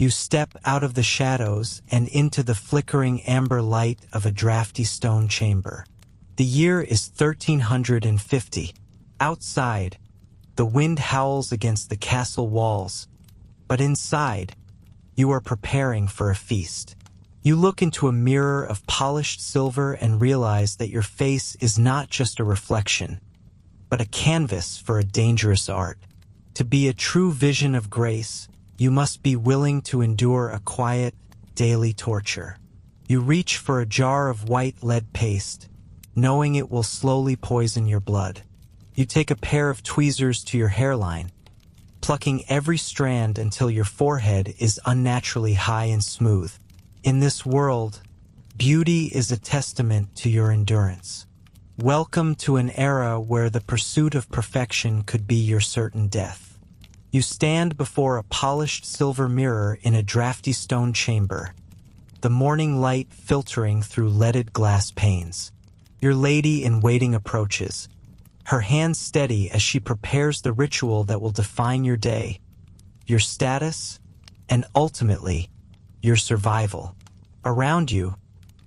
You step out of the shadows and into the flickering amber light of a drafty stone chamber. The year is 1350. Outside, the wind howls against the castle walls, but inside, you are preparing for a feast. You look into a mirror of polished silver and realize that your face is not just a reflection, but a canvas for a dangerous art. To be a true vision of grace, you must be willing to endure a quiet, daily torture. You reach for a jar of white lead paste, knowing it will slowly poison your blood. You take a pair of tweezers to your hairline, plucking every strand until your forehead is unnaturally high and smooth. In this world, beauty is a testament to your endurance. Welcome to an era where the pursuit of perfection could be your certain death. You stand before a polished silver mirror in a drafty stone chamber, the morning light filtering through leaded glass panes. Your lady in waiting approaches, her hands steady as she prepares the ritual that will define your day, your status, and ultimately, your survival. Around you,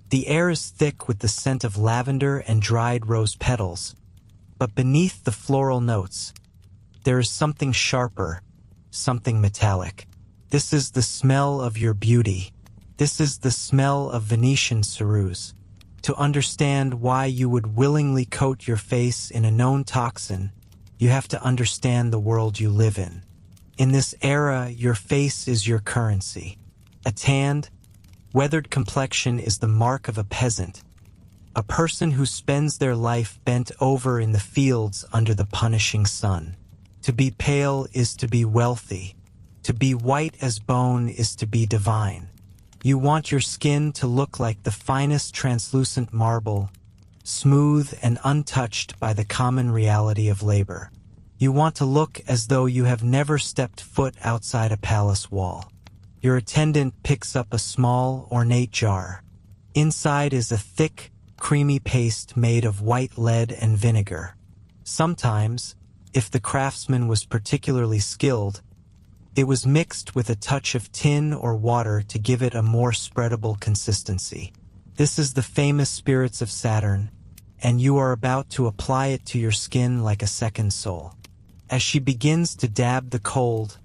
the air is thick with the scent of lavender and dried rose petals, but beneath the floral notes, there is something sharper, something metallic. This is the smell of your beauty. This is the smell of Venetian ceruse. To understand why you would willingly coat your face in a known toxin, you have to understand the world you live in. In this era, your face is your currency. A tanned, weathered complexion is the mark of a peasant, a person who spends their life bent over in the fields under the punishing sun. To be pale is to be wealthy. To be white as bone is to be divine. You want your skin to look like the finest translucent marble, smooth and untouched by the common reality of labor. You want to look as though you have never stepped foot outside a palace wall. Your attendant picks up a small, ornate jar. Inside is a thick, creamy paste made of white lead and vinegar. Sometimes, if the craftsman was particularly skilled, it was mixed with a touch of tin or water to give it a more spreadable consistency. This is the famous spirits of Saturn, and you are about to apply it to your skin like a second soul. As she begins to dab the cold,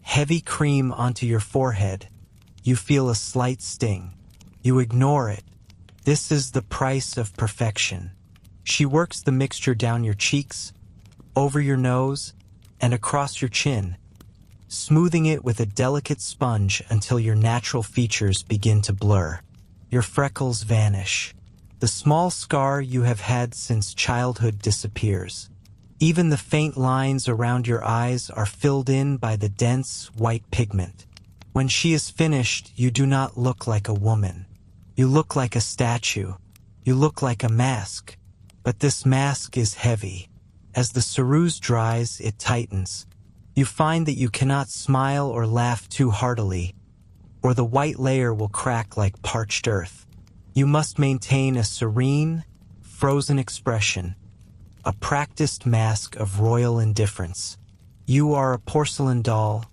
heavy cream onto your forehead, you feel a slight sting. You ignore it. This is the price of perfection. She works the mixture down your cheeks, over your nose, and across your chin, smoothing it with a delicate sponge until your natural features begin to blur. Your freckles vanish. The small scar you have had since childhood disappears. Even the faint lines around your eyes are filled in by the dense, white pigment. When she is finished, you do not look like a woman. You look like a statue. You look like a mask. But this mask is heavy. As the ceruse dries, it tightens. You find that you cannot smile or laugh too heartily, or the white layer will crack like parched earth. You must maintain a serene, frozen expression, a practiced mask of royal indifference. You are a porcelain doll,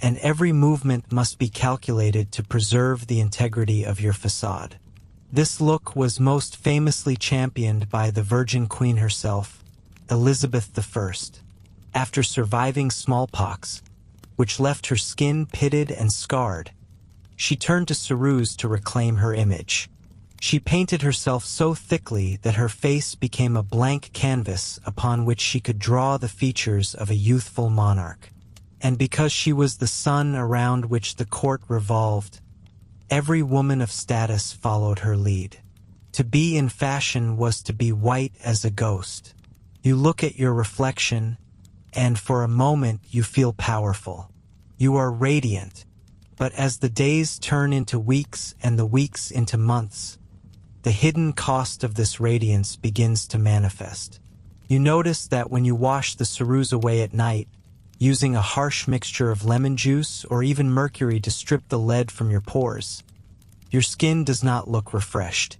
and every movement must be calculated to preserve the integrity of your facade. This look was most famously championed by the Virgin Queen herself, Elizabeth I. After surviving smallpox, which left her skin pitted and scarred, she turned to ceruse to reclaim her image. She painted herself so thickly that her face became a blank canvas upon which she could draw the features of a youthful monarch. And because she was the sun around which the court revolved, every woman of status followed her lead. To be in fashion was to be white as a ghost. You look at your reflection, and for a moment you feel powerful. You are radiant, but as the days turn into weeks and the weeks into months, the hidden cost of this radiance begins to manifest. You notice that when you wash the ceruse away at night, using a harsh mixture of lemon juice or even mercury to strip the lead from your pores, your skin does not look refreshed.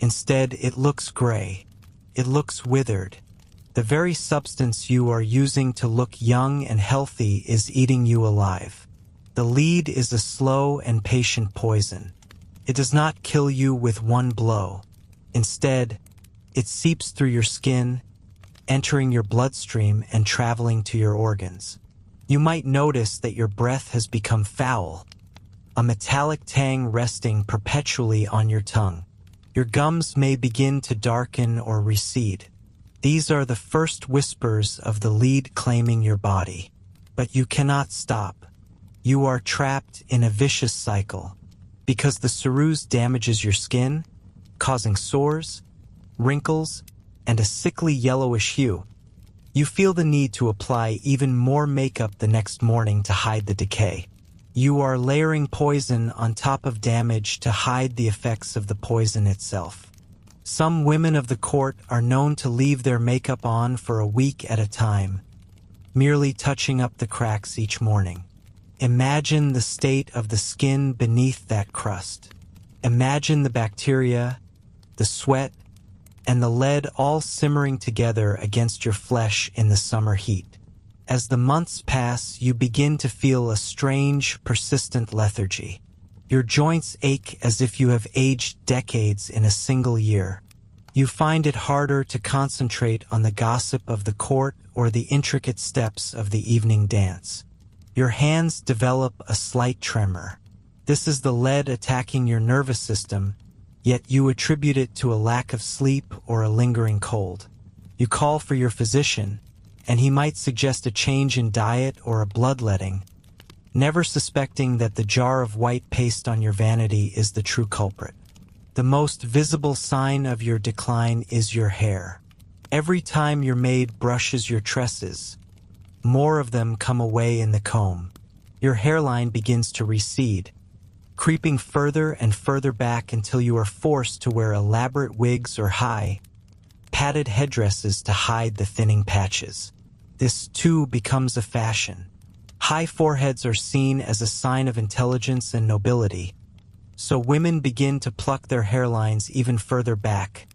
Instead, it looks gray. It looks withered. The very substance you are using to look young and healthy is eating you alive. The lead is a slow and patient poison. It does not kill you with one blow. Instead, it seeps through your skin, entering your bloodstream and traveling to your organs. You might notice that your breath has become foul, a metallic tang resting perpetually on your tongue. Your gums may begin to darken or recede. These are the first whispers of the lead claiming your body. But you cannot stop. You are trapped in a vicious cycle, because the ceruse damages your skin, causing sores, wrinkles, and a sickly yellowish hue. You feel the need to apply even more makeup the next morning to hide the decay. You are layering poison on top of damage to hide the effects of the poison itself. Some women of the court are known to leave their makeup on for a week at a time, merely touching up the cracks each morning. Imagine the state of the skin beneath that crust. Imagine the bacteria, the sweat, and the lead all simmering together against your flesh in the summer heat. As the months pass, you begin to feel a strange, persistent lethargy. Your joints ache as if you have aged decades in a single year. You find it harder to concentrate on the gossip of the court or the intricate steps of the evening dance. Your hands develop a slight tremor. This is the lead attacking your nervous system, yet you attribute it to a lack of sleep or a lingering cold. You call for your physician, and he might suggest a change in diet or a bloodletting, never suspecting that the jar of white paste on your vanity is the true culprit. The most visible sign of your decline is your hair. Every time your maid brushes your tresses, more of them come away in the comb. Your hairline begins to recede, creeping further and further back until you are forced to wear elaborate wigs or high, padded headdresses to hide the thinning patches. This, too, becomes a fashion. High foreheads are seen as a sign of intelligence and nobility, so women begin to pluck their hairlines even further back,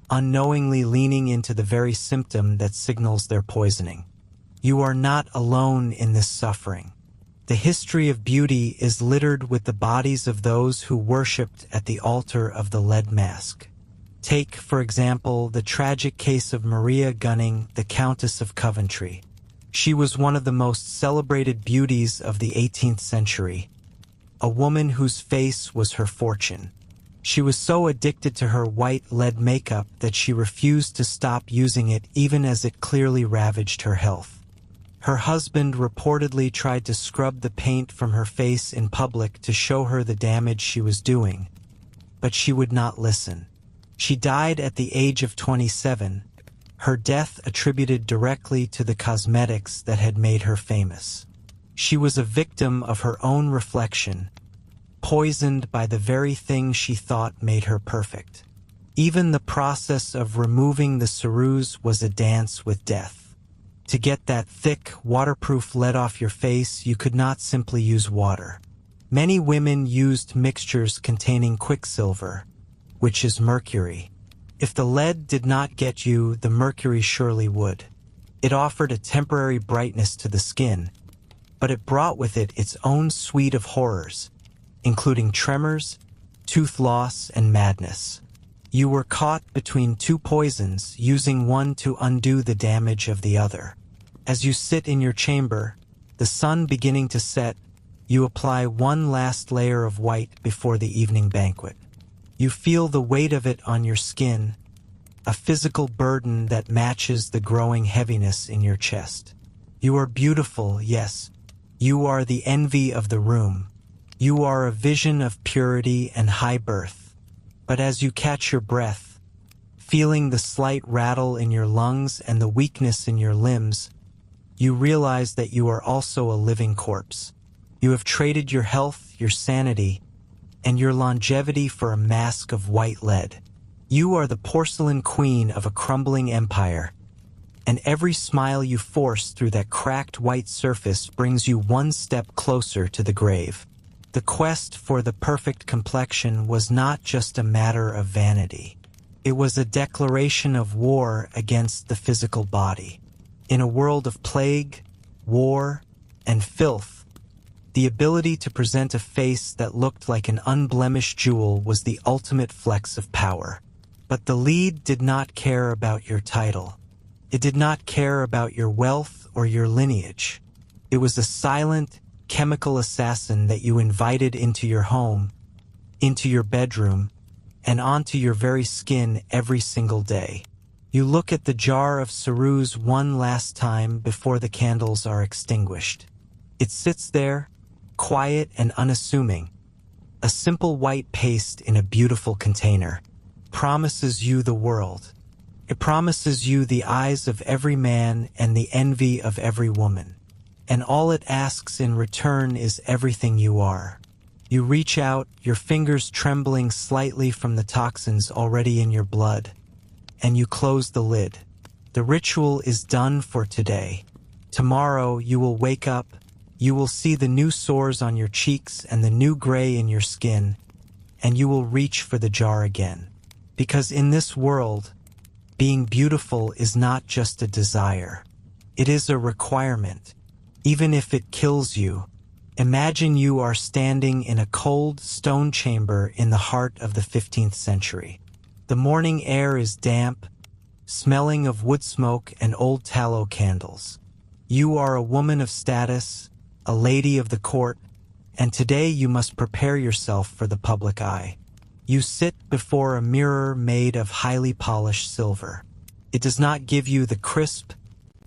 unknowingly leaning into the very symptom that signals their poisoning. You are not alone in this suffering. The history of beauty is littered with the bodies of those who worshipped at the altar of the lead mask. Take, for example, the tragic case of Maria Gunning, the Countess of Coventry. She was one of the most celebrated beauties of the 18th century, a woman whose face was her fortune. She was so addicted to her white lead makeup that she refused to stop using it even as it clearly ravaged her health. Her husband reportedly tried to scrub the paint from her face in public to show her the damage she was doing, but she would not listen. She died at the age of 27, her death attributed directly to the cosmetics that had made her famous. She was a victim of her own reflection, poisoned by the very thing she thought made her perfect. Even the process of removing the ceruse was a dance with death. To get that thick, waterproof lead off your face, you could not simply use water. Many women used mixtures containing quicksilver, which is mercury. If the lead did not get you, the mercury surely would. It offered a temporary brightness to the skin, but it brought with it its own suite of horrors, including tremors, tooth loss, and madness. You were caught between two poisons, using one to undo the damage of the other. As you sit in your chamber, the sun beginning to set, you apply one last layer of white before the evening banquet. You feel the weight of it on your skin, a physical burden that matches the growing heaviness in your chest. You are beautiful, yes. You are the envy of the room. You are a vision of purity and high birth. But as you catch your breath, feeling the slight rattle in your lungs and the weakness in your limbs, you realize that you are also a living corpse. You have traded your health, your sanity, and your longevity for a mask of white lead. You are the porcelain queen of a crumbling empire, and every smile you force through that cracked white surface brings you one step closer to the grave. The quest for the perfect complexion was not just a matter of vanity. It was a declaration of war against the physical body. In a world of plague, war, and filth, The ability to present a face that looked like an unblemished jewel was the ultimate flex of power. But the lead did not care about your title. It did not care about your wealth or your lineage. It was a silent, chemical assassin that you invited into your home, into your bedroom, and onto your very skin every single day. You look at the jar of ceruse one last time before the candles are extinguished. It sits there, quiet and unassuming, a simple white paste in a beautiful container. Promises you the world. It promises you the eyes of every man and the envy of every woman. And all it asks in return is everything you are. You reach out, your fingers trembling slightly from the toxins already in your blood, and you close the lid. The ritual is done for today. Tomorrow you will wake up, you will see the new sores on your cheeks and the new gray in your skin, and you will reach for the jar again. Because in this world, being beautiful is not just a desire. It is a requirement. Even if it kills you, imagine you are standing in a cold stone chamber in the heart of the 15th century. The morning air is damp, smelling of wood smoke and old tallow candles. You are a woman of status, a lady of the court, and today you must prepare yourself for the public eye. You sit before a mirror made of highly polished silver. It does not give you the crisp,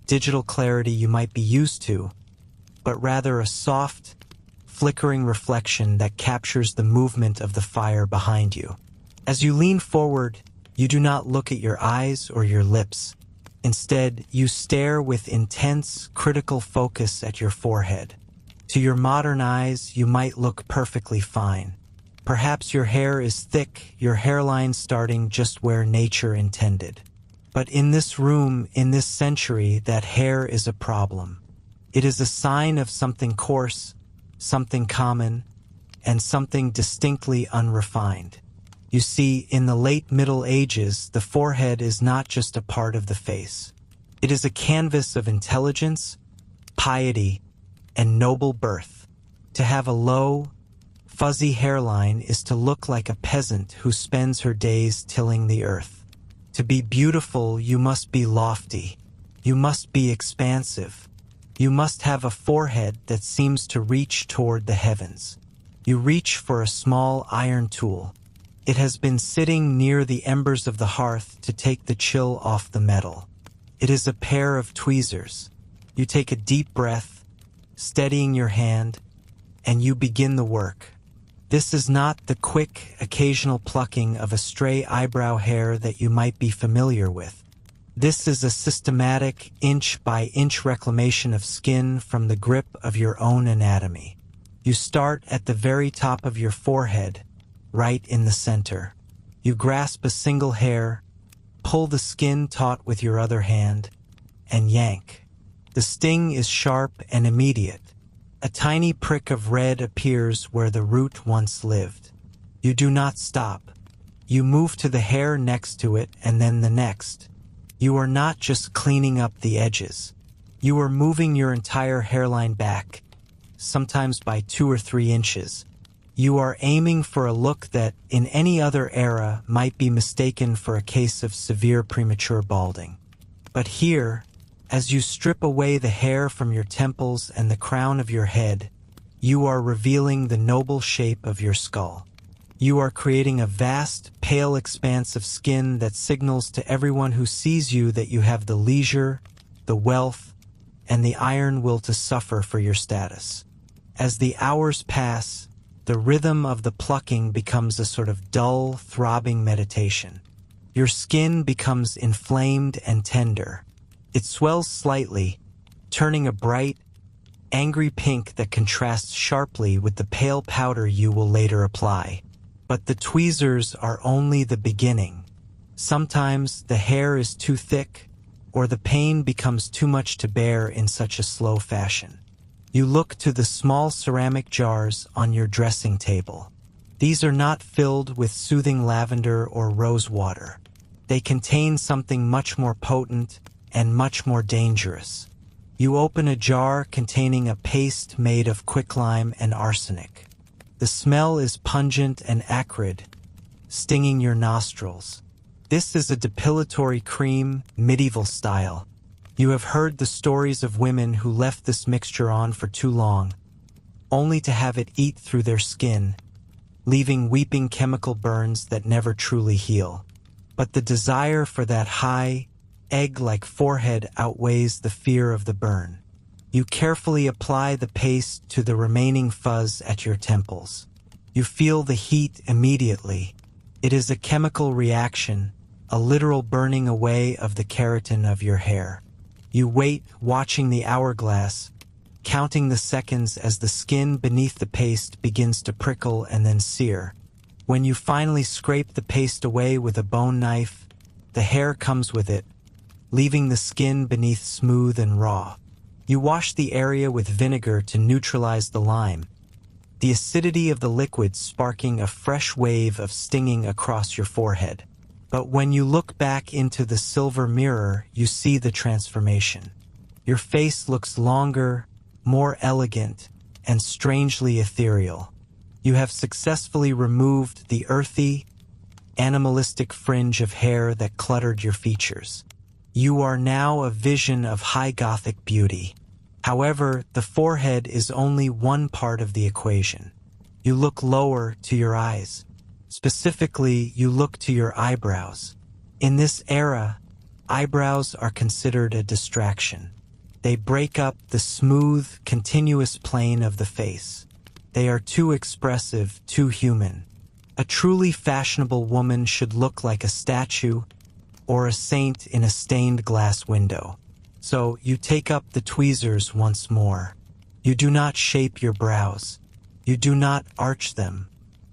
digital clarity you might be used to, but rather a soft, flickering reflection that captures the movement of the fire behind you. As you lean forward, you do not look at your eyes or your lips. Instead, you stare with intense, critical focus at your forehead. To your modern eyes, you might look perfectly fine. Perhaps your hair is thick, your hairline starting just where nature intended. But in this room, in this century, that hair is a problem. It is a sign of something coarse, something common, and something distinctly unrefined. You see, in the late Middle Ages, the forehead is not just a part of the face. It is a canvas of intelligence, piety, and noble birth. To have a low, fuzzy hairline is to look like a peasant who spends her days tilling the earth. To be beautiful, you must be lofty. You must be expansive. You must have a forehead that seems to reach toward the heavens. You reach for a small iron tool. It has been sitting near the embers of the hearth to take the chill off the metal. It is a pair of tweezers. You take a deep breath, steadying your hand, and you begin the work. This is not the quick, occasional plucking of a stray eyebrow hair that you might be familiar with. This is a systematic, inch-by-inch reclamation of skin from the grip of your own anatomy. You start at the very top of your forehead, right in the center. You grasp a single hair, pull the skin taut with your other hand, and yank. The sting is sharp and immediate. A tiny prick of red appears where the root once lived. You do not stop. You move to the hair next to it and then the next. You are not just cleaning up the edges. You are moving your entire hairline back, sometimes by 2 or 3 inches. You are aiming for a look that, in any other era, might be mistaken for a case of severe premature balding. But here, as you strip away the hair from your temples and the crown of your head, you are revealing the noble shape of your skull. You are creating a vast, pale expanse of skin that signals to everyone who sees you that you have the leisure, the wealth, and the iron will to suffer for your status. As the hours pass, the rhythm of the plucking becomes a sort of dull, throbbing meditation. Your skin becomes inflamed and tender. It swells slightly, turning a bright, angry pink that contrasts sharply with the pale powder you will later apply. But the tweezers are only the beginning. Sometimes the hair is too thick, or the pain becomes too much to bear in such a slow fashion. You look to the small ceramic jars on your dressing table. These are not filled with soothing lavender or rose water. They contain something much more potent and much more dangerous. You open a jar containing a paste made of quicklime and arsenic. The smell is pungent and acrid, stinging your nostrils. This is a depilatory cream, medieval style. You have heard the stories of women who left this mixture on for too long, only to have it eat through their skin, leaving weeping chemical burns that never truly heal. But the desire for that high, egg-like forehead outweighs the fear of the burn. You carefully apply the paste to the remaining fuzz at your temples. You feel the heat immediately. It is a chemical reaction, a literal burning away of the keratin of your hair. You wait, watching the hourglass, counting the seconds as the skin beneath the paste begins to prickle and then sear. When you finally scrape the paste away with a bone knife, the hair comes with it, leaving the skin beneath smooth and raw. You wash the area with vinegar to neutralize the lime, the acidity of the liquid sparking a fresh wave of stinging across your forehead. But when you look back into the silver mirror, you see the transformation. Your face looks longer, more elegant, and strangely ethereal. You have successfully removed the earthy, animalistic fringe of hair that cluttered your features. You are now a vision of high Gothic beauty. However, the forehead is only one part of the equation. You look lower to your eyes. Specifically, you look to your eyebrows. In this era, eyebrows are considered a distraction. They break up the smooth, continuous plane of the face. They are too expressive, too human. A truly fashionable woman should look like a statue or a saint in a stained glass window. So you take up the tweezers once more. You do not shape your brows. You do not arch them.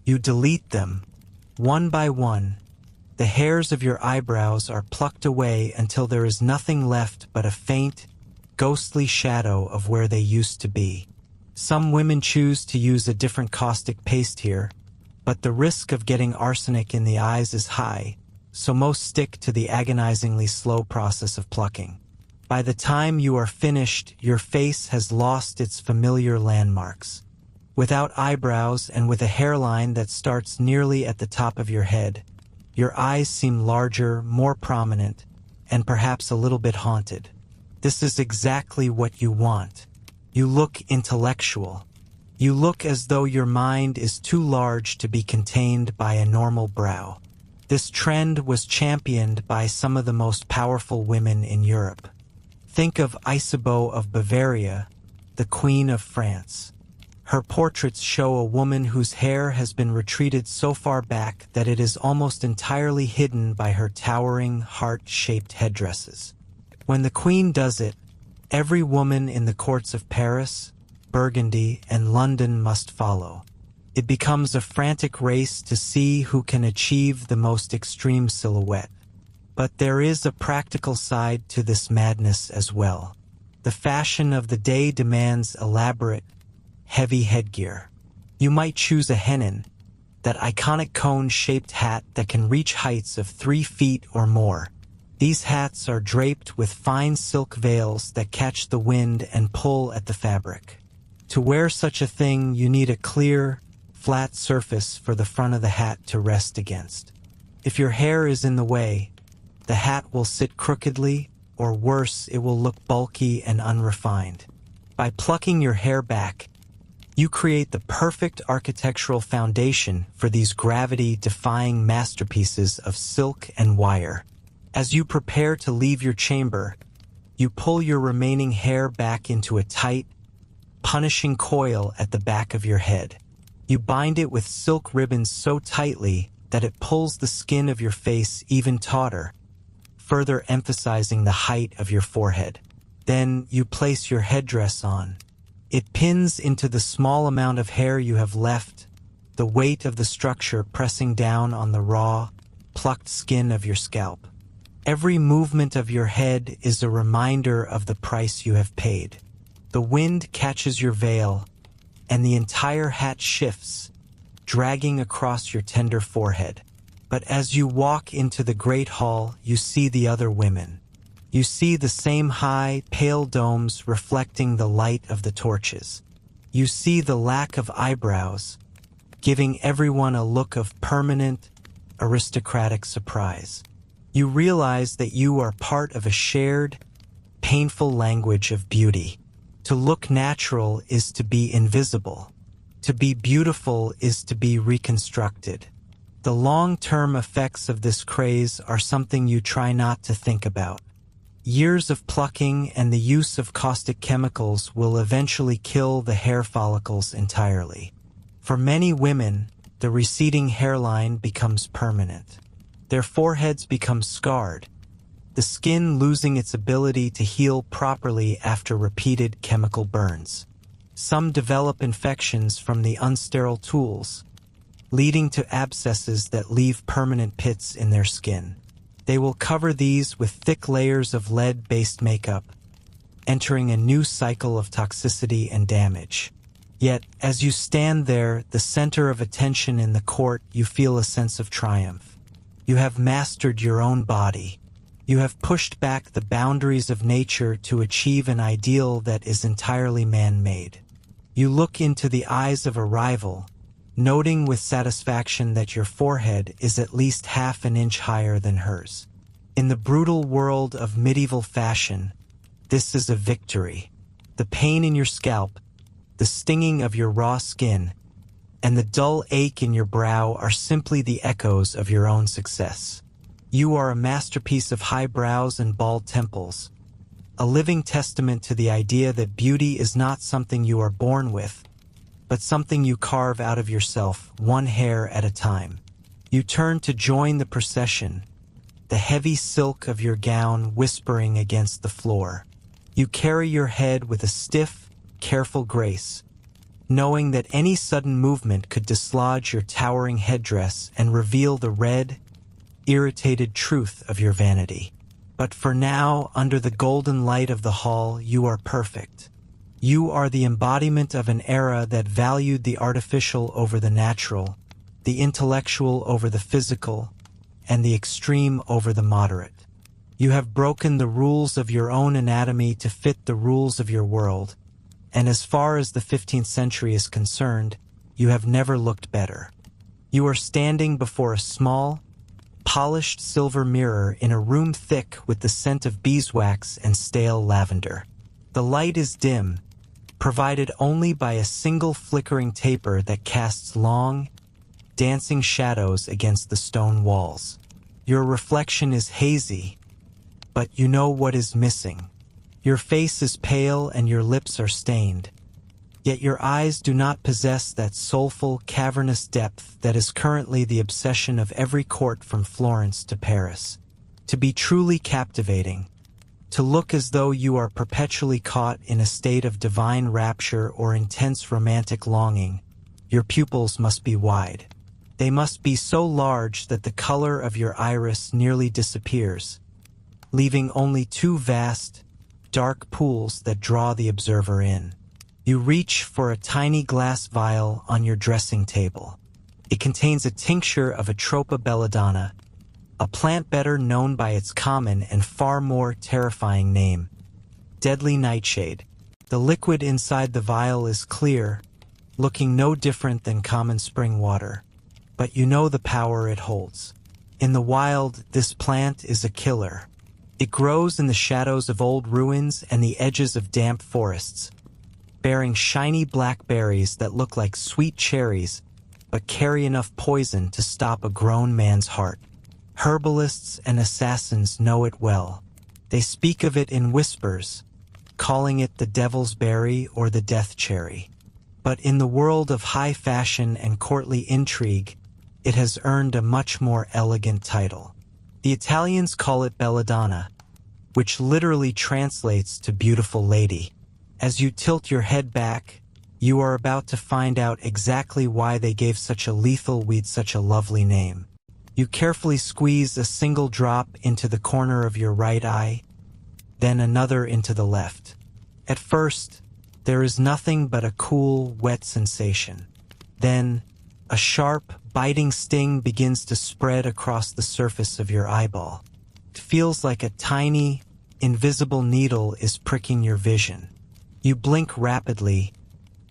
You delete them. One by one, the hairs of your eyebrows are plucked away until there is nothing left but a faint, ghostly shadow of where they used to be. Some women choose to use a different caustic paste here, but the risk of getting arsenic in the eyes is high, so most stick to the agonizingly slow process of plucking. By the time you are finished, your face has lost its familiar landmarks. Without eyebrows and with a hairline that starts nearly at the top of your head, your eyes seem larger, more prominent, and perhaps a little bit haunted. This is exactly what you want. You look intellectual. You look as though your mind is too large to be contained by a normal brow. This trend was championed by some of the most powerful women in Europe. Think of Isabeau of Bavaria, the Queen of France. Her portraits show a woman whose hair has been retreated so far back that it is almost entirely hidden by her towering, heart-shaped headdresses. When the Queen does it, every woman in the courts of Paris, Burgundy, and London must follow. It becomes a frantic race to see who can achieve the most extreme silhouette. But there is a practical side to this madness as well. The fashion of the day demands elaborate, heavy headgear. You might choose a hennin, that iconic cone-shaped hat that can reach heights of 3 feet or more. These hats are draped with fine silk veils that catch the wind and pull at the fabric. To wear such a thing, you need a clear, flat surface for the front of the hat to rest against. If your hair is in the way, the hat will sit crookedly, or worse, it will look bulky and unrefined. By plucking your hair back, you create the perfect architectural foundation for these gravity-defying masterpieces of silk and wire. As you prepare to leave your chamber, you pull your remaining hair back into a tight, punishing coil at the back of your head. You bind it with silk ribbons so tightly that it pulls the skin of your face even tauter, further emphasizing the height of your forehead. Then you place your headdress on. It pins into the small amount of hair you have left, the weight of the structure pressing down on the raw, plucked skin of your scalp. Every movement of your head is a reminder of the price you have paid. The wind catches your veil, and the entire hat shifts, dragging across your tender forehead. But as you walk into the great hall, you see the other women. You see the same high, pale domes reflecting the light of the torches. You see the lack of eyebrows, giving everyone a look of permanent, aristocratic surprise. You realize that you are part of a shared, painful language of beauty. To look natural is to be invisible. To be beautiful is to be reconstructed. The long-term effects of this craze are something you try not to think about. Years of plucking and the use of caustic chemicals will eventually kill the hair follicles entirely. For many women, the receding hairline becomes permanent. Their foreheads become scarred, the skin losing its ability to heal properly after repeated chemical burns. Some develop infections from the unsterile tools, leading to abscesses that leave permanent pits in their skin. They will cover these with thick layers of lead-based makeup, entering a new cycle of toxicity and damage. Yet, as you stand there, the center of attention in the court, you feel a sense of triumph. You have mastered your own body. You have pushed back the boundaries of nature to achieve an ideal that is entirely man-made. You look into the eyes of a rival, noting with satisfaction that your forehead is at least half an inch higher than hers. In the brutal world of medieval fashion, this is a victory. The pain in your scalp, the stinging of your raw skin, and the dull ache in your brow are simply the echoes of your own success. You are a masterpiece of high brows and bald temples, a living testament to the idea that beauty is not something you are born with, but something you carve out of yourself, one hair at a time. You turn to join the procession, the heavy silk of your gown whispering against the floor. You carry your head with a stiff, careful grace, knowing that any sudden movement could dislodge your towering headdress and reveal the red, irritated truth of your vanity. But for now, under the golden light of the hall, you are perfect. You are the embodiment of an era that valued the artificial over the natural, the intellectual over the physical, and the extreme over the moderate. You have broken the rules of your own anatomy to fit the rules of your world, and as far as the 15th century is concerned, you have never looked better. You are standing before a small, polished silver mirror in a room thick with the scent of beeswax and stale lavender. The light is dim, provided only by a single flickering taper that casts long, dancing shadows against the stone walls. Your reflection is hazy, but you know what is missing. Your face is pale and your lips are stained, yet your eyes do not possess that soulful, cavernous depth that is currently the obsession of every court from Florence to Paris. To be truly captivating, to look as though you are perpetually caught in a state of divine rapture or intense romantic longing, your pupils must be wide. They must be so large that the color of your iris nearly disappears, leaving only two vast, dark pools that draw the observer in. You reach for a tiny glass vial on your dressing table. It contains a tincture of Atropa belladonna, a plant better known by its common and far more terrifying name, deadly nightshade. The liquid inside the vial is clear, looking no different than common spring water, but you know the power it holds. In the wild, this plant is a killer. It grows in the shadows of old ruins and the edges of damp forests, bearing shiny black berries that look like sweet cherries but carry enough poison to stop a grown man's heart. Herbalists and assassins know it well. They speak of it in whispers, calling it the devil's berry or the death cherry. But in the world of high fashion and courtly intrigue, it has earned a much more elegant title. The Italians call it belladonna, which literally translates to beautiful lady. As you tilt your head back, you are about to find out exactly why they gave such a lethal weed such a lovely name. You carefully squeeze a single drop into the corner of your right eye, then another into the left. At first, there is nothing but a cool, wet sensation. Then, a sharp, biting sting begins to spread across the surface of your eyeball. It feels like a tiny, invisible needle is pricking your vision. You blink rapidly,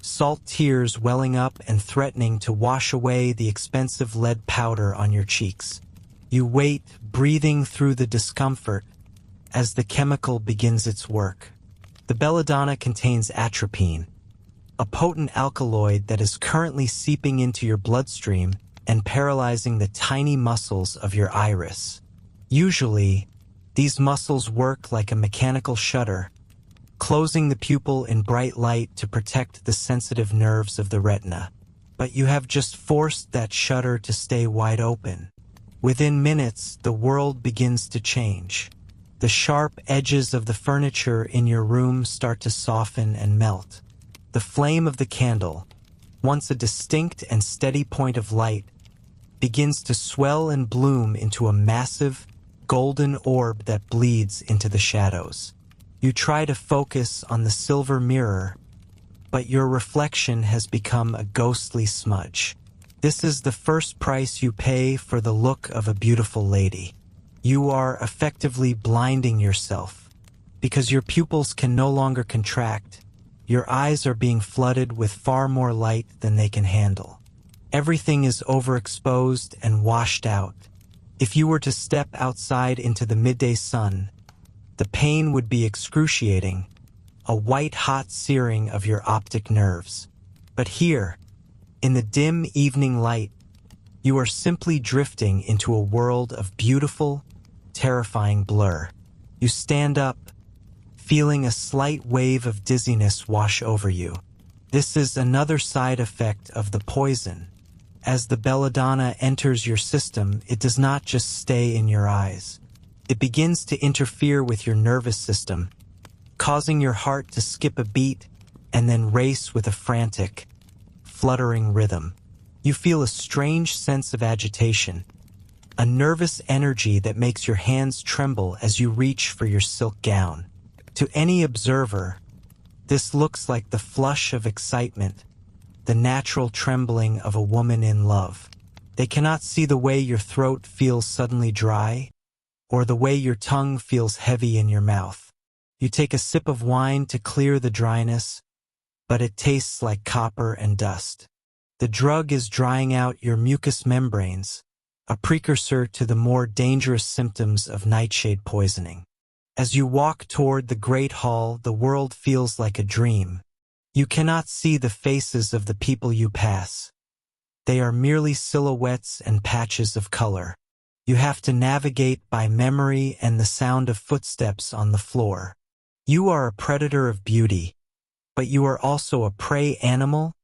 salt tears welling up and threatening to wash away the expensive lead powder on your cheeks. You wait, breathing through the discomfort, as the chemical begins its work. The belladonna contains atropine, a potent alkaloid that is currently seeping into your bloodstream and paralyzing the tiny muscles of your iris. Usually, these muscles work like a mechanical shutter, closing the pupil in bright light to protect the sensitive nerves of the retina. But you have just forced that shutter to stay wide open. Within minutes, the world begins to change. The sharp edges of the furniture in your room start to soften and melt. The flame of the candle, once a distinct and steady point of light, begins to swell and bloom into a massive, golden orb that bleeds into the shadows. You try to focus on the silver mirror, but your reflection has become a ghostly smudge. This is the first price you pay for the look of a beautiful lady. You are effectively blinding yourself. Because your pupils can no longer contract, your eyes are being flooded with far more light than they can handle. Everything is overexposed and washed out. If you were to step outside into the midday sun, the pain would be excruciating, a white-hot searing of your optic nerves. But here, in the dim evening light, you are simply drifting into a world of beautiful, terrifying blur. You stand up, feeling a slight wave of dizziness wash over you. This is another side effect of the poison. As the belladonna enters your system, it does not just stay in your eyes. It begins to interfere with your nervous system, causing your heart to skip a beat and then race with a frantic, fluttering rhythm. You feel a strange sense of agitation, a nervous energy that makes your hands tremble as you reach for your silk gown. To any observer, this looks like the flush of excitement, the natural trembling of a woman in love. They cannot see the way your throat feels suddenly dry, or the way your tongue feels heavy in your mouth. You take a sip of wine to clear the dryness, but it tastes like copper and dust. The drug is drying out your mucous membranes, a precursor to the more dangerous symptoms of nightshade poisoning. As you walk toward the great hall, the world feels like a dream. You cannot see the faces of the people you pass. They are merely silhouettes and patches of color. You have to navigate by memory and the sound of footsteps on the floor. You are a predator of beauty, but you are also a prey animal,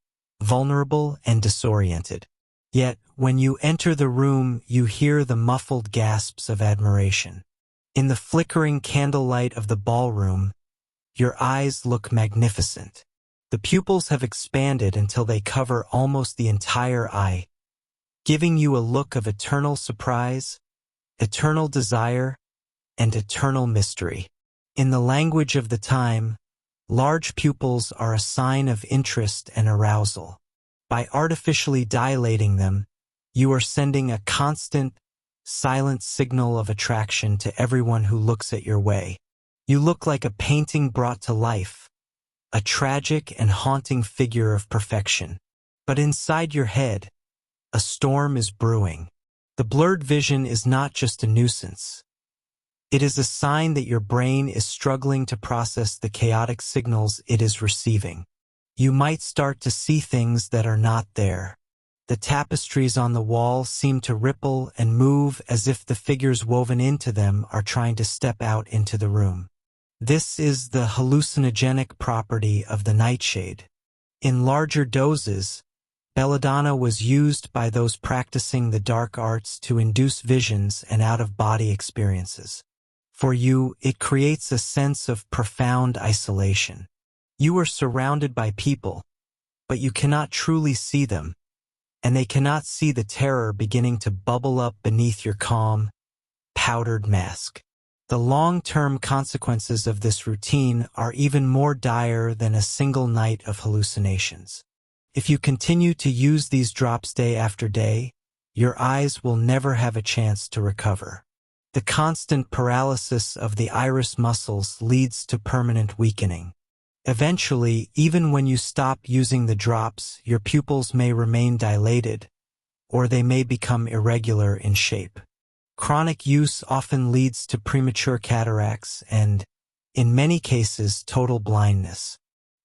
vulnerable and disoriented. Yet, when you enter the room, you hear the muffled gasps of admiration. In the flickering candlelight of the ballroom, your eyes look magnificent. The pupils have expanded until they cover almost the entire eye, giving you a look of eternal surprise, eternal desire, and eternal mystery. In the language of the time, large pupils are a sign of interest and arousal. By artificially dilating them, you are sending a constant, silent signal of attraction to everyone who looks at your way. You look like a painting brought to life, a tragic and haunting figure of perfection. But inside your head, a storm is brewing. The blurred vision is not just a nuisance. It is a sign that your brain is struggling to process the chaotic signals it is receiving. You might start to see things that are not there. The tapestries on the wall seem to ripple and move as if the figures woven into them are trying to step out into the room. This is the hallucinogenic property of the nightshade. In larger doses, belladonna was used by those practicing the dark arts to induce visions and out-of-body experiences. For you, it creates a sense of profound isolation. You are surrounded by people, but you cannot truly see them, and they cannot see the terror beginning to bubble up beneath your calm, powdered mask. The long-term consequences of this routine are even more dire than a single night of hallucinations. If you continue to use these drops day after day, your eyes will never have a chance to recover. The constant paralysis of the iris muscles leads to permanent weakening. Eventually, even when you stop using the drops, your pupils may remain dilated, or they may become irregular in shape. Chronic use often leads to premature cataracts and, in many cases, total blindness.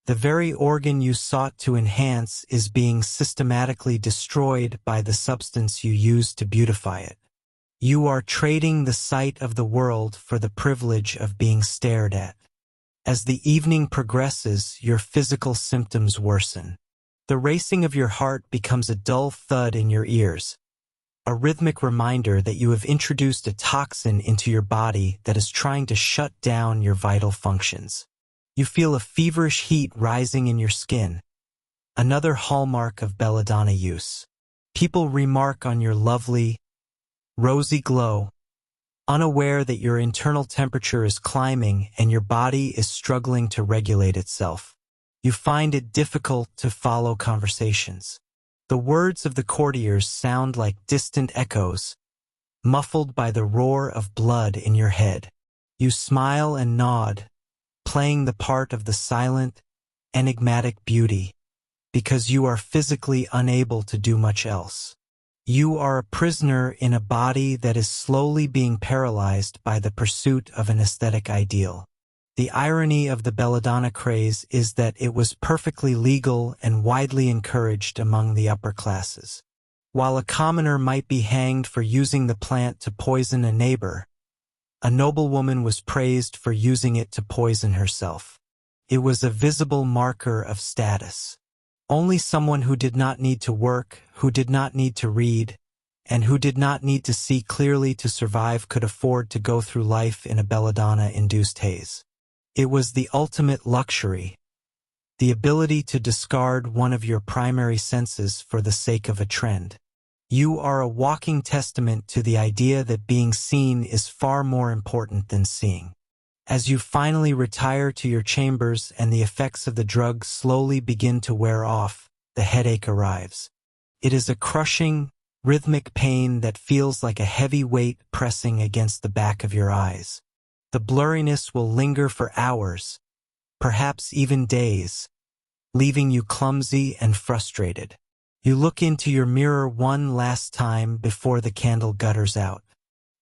The very organ you sought to enhance is being systematically destroyed by the substance you use to beautify it. You are trading the sight of the world for the privilege of being stared at. As the evening progresses, your physical symptoms worsen. The racing of your heart becomes a dull thud in your ears, a rhythmic reminder that you have introduced a toxin into your body that is trying to shut down your vital functions. You feel a feverish heat rising in your skin, another hallmark of belladonna use. People remark on your lovely, rosy glow, unaware that your internal temperature is climbing and your body is struggling to regulate itself. You find it difficult to follow conversations. The words of the courtiers sound like distant echoes, muffled by the roar of blood in your head. You smile and nod, playing the part of the silent, enigmatic beauty, because you are physically unable to do much else. You are a prisoner in a body that is slowly being paralyzed by the pursuit of an aesthetic ideal. The irony of the belladonna craze is that it was perfectly legal and widely encouraged among the upper classes. While a commoner might be hanged for using the plant to poison a neighbor, a noblewoman was praised for using it to poison herself. It was a visible marker of status. Only someone who did not need to work, who did not need to read, and who did not need to see clearly to survive could afford to go through life in a belladonna-induced haze. It was the ultimate luxury, the ability to discard one of your primary senses for the sake of a trend. You are a walking testament to the idea that being seen is far more important than seeing. As you finally retire to your chambers and the effects of the drug slowly begin to wear off, the headache arrives. It is a crushing, rhythmic pain that feels like a heavy weight pressing against the back of your eyes. The blurriness will linger for hours, perhaps even days, leaving you clumsy and frustrated. You look into your mirror one last time before the candle gutters out.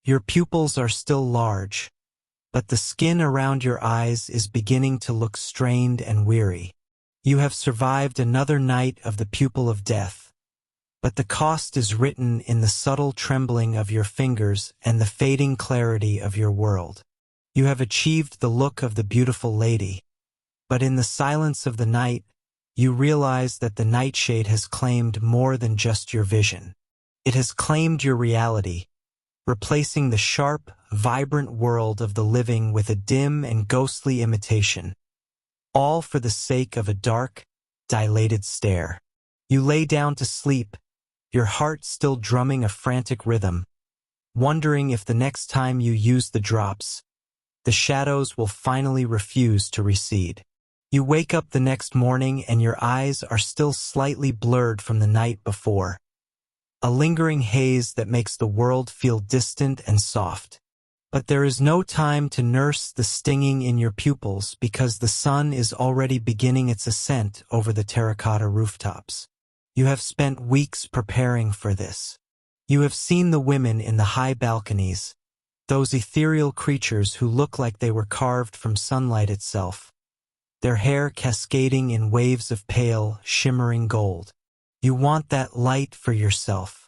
Your pupils are still large, but the skin around your eyes is beginning to look strained and weary. You have survived another night of the pupil of death, but the cost is written in the subtle trembling of your fingers and the fading clarity of your world. You have achieved the look of the beautiful lady, but in the silence of the night, you realize that the nightshade has claimed more than just your vision. It has claimed your reality, replacing the sharp, vibrant world of the living with a dim and ghostly imitation, all for the sake of a dark, dilated stare. You lay down to sleep, your heart still drumming a frantic rhythm, wondering if the next time you use the drops, the shadows will finally refuse to recede. You wake up the next morning and your eyes are still slightly blurred from the night before, a lingering haze that makes the world feel distant and soft. But there is no time to nurse the stinging in your pupils because the sun is already beginning its ascent over the terracotta rooftops. You have spent weeks preparing for this. You have seen the women in the high balconies, those ethereal creatures who look like they were carved from sunlight itself, their hair cascading in waves of pale, shimmering gold. You want that light for yourself.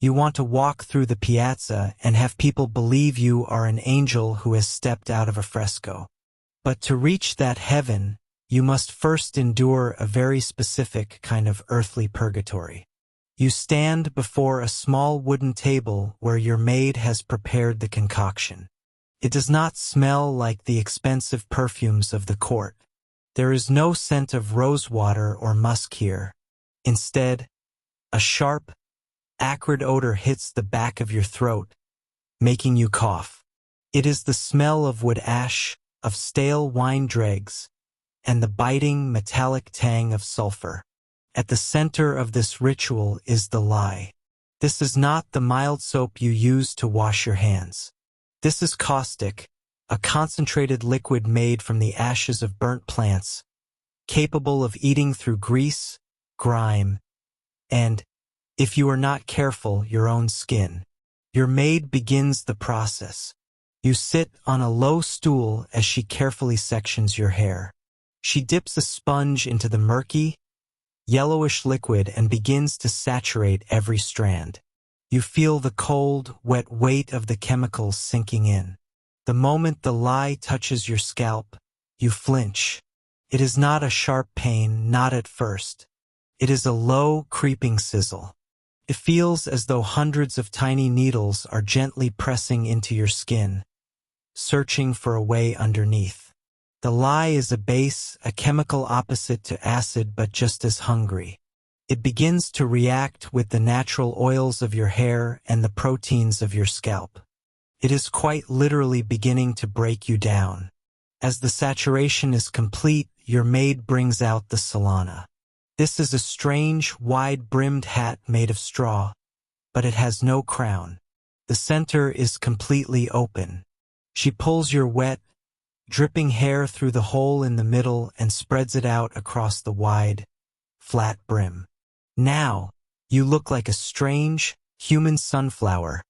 You want to walk through the piazza and have people believe you are an angel who has stepped out of a fresco. But to reach that heaven, you must first endure a very specific kind of earthly purgatory. You stand before a small wooden table where your maid has prepared the concoction. It does not smell like the expensive perfumes of the court. There is no scent of rosewater or musk here. Instead, a sharp, acrid odor hits the back of your throat, making you cough. It is the smell of wood ash, of stale wine dregs, and the biting, metallic tang of sulfur. At the center of this ritual is the lie. This is not the mild soap you use to wash your hands. This is caustic, a concentrated liquid made from the ashes of burnt plants, capable of eating through grease, grime, and, if you are not careful, your own skin. Your maid begins the process. You sit on a low stool as she carefully sections your hair. She dips a sponge into the murky, yellowish liquid and begins to saturate every strand. You feel the cold, wet weight of the chemicals sinking in. The moment the lye touches your scalp, you flinch. It is not a sharp pain, not at first. It is a low, creeping sizzle. It feels as though hundreds of tiny needles are gently pressing into your skin, searching for a way underneath. The lye is a base, a chemical opposite to acid but just as hungry. It begins to react with the natural oils of your hair and the proteins of your scalp. It is quite literally beginning to break you down. As the saturation is complete, your maid brings out the solana. This is a strange, wide-brimmed hat made of straw, but it has no crown. The center is completely open. She pulls your wet, dripping hair through the hole in the middle and spreads it out across the wide, flat brim. Now, you look like a strange, human sunflower,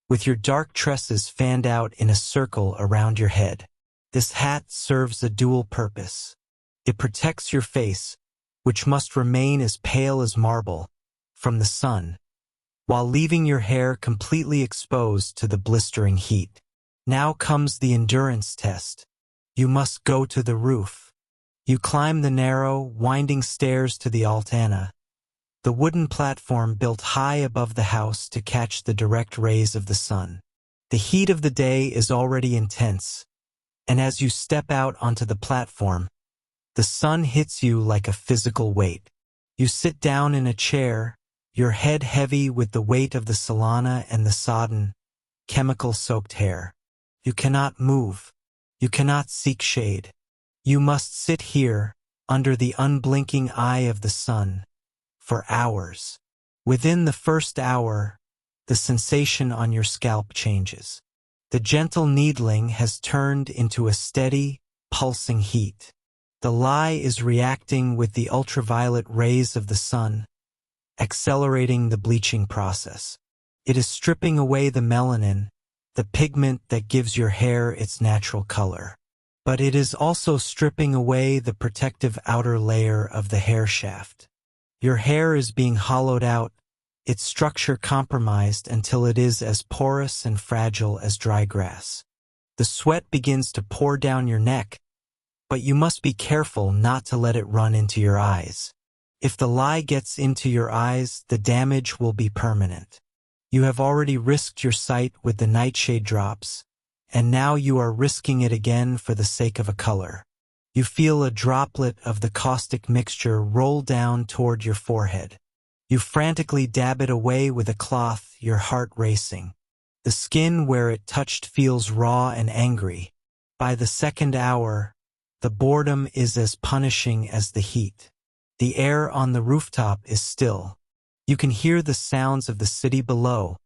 with your dark tresses fanned out in a circle around your head. This hat serves a dual purpose. It protects your face, which must remain as pale as marble, from the sun, while leaving your hair completely exposed to the blistering heat. Now comes the endurance test. You must go to the roof. You climb the narrow, winding stairs to the altana, the wooden platform built high above the house to catch the direct rays of the sun. The heat of the day is already intense, and as you step out onto the platform, the sun hits you like a physical weight. You sit down in a chair, your head heavy with the weight of the solana and the sodden, chemical-soaked hair. You cannot move. You cannot seek shade. You must sit here, under the unblinking eye of the sun, for hours. Within the first hour, the sensation on your scalp changes. The gentle needling has turned into a steady, pulsing heat. The lye is reacting with the ultraviolet rays of the sun, accelerating the bleaching process. It is stripping away the melanin, the pigment that gives your hair its natural color. But it is also stripping away the protective outer layer of the hair shaft. Your hair is being hollowed out, its structure compromised until it is as porous and fragile as dry grass. The sweat begins to pour down your neck, but you must be careful not to let it run into your eyes. If the lye gets into your eyes, the damage will be permanent. You have already risked your sight with the nightshade drops, and now you are risking it again for the sake of a color. You feel a droplet of the caustic mixture roll down toward your forehead. You frantically dab it away with a cloth, your heart racing. The skin where it touched feels raw and angry. By the second hour, the boredom is as punishing as the heat. The air on the rooftop is still. You can hear the sounds of the city below,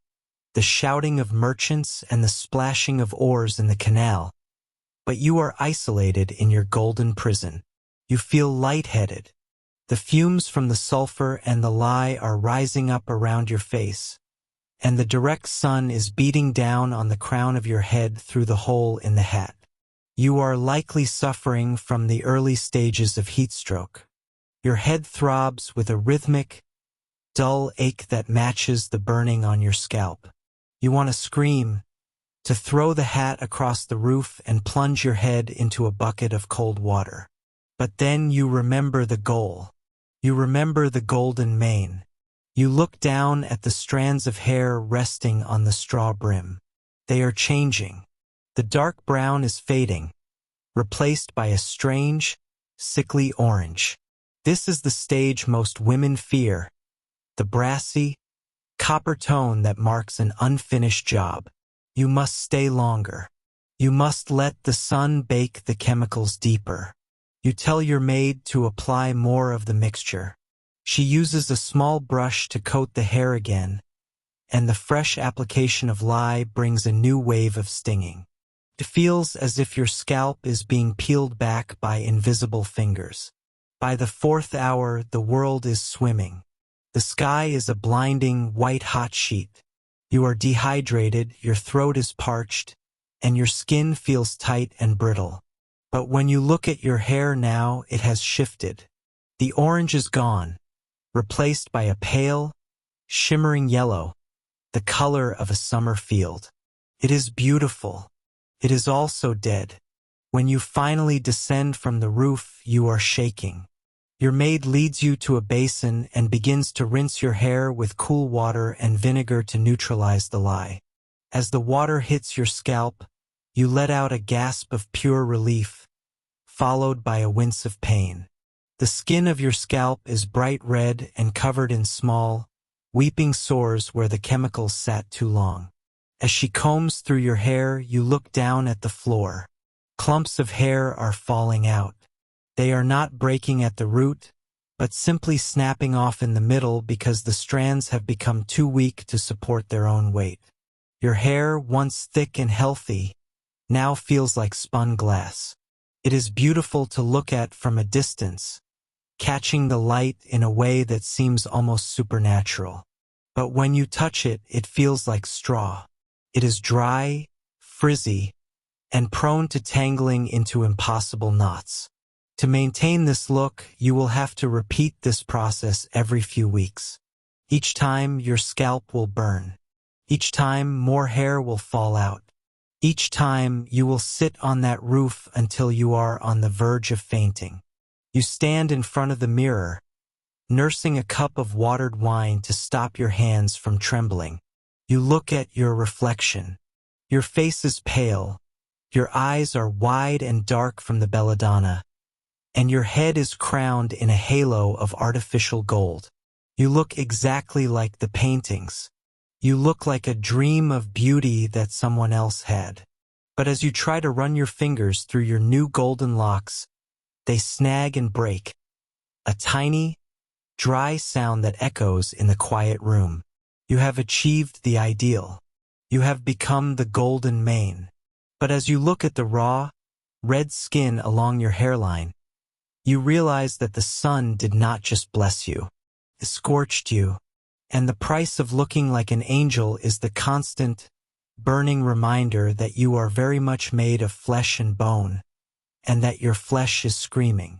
the shouting of merchants and the splashing of oars in the canal. But you are isolated in your golden prison. You feel lightheaded. The fumes from the sulfur and the lye are rising up around your face, and the direct sun is beating down on the crown of your head through the hole in the hat. You are likely suffering from the early stages of heat stroke. Your head throbs with a rhythmic, dull ache that matches the burning on your scalp. You want to scream, to throw the hat across the roof and plunge your head into a bucket of cold water. But then you remember the goal. You remember the golden mane. You look down at the strands of hair resting on the straw brim. They are changing. The dark brown is fading, replaced by a strange, sickly orange. This is the stage most women fear, the brassy, copper tone that marks an unfinished job. You must stay longer. You must let the sun bake the chemicals deeper. You tell your maid to apply more of the mixture. She uses a small brush to coat the hair again, and the fresh application of lye brings a new wave of stinging. It feels as if your scalp is being peeled back by invisible fingers. By the 4th hour, the world is swimming. The sky is a blinding, white-hot sheet. You are dehydrated, your throat is parched, and your skin feels tight and brittle. But when you look at your hair now, it has shifted. The orange is gone, replaced by a pale, shimmering yellow, the color of a summer field. It is beautiful. It is also dead. When you finally descend from the roof, you are shaking. Your maid leads you to a basin and begins to rinse your hair with cool water and vinegar to neutralize the lye. As the water hits your scalp, you let out a gasp of pure relief, followed by a wince of pain. The skin of your scalp is bright red and covered in small, weeping sores where the chemicals sat too long. As she combs through your hair, you look down at the floor. Clumps of hair are falling out. They are not breaking at the root, but simply snapping off in the middle because the strands have become too weak to support their own weight. Your hair, once thick and healthy, now feels like spun glass. It is beautiful to look at from a distance, catching the light in a way that seems almost supernatural. But when you touch it, it feels like straw. It is dry, frizzy, and prone to tangling into impossible knots. To maintain this look, you will have to repeat this process every few weeks. Each time, your scalp will burn. Each time, more hair will fall out. Each time, you will sit on that roof until you are on the verge of fainting. You stand in front of the mirror, nursing a cup of watered wine to stop your hands from trembling. You look at your reflection. Your face is pale, your eyes are wide and dark from the belladonna, and your head is crowned in a halo of artificial gold. You look exactly like the paintings. You look like a dream of beauty that someone else had. But as you try to run your fingers through your new golden locks, they snag and break. A tiny, dry sound that echoes in the quiet room. You have achieved the ideal. You have become the golden mane. But as you look at the raw, red skin along your hairline, you realize that the sun did not just bless you. It scorched you. And the price of looking like an angel is the constant, burning reminder that you are very much made of flesh and bone, and that your flesh is screaming.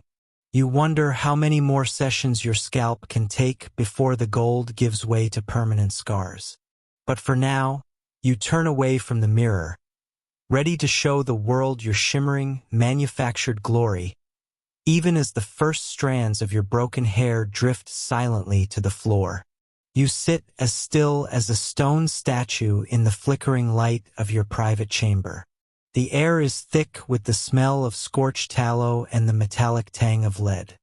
You wonder how many more sessions your scalp can take before the gold gives way to permanent scars. But for now, you turn away from the mirror, ready to show the world your shimmering, manufactured glory, even as the first strands of your broken hair drift silently to the floor. You sit as still as a stone statue in the flickering light of your private chamber. The air is thick with the smell of scorched tallow and the metallic tang of lead.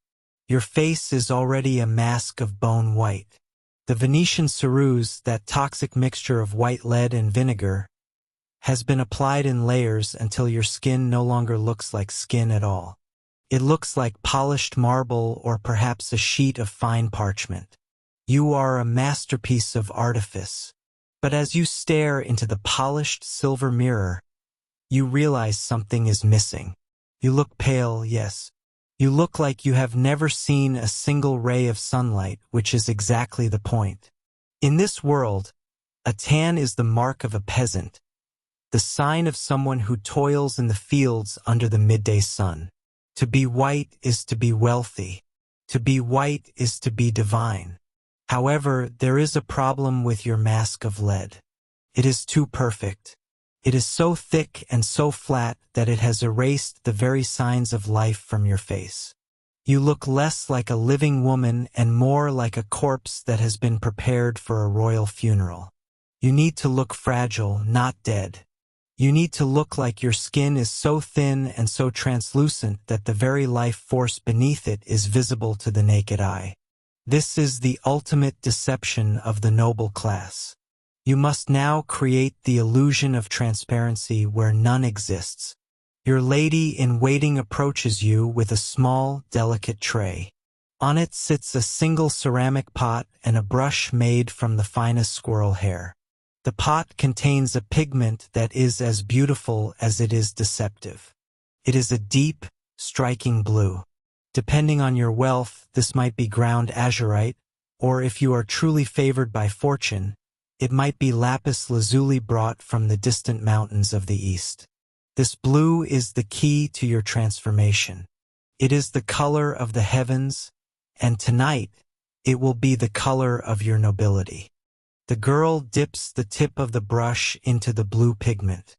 Your face is already a mask of bone white. The Venetian ceruse, that toxic mixture of white lead and vinegar, has been applied in layers until your skin no longer looks like skin at all. It looks like polished marble or perhaps a sheet of fine parchment. You are a masterpiece of artifice. But as you stare into the polished silver mirror, you realize something is missing. You look pale, yes. You look like you have never seen a single ray of sunlight, which is exactly the point. In this world, a tan is the mark of a peasant, the sign of someone who toils in the fields under the midday sun. To be white is to be wealthy. To be white is to be divine. However, there is a problem with your mask of lead. It is too perfect. It is so thick and so flat that it has erased the very signs of life from your face. You look less like a living woman and more like a corpse that has been prepared for a royal funeral. You need to look fragile, not dead. You need to look like your skin is so thin and so translucent that the very life force beneath it is visible to the naked eye. This is the ultimate deception of the noble class. You must now create the illusion of transparency where none exists. Your lady in waiting approaches you with a small, delicate tray. On it sits a single ceramic pot and a brush made from the finest squirrel hair. The pot contains a pigment that is as beautiful as it is deceptive. It is a deep, striking blue. Depending on your wealth, this might be ground azurite, or if you are truly favored by fortune, it might be lapis lazuli brought from the distant mountains of the east. This blue is the key to your transformation. It is the color of the heavens, and tonight, it will be the color of your nobility. The girl dips the tip of the brush into the blue pigment.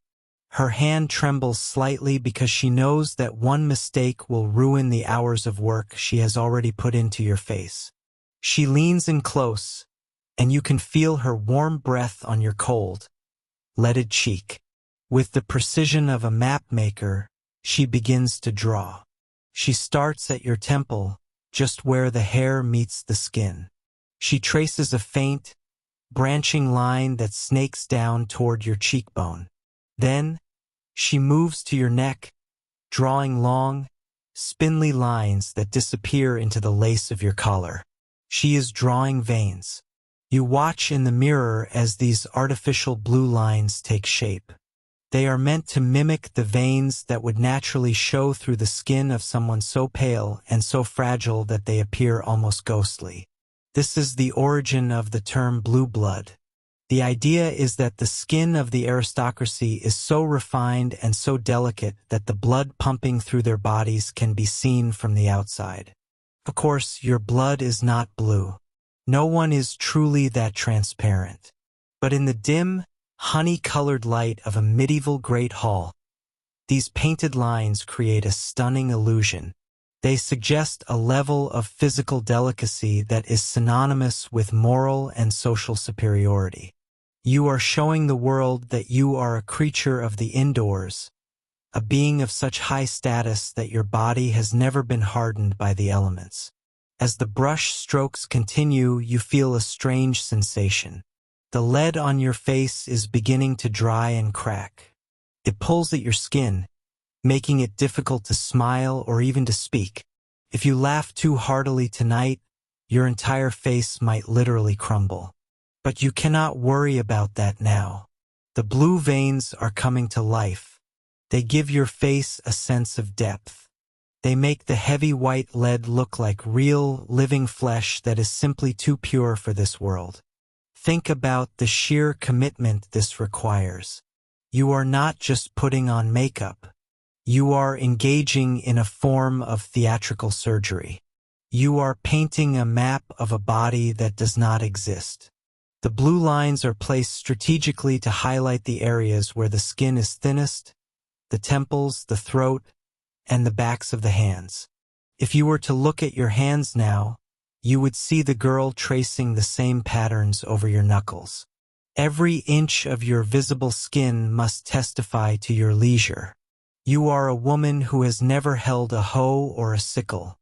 Her hand trembles slightly because she knows that one mistake will ruin the hours of work she has already put into your face. She leans in close, and you can feel her warm breath on your cold, leaded cheek. With the precision of a map maker, she begins to draw. She starts at your temple, just where the hair meets the skin. She traces a faint, branching line that snakes down toward your cheekbone. Then, she moves to your neck, drawing long, spindly lines that disappear into the lace of your collar. She is drawing veins. You watch in the mirror as these artificial blue lines take shape. They are meant to mimic the veins that would naturally show through the skin of someone so pale and so fragile that they appear almost ghostly. This is the origin of the term blue blood. The idea is that the skin of the aristocracy is so refined and so delicate that the blood pumping through their bodies can be seen from the outside. Of course, your blood is not blue. No one is truly that transparent. But in the dim, honey-colored light of a medieval great hall, these painted lines create a stunning illusion. They suggest a level of physical delicacy that is synonymous with moral and social superiority. You are showing the world that you are a creature of the indoors, a being of such high status that your body has never been hardened by the elements. As the brush strokes continue, you feel a strange sensation. The lead on your face is beginning to dry and crack. It pulls at your skin, making it difficult to smile or even to speak. If you laugh too heartily tonight, your entire face might literally crumble. But you cannot worry about that now. The blue veins are coming to life. They give your face a sense of depth. They make the heavy white lead look like real, living flesh that is simply too pure for this world. Think about the sheer commitment this requires. You are not just putting on makeup. You are engaging in a form of theatrical surgery. You are painting a map of a body that does not exist. The blue lines are placed strategically to highlight the areas where the skin is thinnest, the temples, the throat, and the backs of the hands. If you were to look at your hands now, you would see the girl tracing the same patterns over your knuckles. Every inch of your visible skin must testify to your leisure. You are a woman who has never held a hoe or a sickle.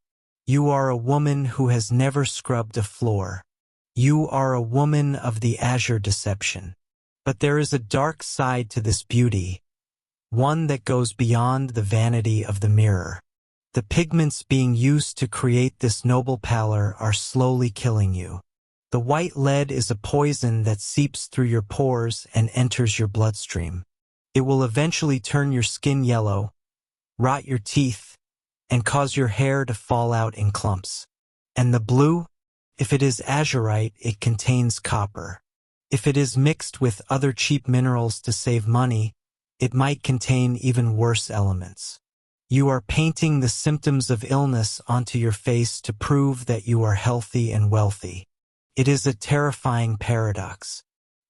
You are a woman who has never scrubbed a floor. You are a woman of the azure deception. But there is a dark side to this beauty, one that goes beyond the vanity of the mirror. The pigments being used to create this noble pallor are slowly killing you. The white lead is a poison that seeps through your pores and enters your bloodstream. It will eventually turn your skin yellow, rot your teeth, and cause your hair to fall out in clumps. And the blue? If it is azurite, it contains copper. If it is mixed with other cheap minerals to save money, it might contain even worse elements. You are painting the symptoms of illness onto your face to prove that you are healthy and wealthy. It is a terrifying paradox.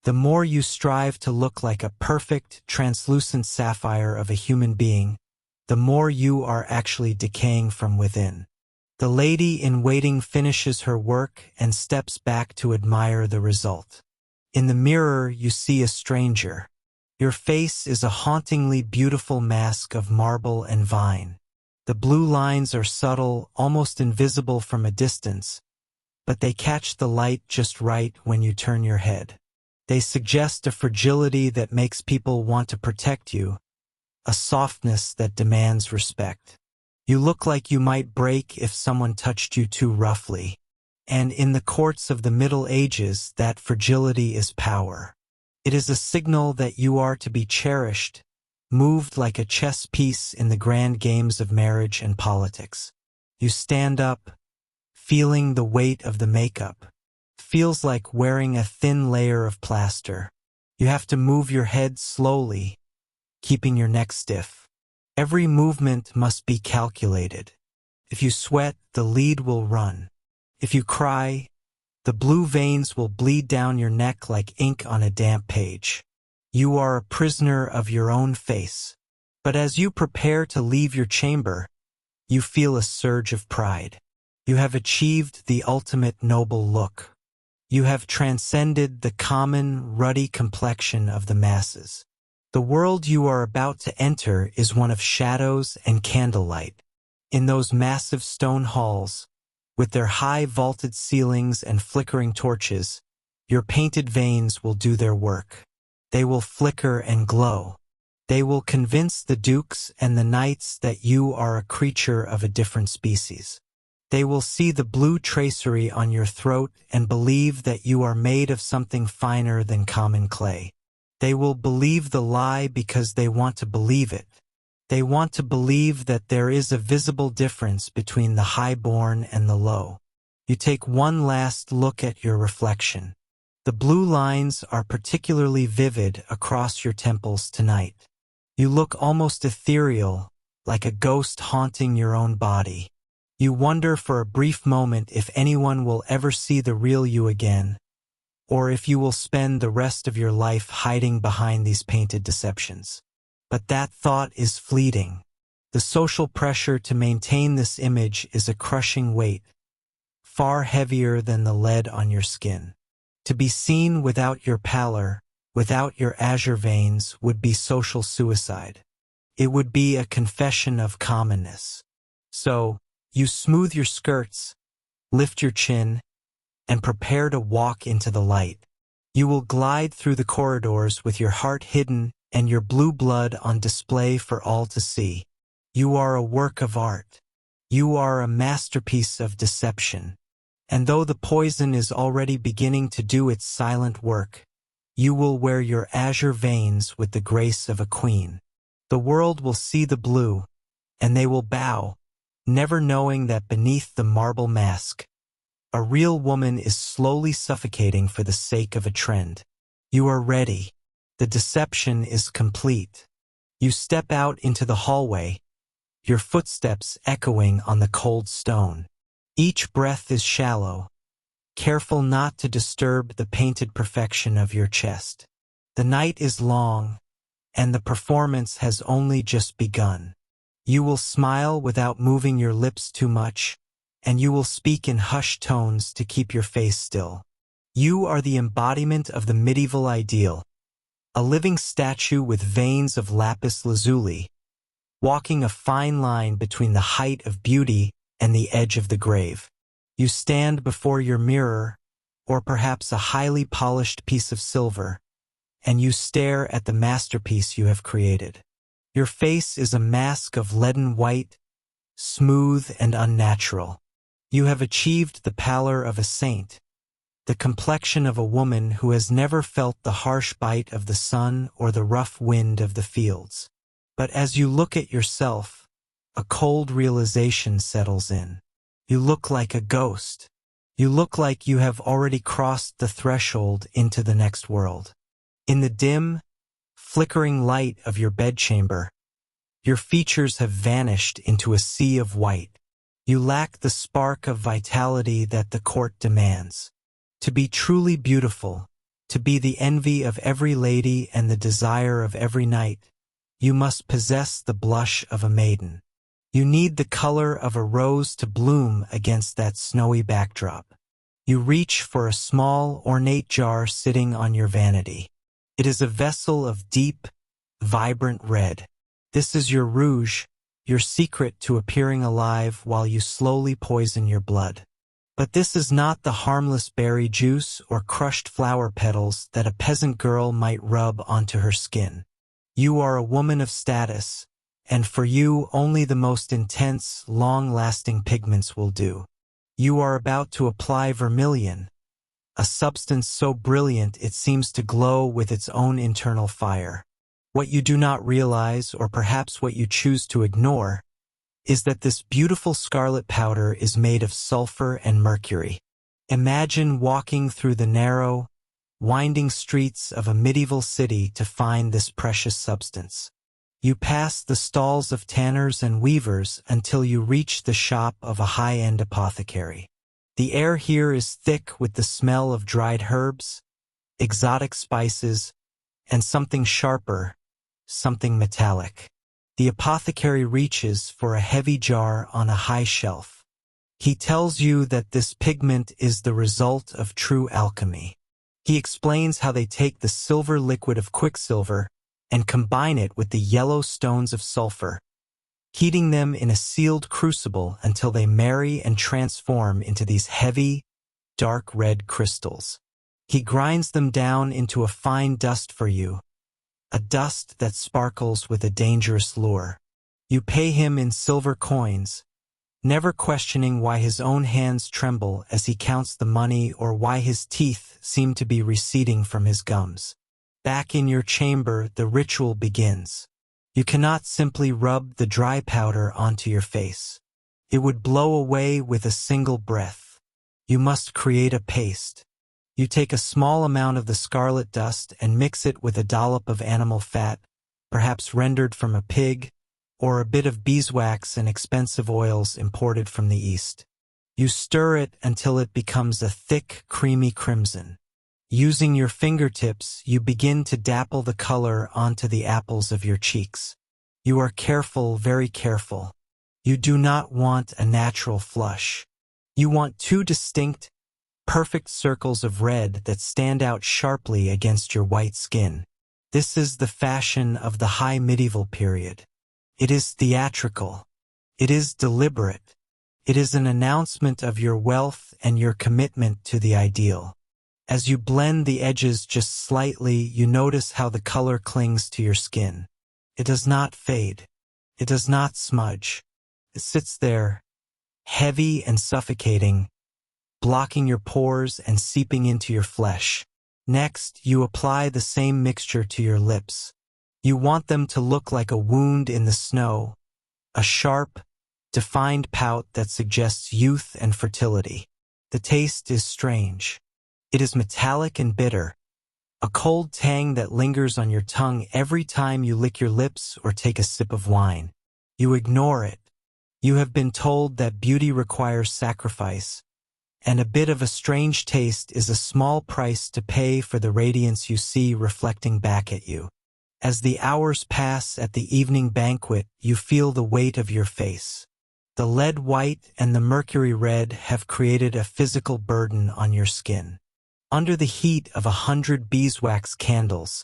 The more you strive to look like a perfect, translucent sapphire of a human being, the more you are actually decaying from within. The lady in waiting finishes her work and steps back to admire the result. In the mirror, you see a stranger. Your face is a hauntingly beautiful mask of marble and vine. The blue lines are subtle, almost invisible from a distance, but they catch the light just right when you turn your head. They suggest a fragility that makes people want to protect you, a softness that demands respect. You look like you might break if someone touched you too roughly. And in the courts of the Middle Ages, that fragility is power. It is a signal that you are to be cherished, moved like a chess piece in the grand games of marriage and politics. You stand up, feeling the weight of the makeup. Feels like wearing a thin layer of plaster. You have to move your head slowly, keeping your neck stiff. Every movement must be calculated. If you sweat, the lead will run. If you cry, the blue veins will bleed down your neck like ink on a damp page. You are a prisoner of your own face. But as you prepare to leave your chamber, you feel a surge of pride. You have achieved the ultimate noble look. You have transcended the common, ruddy complexion of the masses. The world you are about to enter is one of shadows and candlelight. In those massive stone halls, with their high vaulted ceilings and flickering torches, your painted veins will do their work. They will flicker and glow. They will convince the dukes and the knights that you are a creature of a different species. They will see the blue tracery on your throat and believe that you are made of something finer than common clay. They will believe the lie because they want to believe it. They want to believe that there is a visible difference between the high-born and the low. You take one last look at your reflection. The blue lines are particularly vivid across your temples tonight. You look almost ethereal, like a ghost haunting your own body. You wonder for a brief moment if anyone will ever see the real you again, or if you will spend the rest of your life hiding behind these painted deceptions. But that thought is fleeting. The social pressure to maintain this image is a crushing weight, far heavier than the lead on your skin. To be seen without your pallor, without your azure veins, would be social suicide. It would be a confession of commonness. So, you smooth your skirts, lift your chin, and prepare to walk into the light. You will glide through the corridors with your heart hidden and your blue blood on display for all to see. You are a work of art. You are a masterpiece of deception. And though the poison is already beginning to do its silent work, you will wear your azure veins with the grace of a queen. The world will see the blue, and they will bow, never knowing that beneath the marble mask, a real woman is slowly suffocating for the sake of a trend. You are ready. The deception is complete. You step out into the hallway, your footsteps echoing on the cold stone. Each breath is shallow, careful not to disturb the painted perfection of your chest. The night is long, and the performance has only just begun. You will smile without moving your lips too much, and you will speak in hushed tones to keep your face still. You are the embodiment of the medieval ideal, a living statue with veins of lapis lazuli, walking a fine line between the height of beauty and the edge of the grave. You stand before your mirror, or perhaps a highly polished piece of silver, and you stare at the masterpiece you have created. Your face is a mask of leaden white, smooth and unnatural. You have achieved the pallor of a saint, the complexion of a woman who has never felt the harsh bite of the sun or the rough wind of the fields. But as you look at yourself, a cold realization settles in. You look like a ghost. You look like you have already crossed the threshold into the next world. In the dim, flickering light of your bedchamber, your features have vanished into a sea of white. You lack the spark of vitality that the court demands. To be truly beautiful, to be the envy of every lady and the desire of every knight, you must possess the blush of a maiden. You need the color of a rose to bloom against that snowy backdrop. You reach for a small, ornate jar sitting on your vanity. It is a vessel of deep, vibrant red. This is your rouge, your secret to appearing alive while you slowly poison your blood. But this is not the harmless berry juice or crushed flower petals that a peasant girl might rub onto her skin. You are a woman of status, And for you, only the most intense, long-lasting pigments will do. You are about to apply vermilion, a substance so brilliant it seems to glow with its own internal fire. What you do not realize, or perhaps what you choose to ignore, is that this beautiful scarlet powder is made of sulfur and mercury. Imagine walking through the narrow, winding streets of a medieval city to find this precious substance. You pass the stalls of tanners and weavers until you reach the shop of a high-end apothecary. The air here is thick with the smell of dried herbs, exotic spices, and something sharper, something metallic. The apothecary reaches for a heavy jar on a high shelf. He tells you that this pigment is the result of true alchemy. He explains how they take the silver liquid of quicksilver and combine it with the yellow stones of sulfur, heating them in a sealed crucible until they marry and transform into these heavy, dark red crystals. He grinds them down into a fine dust for you, a dust that sparkles with a dangerous lure. You pay him in silver coins, never questioning why his own hands tremble as he counts the money or why his teeth seem to be receding from his gums. Back in your chamber, the ritual begins. You cannot simply rub the dry powder onto your face. It would blow away with a single breath. You must create a paste. You take a small amount of the scarlet dust and mix it with a dollop of animal fat, perhaps rendered from a pig, or a bit of beeswax and expensive oils imported from the East. You stir it until it becomes a thick, creamy crimson. Using your fingertips, you begin to dapple the color onto the apples of your cheeks. You are careful, very careful. You do not want a natural flush. You want two distinct, perfect circles of red that stand out sharply against your white skin. This is the fashion of the high medieval period. It is theatrical. It is deliberate. It is an announcement of your wealth and your commitment to the ideal. As you blend the edges just slightly, you notice how the color clings to your skin. It does not fade. It does not smudge. It sits there, heavy and suffocating, blocking your pores and seeping into your flesh. Next, you apply the same mixture to your lips. You want them to look like a wound in the snow, a sharp, defined pout that suggests youth and fertility. The taste is strange. It is metallic and bitter, a cold tang that lingers on your tongue every time you lick your lips or take a sip of wine. You ignore it. You have been told that beauty requires sacrifice, and a bit of a strange taste is a small price to pay for the radiance you see reflecting back at you. As the hours pass at the evening banquet, you feel the weight of your face. The lead white and the mercury red have created a physical burden on your skin. Under the heat of 100 beeswax candles,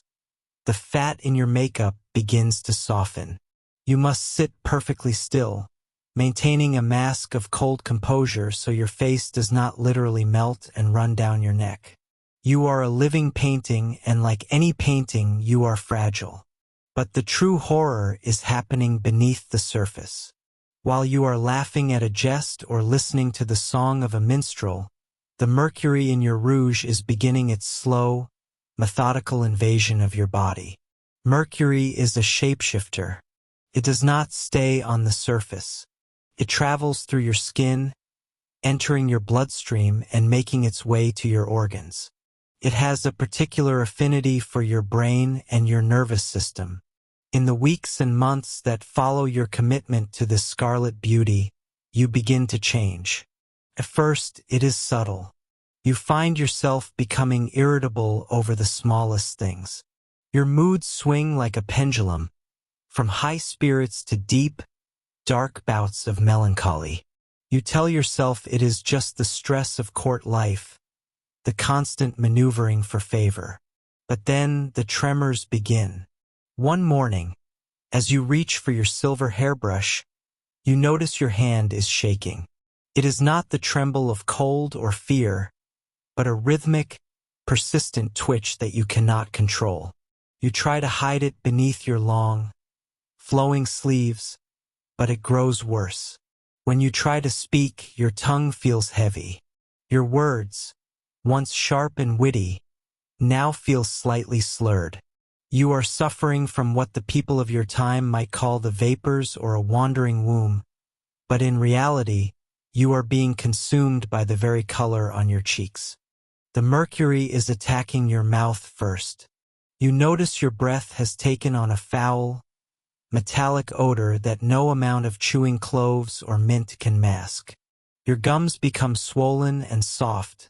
the fat in your makeup begins to soften. You must sit perfectly still, maintaining a mask of cold composure so your face does not literally melt and run down your neck. You are a living painting, and like any painting, you are fragile. But the true horror is happening beneath the surface. While you are laughing at a jest or listening to the song of a minstrel, the mercury in your rouge is beginning its slow, methodical invasion of your body. Mercury is a shapeshifter. It does not stay on the surface. It travels through your skin, entering your bloodstream and making its way to your organs. It has a particular affinity for your brain and your nervous system. In the weeks and months that follow your commitment to this scarlet beauty, you begin to change. At first, it is subtle. You find yourself becoming irritable over the smallest things. Your moods swing like a pendulum, from high spirits to deep, dark bouts of melancholy. You tell yourself it is just the stress of court life, the constant maneuvering for favor. But then the tremors begin. One morning, as you reach for your silver hairbrush, you notice your hand is shaking. It is not the tremble of cold or fear, but a rhythmic, persistent twitch that you cannot control. You try to hide it beneath your long, flowing sleeves, but it grows worse. When you try to speak, your tongue feels heavy. Your words, once sharp and witty, now feel slightly slurred. You are suffering from what the people of your time might call the vapors or a wandering womb, but in reality, you are being consumed by the very color on your cheeks. The mercury is attacking your mouth first. You notice your breath has taken on a foul, metallic odor that no amount of chewing cloves or mint can mask. Your gums become swollen and soft,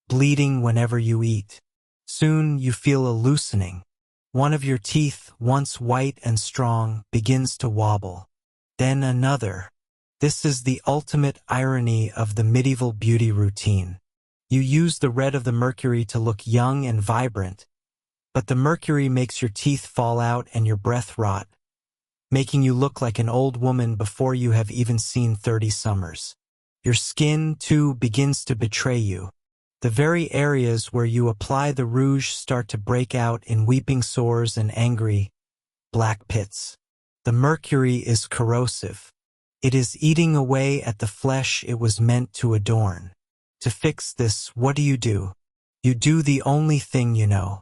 bleeding whenever you eat. Soon you feel a loosening. One of your teeth, once white and strong, begins to wobble. Then another. This is the ultimate irony of the medieval beauty routine. You use the red of the mercury to look young and vibrant, but the mercury makes your teeth fall out and your breath rot, making you look like an old woman before you have even seen 30 summers. Your skin, too, begins to betray you. The very areas where you apply the rouge start to break out in weeping sores and angry, black pits. The mercury is corrosive. It is eating away at the flesh it was meant to adorn. To fix this, what do? You do the only thing you know.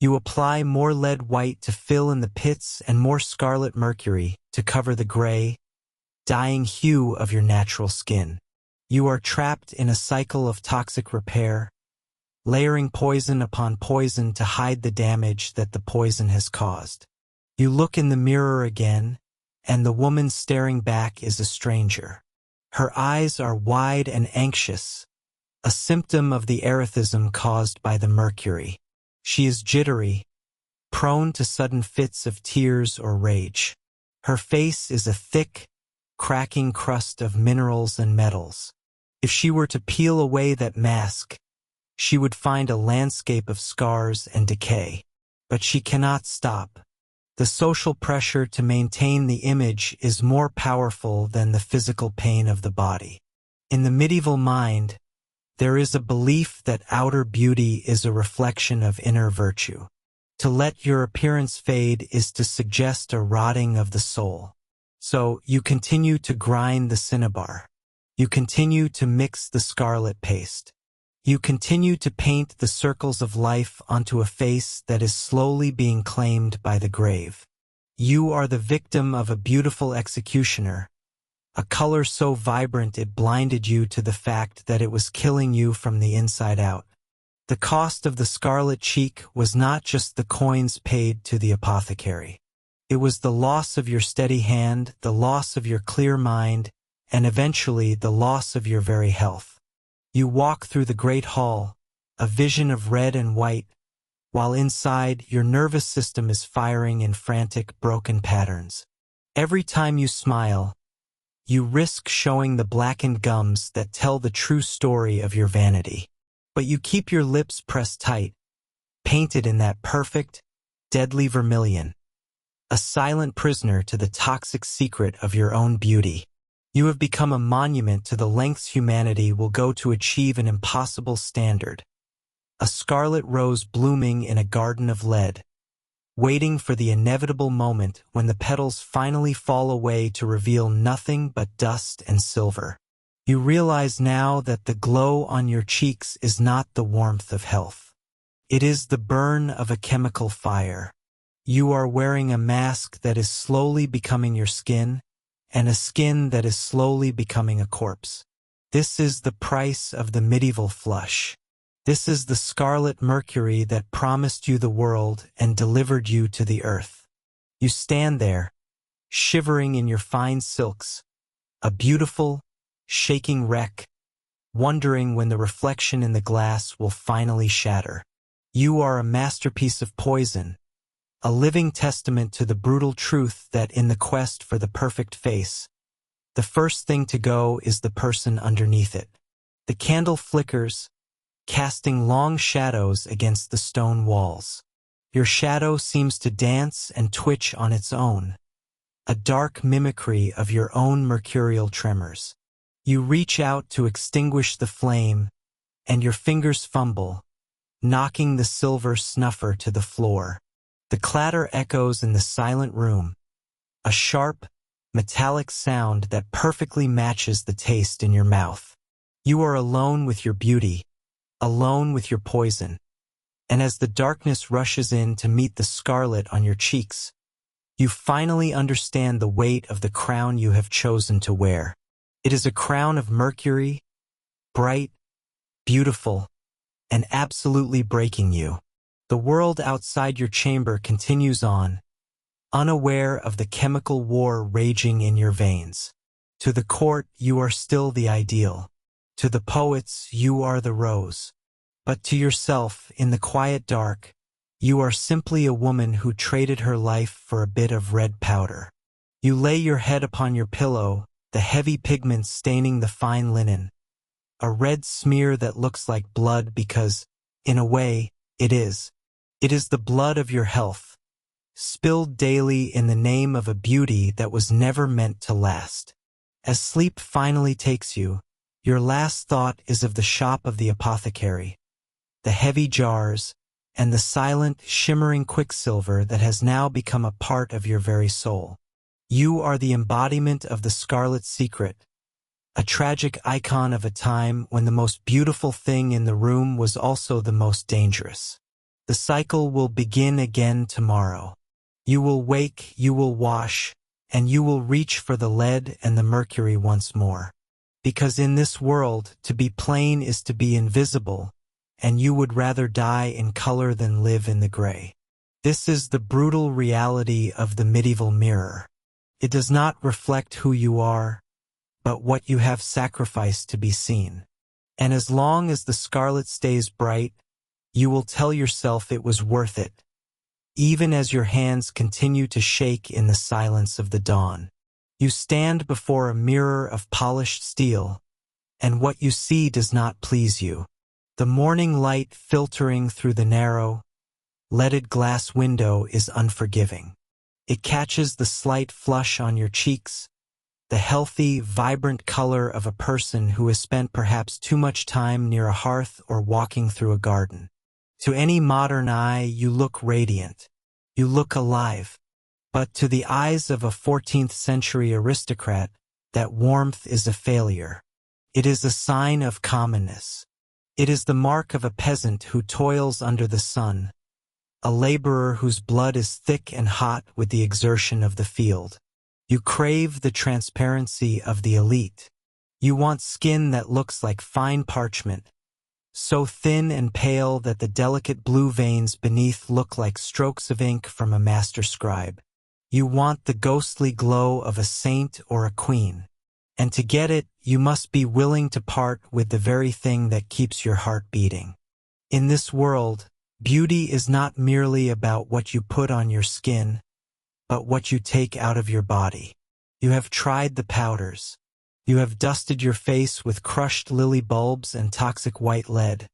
You apply more lead white to fill in the pits and more scarlet mercury to cover the gray, dying hue of your natural skin. You are trapped in a cycle of toxic repair, layering poison upon poison to hide the damage that the poison has caused. You look in the mirror again, and the woman staring back is a stranger. Her eyes are wide and anxious, a symptom of the erethism caused by the mercury. She is jittery, prone to sudden fits of tears or rage. Her face is a thick, cracking crust of minerals and metals. If she were to peel away that mask, she would find a landscape of scars and decay. But she cannot stop. The social pressure to maintain the image is more powerful than the physical pain of the body. In the medieval mind, there is a belief that outer beauty is a reflection of inner virtue. To let your appearance fade is to suggest a rotting of the soul. So you continue to grind the cinnabar. You continue to mix the scarlet paste. You continue to paint the circles of life onto a face that is slowly being claimed by the grave. You are the victim of a beautiful executioner, a color so vibrant it blinded you to the fact that it was killing you from the inside out. The cost of the scarlet cheek was not just the coins paid to the apothecary. It was the loss of your steady hand, the loss of your clear mind, and eventually the loss of your very health. You walk through the great hall, a vision of red and white, while inside your nervous system is firing in frantic, broken patterns. Every time you smile, you risk showing the blackened gums that tell the true story of your vanity. But you keep your lips pressed tight, painted in that perfect, deadly vermilion, a silent prisoner to the toxic secret of your own beauty. You have become a monument to the lengths humanity will go to achieve an impossible standard, a scarlet rose blooming in a garden of lead, waiting for the inevitable moment when the petals finally fall away to reveal nothing but dust and silver. You realize now that the glow on your cheeks is not the warmth of health. It is the burn of a chemical fire. You are wearing a mask that is slowly becoming your skin, and a skin that is slowly becoming a corpse. This is the price of the medieval flush. This is the scarlet mercury that promised you the world and delivered you to the earth. You stand there, shivering in your fine silks, a beautiful, shaking wreck, wondering when the reflection in the glass will finally shatter. You are a masterpiece of poison, a living testament to the brutal truth that in the quest for the perfect face, the first thing to go is the person underneath it. The candle flickers, casting long shadows against the stone walls. Your shadow seems to dance and twitch on its own, a dark mimicry of your own mercurial tremors. You reach out to extinguish the flame, and your fingers fumble, knocking the silver snuffer to the floor. The clatter echoes in the silent room, a sharp, metallic sound that perfectly matches the taste in your mouth. You are alone with your beauty, alone with your poison, and as the darkness rushes in to meet the scarlet on your cheeks, you finally understand the weight of the crown you have chosen to wear. It is a crown of mercury, bright, beautiful, and absolutely breaking you. The world outside your chamber continues on, unaware of the chemical war raging in your veins. To the court, you are still the ideal. To the poets, you are the rose. But to yourself, in the quiet dark, you are simply a woman who traded her life for a bit of red powder. You lay your head upon your pillow, the heavy pigments staining the fine linen, a red smear that looks like blood because, in a way, it is. It is the blood of your health, spilled daily in the name of a beauty that was never meant to last. As sleep finally takes you, your last thought is of the shop of the apothecary, the heavy jars, and the silent, shimmering quicksilver that has now become a part of your very soul. You are the embodiment of the scarlet secret, a tragic icon of a time when the most beautiful thing in the room was also the most dangerous. The cycle will begin again tomorrow. You will wake, you will wash, and you will reach for the lead and the mercury once more. Because in this world, to be plain is to be invisible, and you would rather die in color than live in the gray. This is the brutal reality of the medieval mirror. It does not reflect who you are, but what you have sacrificed to be seen. And as long as the scarlet stays bright, you will tell yourself it was worth it, even as your hands continue to shake in the silence of the dawn. You stand before a mirror of polished steel, and what you see does not please you. The morning light filtering through the narrow, leaded glass window is unforgiving. It catches the slight flush on your cheeks, the healthy, vibrant color of a person who has spent perhaps too much time near a hearth or walking through a garden. To any modern eye, you look radiant. You look alive. But to the eyes of a 14th century aristocrat, that warmth is a failure. It is a sign of commonness. It is the mark of a peasant who toils under the sun, a laborer whose blood is thick and hot with the exertion of the field. You crave the transparency of the elite. You want skin that looks like fine parchment, so thin and pale that the delicate blue veins beneath look like strokes of ink from a master scribe. You want the ghostly glow of a saint or a queen. And to get it, you must be willing to part with the very thing that keeps your heart beating. In this world, beauty is not merely about what you put on your skin, but what you take out of your body. You have tried the powders. You have dusted your face with crushed lily bulbs and toxic white lead,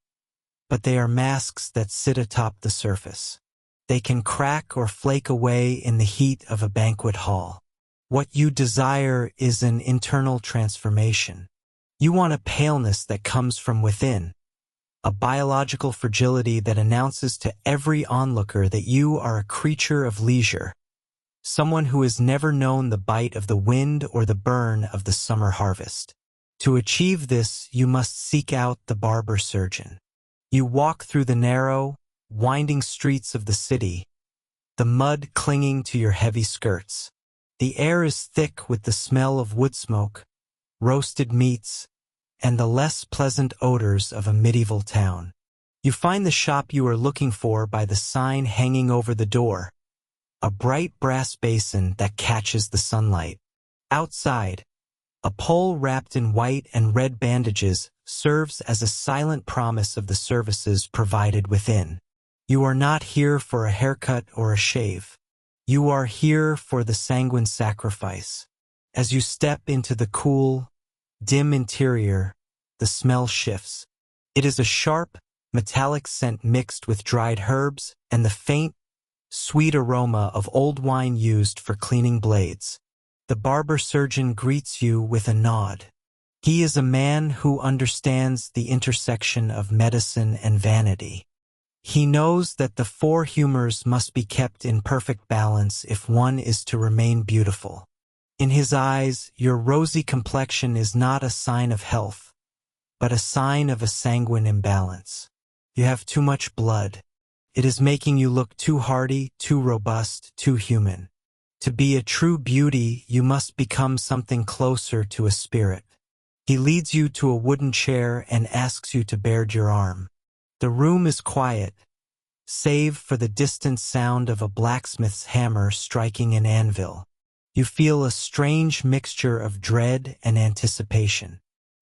but they are masks that sit atop the surface. They can crack or flake away in the heat of a banquet hall. What you desire is an internal transformation. You want a paleness that comes from within, a biological fragility that announces to every onlooker that you are a creature of leisure, someone who has never known the bite of the wind or the burn of the summer harvest. To achieve this, you must seek out the barber surgeon. You walk through the narrow, winding streets of the city, the mud clinging to your heavy skirts. The air is thick with the smell of wood smoke, roasted meats, and the less pleasant odors of a medieval town. You find the shop you are looking for by the sign hanging over the door, a bright brass basin that catches the sunlight. Outside, a pole wrapped in white and red bandages serves as a silent promise of the services provided within. You are not here for a haircut or a shave. You are here for the sanguine sacrifice. As you step into the cool, dim interior, the smell shifts. It is a sharp, metallic scent mixed with dried herbs and the faint, sweet aroma of old wine used for cleaning blades. The barber surgeon greets you with a nod. He is a man who understands the intersection of medicine and vanity. He knows that the four humors must be kept in perfect balance if one is to remain beautiful. In his eyes, your rosy complexion is not a sign of health, but a sign of a sanguine imbalance. You have too much blood. It is making you look too hardy, too robust, too human. To be a true beauty, you must become something closer to a spirit. He leads you to a wooden chair and asks you to bare your arm. The room is quiet, save for the distant sound of a blacksmith's hammer striking an anvil. You feel a strange mixture of dread and anticipation.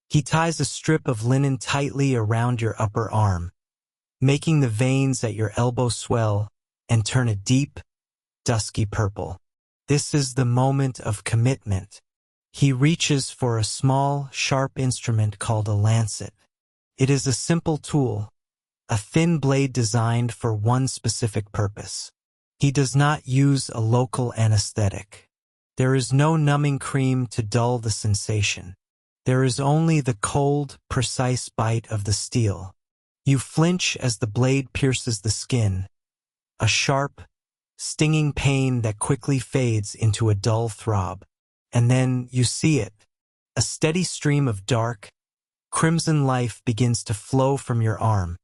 He ties a strip of linen tightly around your upper arm, making the veins at your elbow swell and turn a deep, dusky purple. This is the moment of commitment. He reaches for a small, sharp instrument called a lancet. It is a simple tool, a thin blade designed for one specific purpose. He does not use a local anesthetic. There is no numbing cream to dull the sensation. There is only the cold, precise bite of the steel. You flinch as the blade pierces the skin, a sharp, stinging pain that quickly fades into a dull throb. And then you see it. A steady stream of dark, crimson life begins to flow from your arm,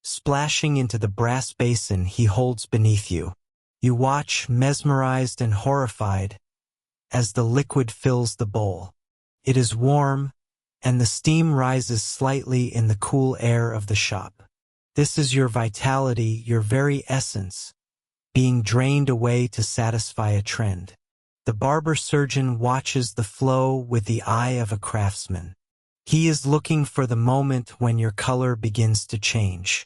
splashing into the brass basin he holds beneath you. You watch, mesmerized and horrified, as the liquid fills the bowl. It is warm, and the steam rises slightly in the cool air of the shop. This is your vitality, your very essence, being drained away to satisfy a trend. The barber surgeon watches the flow with the eye of a craftsman. He is looking for the moment when your color begins to change.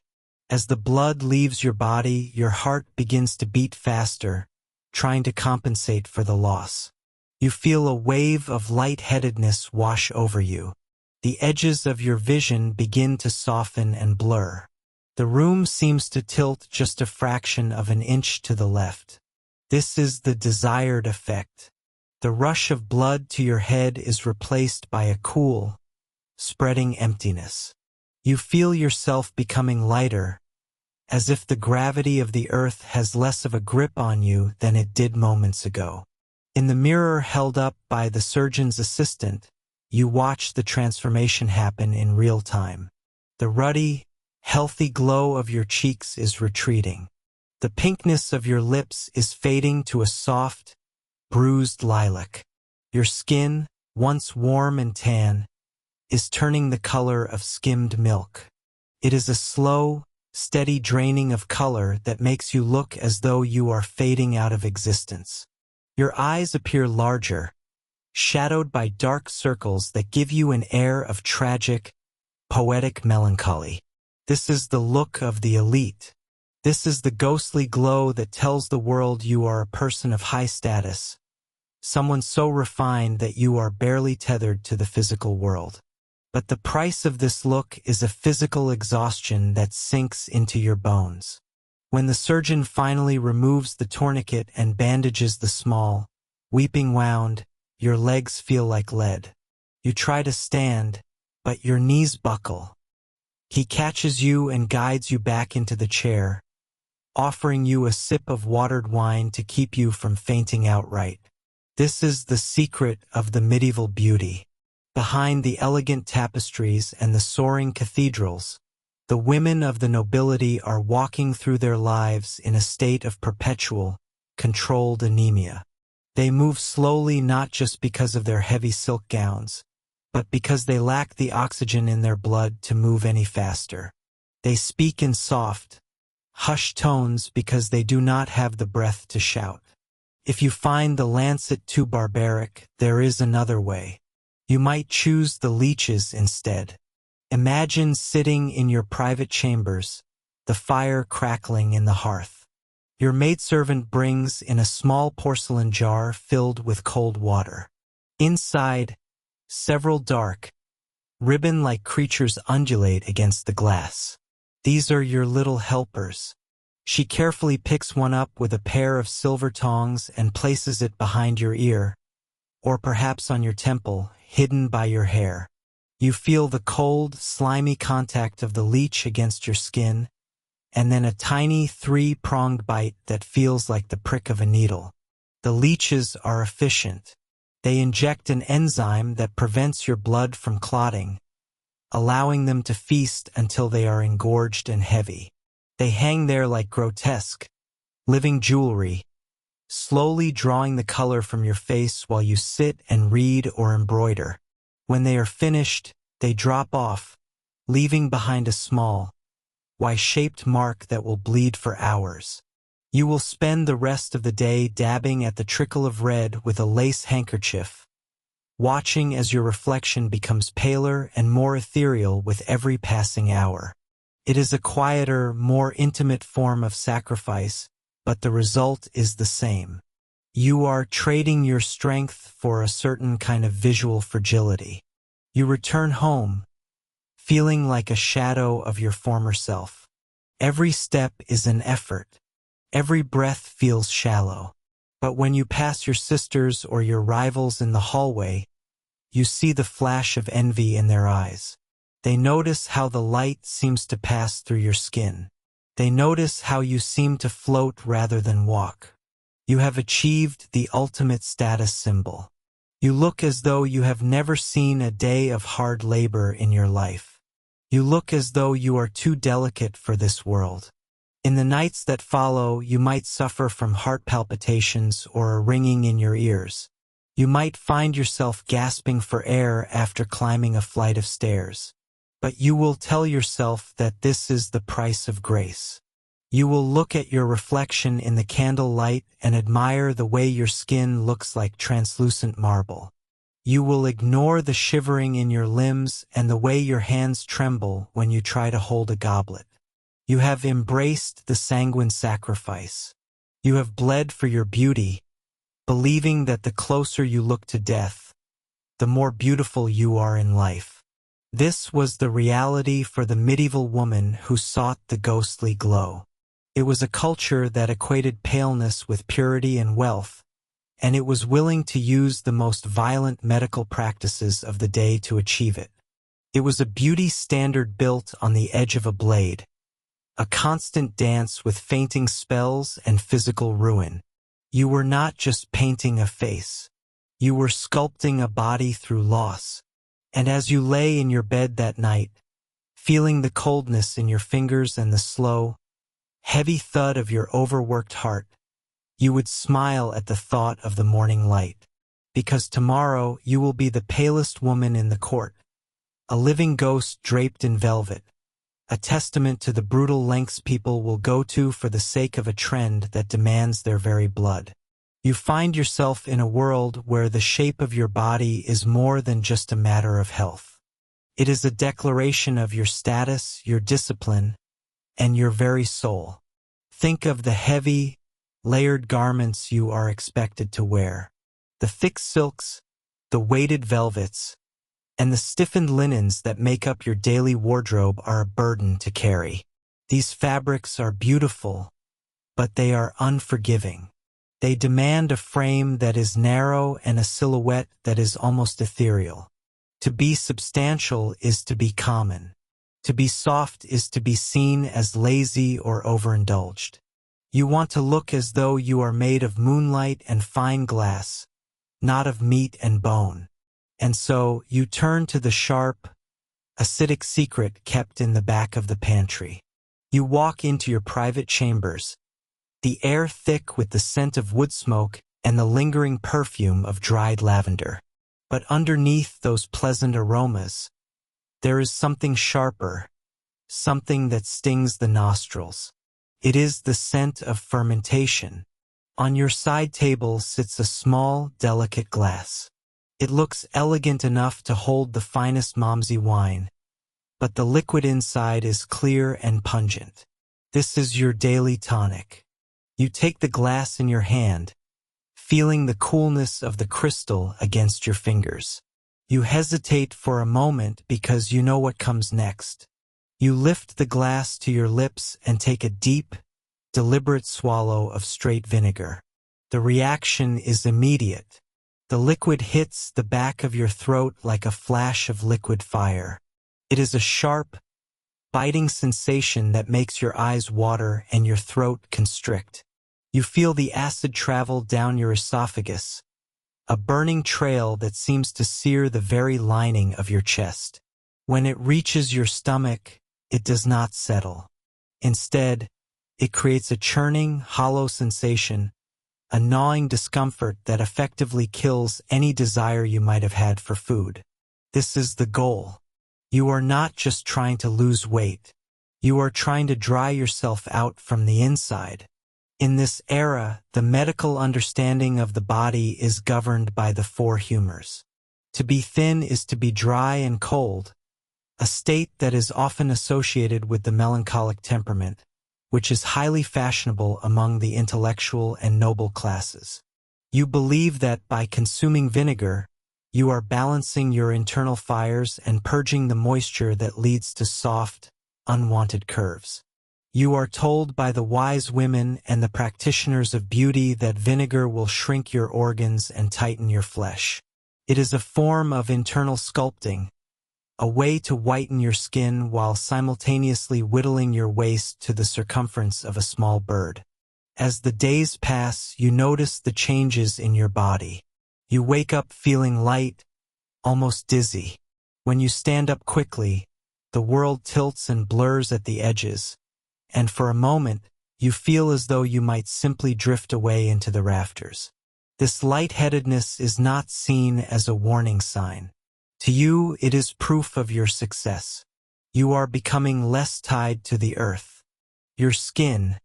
As the blood leaves your body, your heart begins to beat faster, trying to compensate for the loss. You feel a wave of lightheadedness wash over you. The edges of your vision begin to soften and blur. The room seems to tilt just a fraction of an inch to the left. This is the desired effect. The rush of blood to your head is replaced by a cool, spreading emptiness. You feel yourself becoming lighter, as if the gravity of the earth has less of a grip on you than it did moments ago. In the mirror held up by the surgeon's assistant, you watch the transformation happen in real time. The ruddy, healthy glow of your cheeks is retreating. The pinkness of your lips is fading to a soft, bruised lilac. Your skin, once warm and tan, is turning the color of skimmed milk. It is a slow, steady draining of color that makes you look as though you are fading out of existence. Your eyes appear larger, shadowed by dark circles that give you an air of tragic, poetic melancholy. This is the look of the elite. This is the ghostly glow that tells the world you are a person of high status, someone so refined that you are barely tethered to the physical world. But the price of this look is a physical exhaustion that sinks into your bones. When the surgeon finally removes the tourniquet and bandages the small, weeping wound, your legs feel like lead. You try to stand, but your knees buckle. He catches you and guides you back into the chair, offering you a sip of watered wine to keep you from fainting outright. This is the secret of the medieval beauty. Behind the elegant tapestries and the soaring cathedrals, the women of the nobility are walking through their lives in a state of perpetual, controlled anemia. They move slowly not just because of their heavy silk gowns, but because they lack the oxygen in their blood to move any faster. They speak in soft, hushed tones because they do not have the breath to shout. If you find the lancet too barbaric, there is another way. You might choose the leeches instead. Imagine sitting in your private chambers, the fire crackling in the hearth. Your maidservant brings in a small porcelain jar filled with cold water. Inside, several dark, ribbon-like creatures undulate against the glass. These are your little helpers. She carefully picks one up with a pair of silver tongs and places it behind your ear, or perhaps on your temple, hidden by your hair. You feel the cold, slimy contact of the leech against your skin, and then a tiny three-pronged bite that feels like the prick of a needle. The leeches are efficient. They inject an enzyme that prevents your blood from clotting, allowing them to feast until they are engorged and heavy. They hang there like grotesque, living jewelry, slowly drawing the color from your face while you sit and read or embroider. When they are finished, they drop off, leaving behind a small, Y-shaped mark that will bleed for hours. You will spend the rest of the day dabbing at the trickle of red with a lace handkerchief, watching as your reflection becomes paler and more ethereal with every passing hour. It is a quieter, more intimate form of sacrifice, but the result is the same. You are trading your strength for a certain kind of visual fragility. You return home, feeling like a shadow of your former self. Every step is an effort. Every breath feels shallow. But when you pass your sisters or your rivals in the hallway, you see the flash of envy in their eyes. They notice how the light seems to pass through your skin. They notice how you seem to float rather than walk. You have achieved the ultimate status symbol. You look as though you have never seen a day of hard labor in your life. You look as though you are too delicate for this world. In the nights that follow, you might suffer from heart palpitations or a ringing in your ears. You might find yourself gasping for air after climbing a flight of stairs. But you will tell yourself that this is the price of grace. You will look at your reflection in the candle light and admire the way your skin looks like translucent marble. You will ignore the shivering in your limbs and the way your hands tremble when you try to hold a goblet. You have embraced the sanguine sacrifice. You have bled for your beauty, believing that the closer you look to death, the more beautiful you are in life. This was the reality for the medieval woman who sought the ghostly glow. It was a culture that equated paleness with purity and wealth, and it was willing to use the most violent medical practices of the day to achieve it. It was a beauty standard built on the edge of a blade, a constant dance with fainting spells and physical ruin. You were not just painting a face. You were sculpting a body through loss. And as you lay in your bed that night, feeling the coldness in your fingers and the slow, heavy thud of your overworked heart, you would smile at the thought of the morning light. Because tomorrow you will be the palest woman in the court, a living ghost draped in velvet, a testament to the brutal lengths people will go to for the sake of a trend that demands their very blood. You find yourself in a world where the shape of your body is more than just a matter of health. It is a declaration of your status, your discipline, and your very soul. Think of the heavy, layered garments you are expected to wear. The thick silks, the weighted velvets, and the stiffened linens that make up your daily wardrobe are a burden to carry. These fabrics are beautiful, but they are unforgiving. They demand a frame that is narrow and a silhouette that is almost ethereal. To be substantial is to be common. To be soft is to be seen as lazy or overindulged. You want to look as though you are made of moonlight and fine glass, not of meat and bone. And so you turn to the sharp, acidic secret kept in the back of the pantry. You walk into your private chambers, the air thick with the scent of wood smoke and the lingering perfume of dried lavender. But underneath those pleasant aromas, there is something sharper, something that stings the nostrils. It is the scent of fermentation. On your side table sits a small, delicate glass. It looks elegant enough to hold the finest Momsey wine, but the liquid inside is clear and pungent. This is your daily tonic. You take the glass in your hand, feeling the coolness of the crystal against your fingers. You hesitate for a moment because you know what comes next. You lift the glass to your lips and take a deep, deliberate swallow of straight vinegar. The reaction is immediate. The liquid hits the back of your throat like a flash of liquid fire. It is a sharp, biting sensation that makes your eyes water and your throat constrict. You feel the acid travel down your esophagus, a burning trail that seems to sear the very lining of your chest. When it reaches your stomach, it does not settle. Instead, it creates a churning, hollow sensation, a gnawing discomfort that effectively kills any desire you might have had for food. This is the goal. You are not just trying to lose weight. You are trying to dry yourself out from the inside. In this era, the medical understanding of the body is governed by the four humors. To be thin is to be dry and cold, a state that is often associated with the melancholic temperament, which is highly fashionable among the intellectual and noble classes. You believe that by consuming vinegar, you are balancing your internal fires and purging the moisture that leads to soft, unwanted curves. You are told by the wise women and the practitioners of beauty that vinegar will shrink your organs and tighten your flesh. It is a form of internal sculpting, a way to whiten your skin while simultaneously whittling your waist to the circumference of a small bird. As the days pass, you notice the changes in your body. You wake up feeling light, almost dizzy. When you stand up quickly, the world tilts and blurs at the edges, and for a moment, you feel as though you might simply drift away into the rafters. This lightheadedness is not seen as a warning sign. To you, it is proof of your success. You are becoming less tied to the earth. Your skin,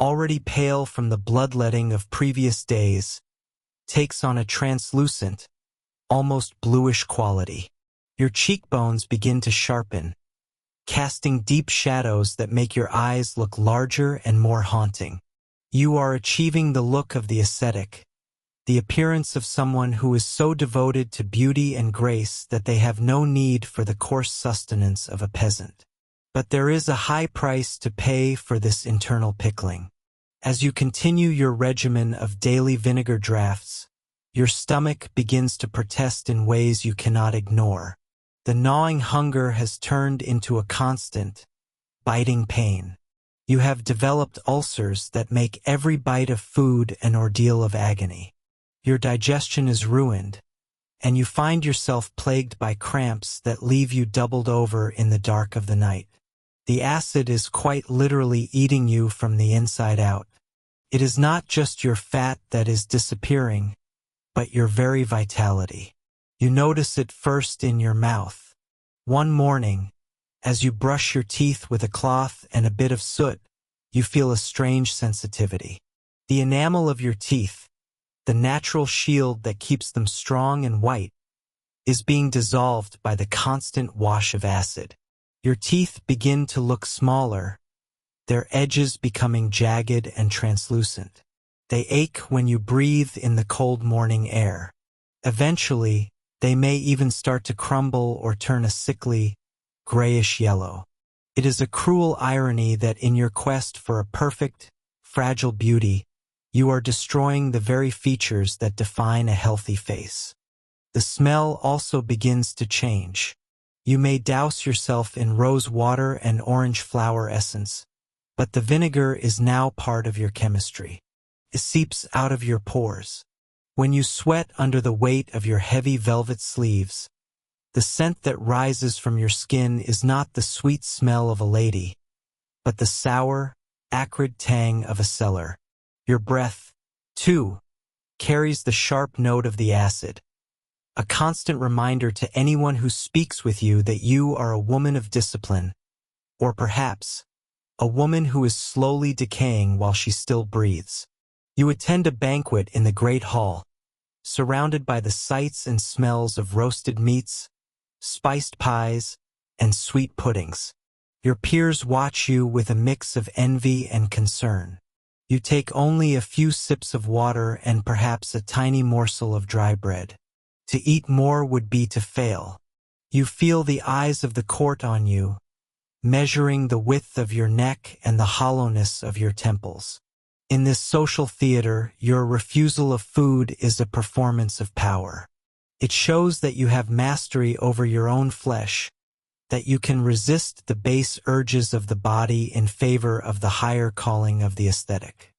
already pale from the bloodletting of previous days, takes on a translucent, almost bluish quality. Your cheekbones begin to sharpen, casting deep shadows that make your eyes look larger and more haunting. You are achieving the look of the ascetic, the appearance of someone who is so devoted to beauty and grace that they have no need for the coarse sustenance of a peasant. But there is a high price to pay for this internal pickling. As you continue your regimen of daily vinegar drafts, your stomach begins to protest in ways you cannot ignore. The gnawing hunger has turned into a constant, biting pain. You have developed ulcers that make every bite of food an ordeal of agony. Your digestion is ruined, and you find yourself plagued by cramps that leave you doubled over in the dark of the night. The acid is quite literally eating you from the inside out. It is not just your fat that is disappearing, but your very vitality. You notice it first in your mouth. One morning, as you brush your teeth with a cloth and a bit of soot, you feel a strange sensitivity. The enamel of your teeth, the natural shield that keeps them strong and white, is being dissolved by the constant wash of acid. Your teeth begin to look smaller, their edges becoming jagged and translucent. They ache when you breathe in the cold morning air. Eventually, they may even start to crumble or turn a sickly, grayish yellow. It is a cruel irony that in your quest for a perfect, fragile beauty, you are destroying the very features that define a healthy face. The smell also begins to change. You may douse yourself in rose water and orange flower essence, but the vinegar is now part of your chemistry. It seeps out of your pores. When you sweat under the weight of your heavy velvet sleeves, the scent that rises from your skin is not the sweet smell of a lady, but the sour, acrid tang of a cellar. Your breath, too, carries the sharp note of the acid, a constant reminder to anyone who speaks with you that you are a woman of discipline, or perhaps a woman who is slowly decaying while she still breathes. You attend a banquet in the great hall, surrounded by the sights and smells of roasted meats, spiced pies, and sweet puddings. Your peers watch you with a mix of envy and concern. You take only a few sips of water and perhaps a tiny morsel of dry bread. To eat more would be to fail. You feel the eyes of the court on you, measuring the width of your neck and the hollowness of your temples. In this social theater, your refusal of food is a performance of power. It shows that you have mastery over your own flesh, that you can resist the base urges of the body in favor of the higher calling of the aesthetic.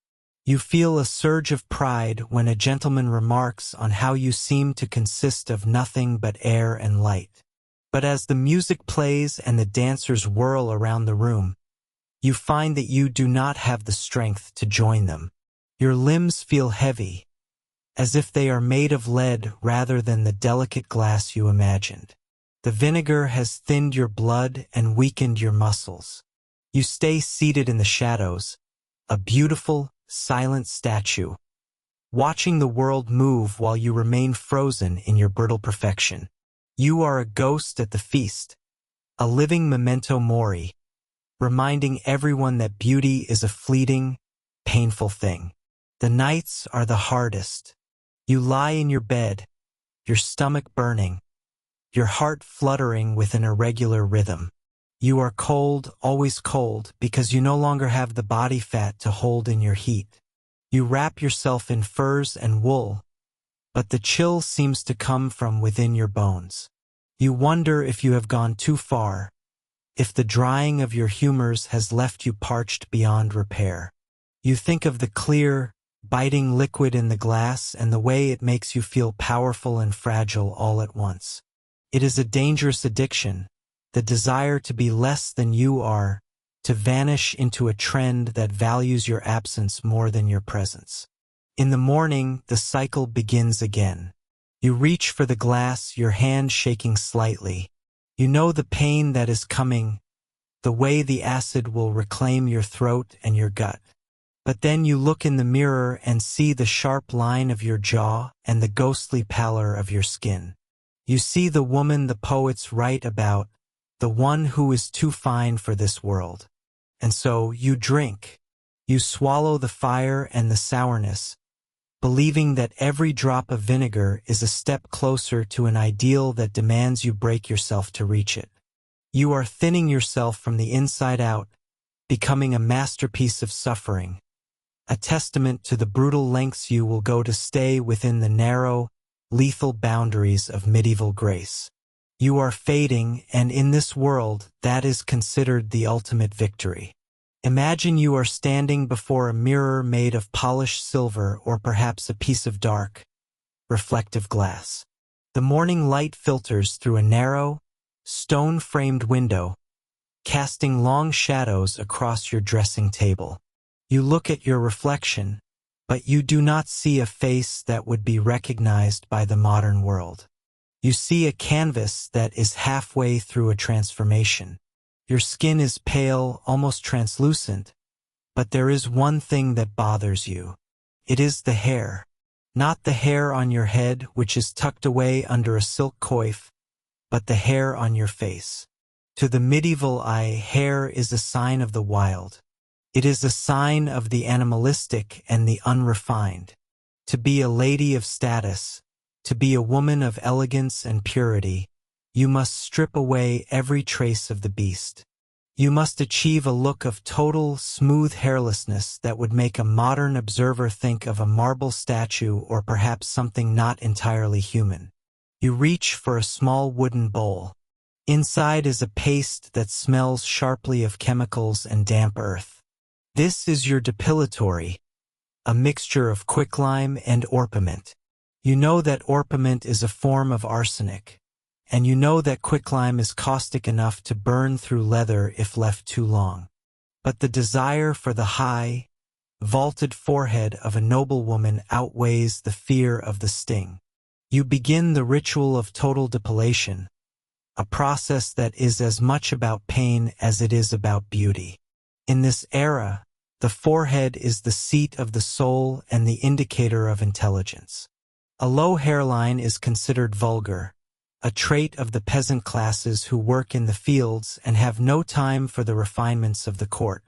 You feel a surge of pride when a gentleman remarks on how you seem to consist of nothing but air and light. But as the music plays and the dancers whirl around the room, you find that you do not have the strength to join them. Your limbs feel heavy, as if they are made of lead rather than the delicate glass you imagined. The vinegar has thinned your blood and weakened your muscles. You stay seated in the shadows, a beautiful, silent statue, watching the world move while you remain frozen in your brittle perfection. You are a ghost at the feast, a living memento mori, reminding everyone that beauty is a fleeting, painful thing. The nights are the hardest. You lie in your bed, your stomach burning, your heart fluttering with an irregular rhythm. You are cold, always cold, because you no longer have the body fat to hold in your heat. You wrap yourself in furs and wool, but the chill seems to come from within your bones. You wonder if you have gone too far, if the drying of your humors has left you parched beyond repair. You think of the clear, biting liquid in the glass and the way it makes you feel powerful and fragile all at once. It is a dangerous addiction, the desire to be less than you are, to vanish into a trend that values your absence more than your presence. In the morning, the cycle begins again. You reach for the glass, your hand shaking slightly. You know the pain that is coming, the way the acid will reclaim your throat and your gut. But then you look in the mirror and see the sharp line of your jaw and the ghostly pallor of your skin. You see the woman the poets write about, the one who is too fine for this world. And so you drink. You swallow the fire and the sourness, believing that every drop of vinegar is a step closer to an ideal that demands you break yourself to reach it. You are thinning yourself from the inside out, becoming a masterpiece of suffering, a testament to the brutal lengths you will go to stay within the narrow, lethal boundaries of medieval grace. You are fading, and in this world, that is considered the ultimate victory. Imagine you are standing before a mirror made of polished silver or perhaps a piece of dark, reflective glass. The morning light filters through a narrow, stone-framed window, casting long shadows across your dressing table. You look at your reflection, but you do not see a face that would be recognized by the modern world. You see a canvas that is halfway through a transformation. Your skin is pale, almost translucent, but there is one thing that bothers you. It is the hair. Not the hair on your head, which is tucked away under a silk coif, but the hair on your face. To the medieval eye, hair is a sign of the wild. It is a sign of the animalistic and the unrefined. To be a lady of status, to be a woman of elegance and purity, you must strip away every trace of the beast. You must achieve a look of total, smooth hairlessness that would make a modern observer think of a marble statue or perhaps something not entirely human. You reach for a small wooden bowl. Inside is a paste that smells sharply of chemicals and damp earth. This is your depilatory, a mixture of quicklime and orpiment. You know that orpiment is a form of arsenic, and you know that quicklime is caustic enough to burn through leather if left too long. But the desire for the high, vaulted forehead of a noblewoman outweighs the fear of the sting. You begin the ritual of total depilation, a process that is as much about pain as it is about beauty. In this era, the forehead is the seat of the soul and the indicator of intelligence. A low hairline is considered vulgar, a trait of the peasant classes who work in the fields and have no time for the refinements of the court.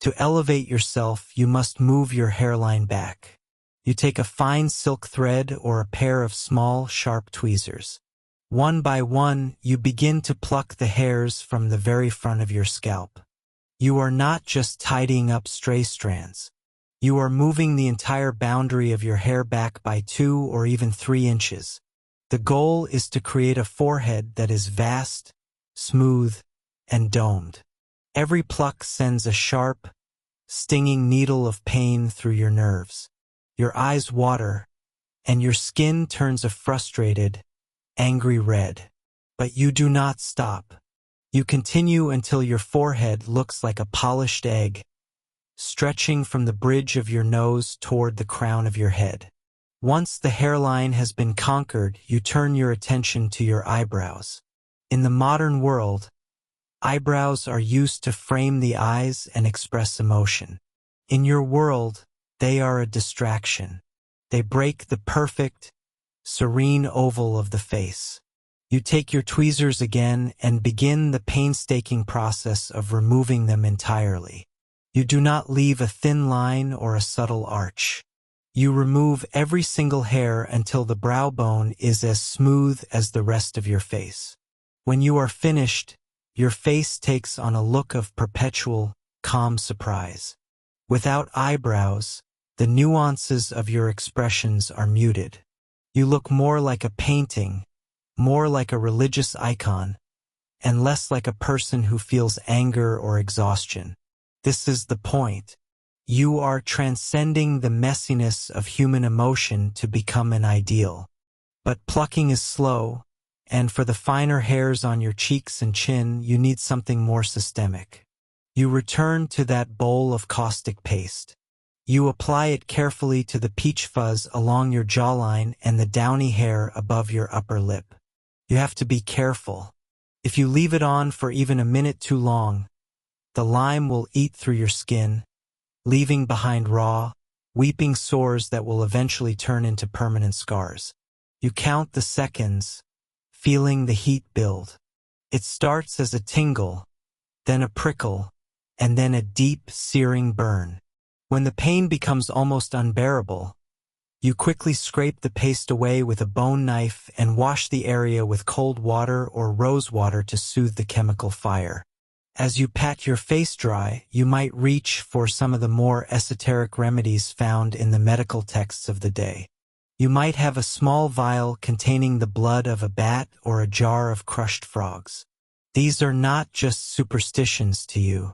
To elevate yourself, you must move your hairline back. You take a fine silk thread or a pair of small, sharp tweezers. One by one, you begin to pluck the hairs from the very front of your scalp. You are not just tidying up stray strands. You are moving the entire boundary of your hair back by 2 or even 3 inches. The goal is to create a forehead that is vast, smooth, and domed. Every pluck sends a sharp, stinging needle of pain through your nerves. Your eyes water, and your skin turns a frustrated, angry red. But you do not stop. You continue until your forehead looks like a polished egg, stretching from the bridge of your nose toward the crown of your head. Once the hairline has been conquered, you turn your attention to your eyebrows. In the modern world, eyebrows are used to frame the eyes and express emotion. In your world, they are a distraction. They break the perfect, serene oval of the face. You take your tweezers again and begin the painstaking process of removing them entirely. You do not leave a thin line or a subtle arch. You remove every single hair until the brow bone is as smooth as the rest of your face. When you are finished, your face takes on a look of perpetual, calm surprise. Without eyebrows, the nuances of your expressions are muted. You look more like a painting, more like a religious icon, and less like a person who feels anger or exhaustion. This is the point. You are transcending the messiness of human emotion to become an ideal. But plucking is slow, and for the finer hairs on your cheeks and chin, you need something more systemic. You return to that bowl of caustic paste. You apply it carefully to the peach fuzz along your jawline and the downy hair above your upper lip. You have to be careful. If you leave it on for even a minute too long, the lime will eat through your skin, leaving behind raw, weeping sores that will eventually turn into permanent scars. You count the seconds, feeling the heat build. It starts as a tingle, then a prickle, and then a deep, searing burn. When the pain becomes almost unbearable, you quickly scrape the paste away with a bone knife and wash the area with cold water or rose water to soothe the chemical fire. As you pat your face dry, you might reach for some of the more esoteric remedies found in the medical texts of the day. You might have a small vial containing the blood of a bat or a jar of crushed frogs. These are not just superstitions to you.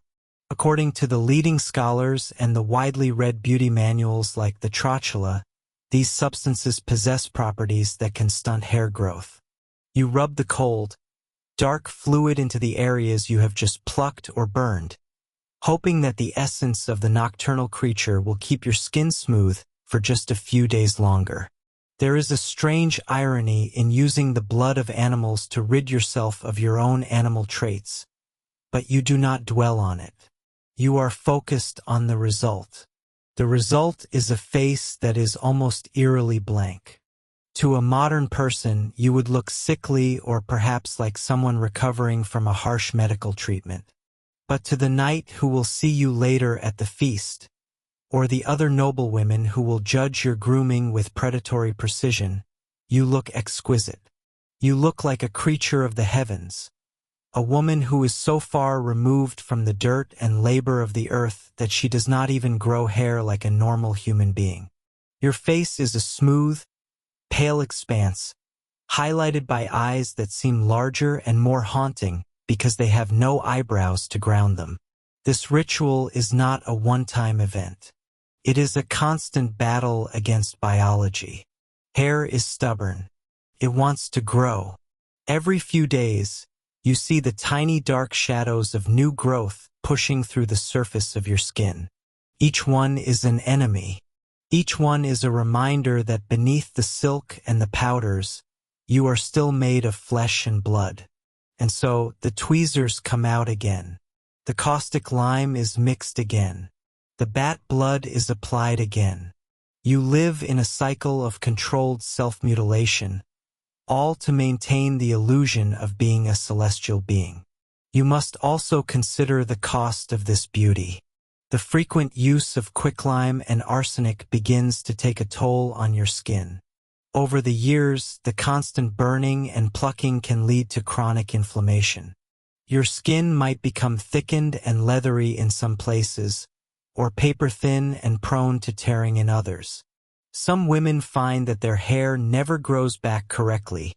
According to the leading scholars and the widely read beauty manuals like the Trotula, these substances possess properties that can stunt hair growth. You rub the cold, dark fluid into the areas you have just plucked or burned, hoping that the essence of the nocturnal creature will keep your skin smooth for just a few days longer. There is a strange irony in using the blood of animals to rid yourself of your own animal traits, but you do not dwell on it. You are focused on the result. The result is a face that is almost eerily blank. To a modern person, you would look sickly or perhaps like someone recovering from a harsh medical treatment. But to the knight who will see you later at the feast, or the other noblewomen who will judge your grooming with predatory precision, you look exquisite. You look like a creature of the heavens, a woman who is so far removed from the dirt and labor of the earth that she does not even grow hair like a normal human being. Your face is a smooth, pale expanse, highlighted by eyes that seem larger and more haunting because they have no eyebrows to ground them. This ritual is not a one-time event. It is a constant battle against biology. Hair is stubborn. It wants to grow. Every few days, you see the tiny dark shadows of new growth pushing through the surface of your skin. Each one is an enemy. Each one is a reminder that beneath the silk and the powders, you are still made of flesh and blood. And so the tweezers come out again. The caustic lime is mixed again. The bat blood is applied again. You live in a cycle of controlled self-mutilation, all to maintain the illusion of being a celestial being. You must also consider the cost of this beauty. The frequent use of quicklime and arsenic begins to take a toll on your skin. Over the years, the constant burning and plucking can lead to chronic inflammation. Your skin might become thickened and leathery in some places, or paper-thin and prone to tearing in others. Some women find that their hair never grows back correctly,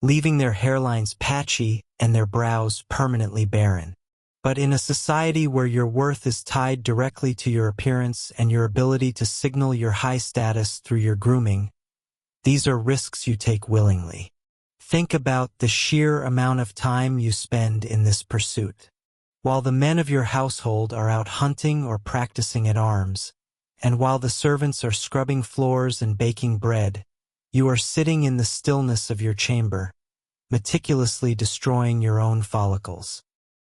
leaving their hairlines patchy and their brows permanently barren. But in a society where your worth is tied directly to your appearance and your ability to signal your high status through your grooming, these are risks you take willingly. Think about the sheer amount of time you spend in this pursuit. While the men of your household are out hunting or practicing at arms, and while the servants are scrubbing floors and baking bread, you are sitting in the stillness of your chamber, meticulously destroying your own follicles.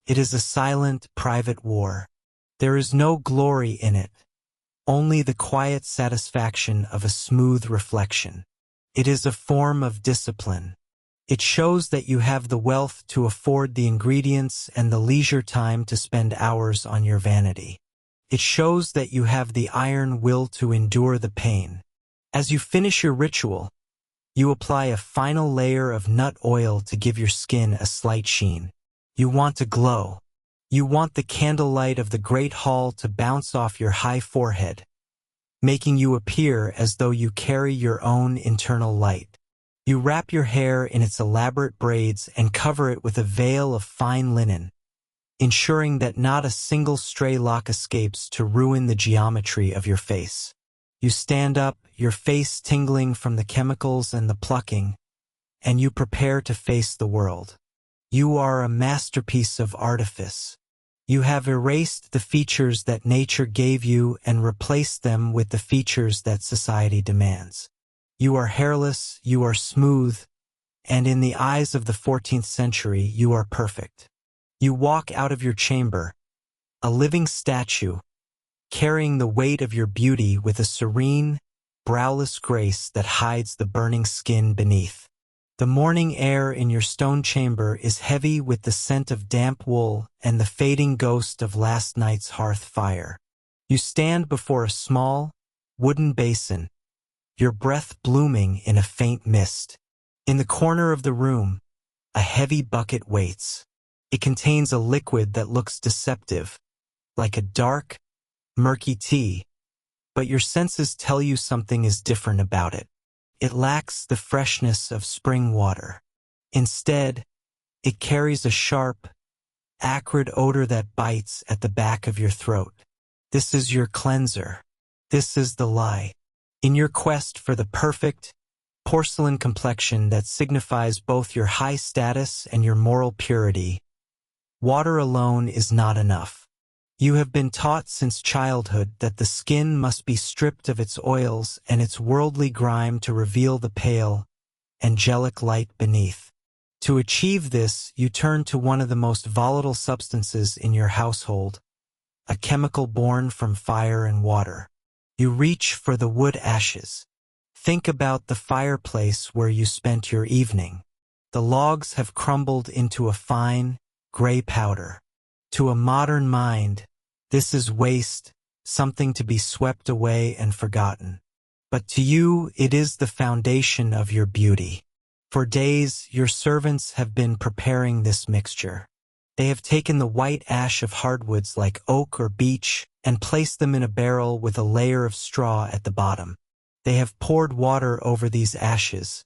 It is a silent, private war. There is no glory in it, only the quiet satisfaction of a smooth reflection. It is a form of discipline. It shows that you have the wealth to afford the ingredients and the leisure time to spend hours on your vanity. It shows that you have the iron will to endure the pain. As you finish your ritual, you apply a final layer of nut oil to give your skin a slight sheen. You want to glow. You want the candlelight of the great hall to bounce off your high forehead, making you appear as though you carry your own internal light. You wrap your hair in its elaborate braids and cover it with a veil of fine linen, ensuring that not a single stray lock escapes to ruin the geometry of your face. You stand up, your face tingling from the chemicals and the plucking, and you prepare to face the world. You are a masterpiece of artifice. You have erased the features that nature gave you and replaced them with the features that society demands. You are hairless, you are smooth, and in the eyes of the 14th century, you are perfect. You walk out of your chamber, a living statue, carrying the weight of your beauty with a serene, browless grace that hides the burning skin beneath. The morning air in your stone chamber is heavy with the scent of damp wool and the fading ghost of last night's hearth fire. You stand before a small, wooden basin, your breath blooming in a faint mist. In the corner of the room, a heavy bucket waits. It contains a liquid that looks deceptive, like a dark, murky tea, but your senses tell you something is different about it. It lacks the freshness of spring water. Instead, it carries a sharp, acrid odor that bites at the back of your throat. This is your cleanser. This is the lie. In your quest for the perfect, porcelain complexion that signifies both your high status and your moral purity, water alone is not enough. You have been taught since childhood that the skin must be stripped of its oils and its worldly grime to reveal the pale, angelic light beneath. To achieve this, you turn to one of the most volatile substances in your household, a chemical born from fire and water. You reach for the wood ashes. Think about the fireplace where you spent your evening. The logs have crumbled into a fine, gray powder. To a modern mind, this is waste, something to be swept away and forgotten. But to you, it is the foundation of your beauty. For days, your servants have been preparing this mixture. They have taken the white ash of hardwoods like oak or beech and placed them in a barrel with a layer of straw at the bottom. They have poured water over these ashes,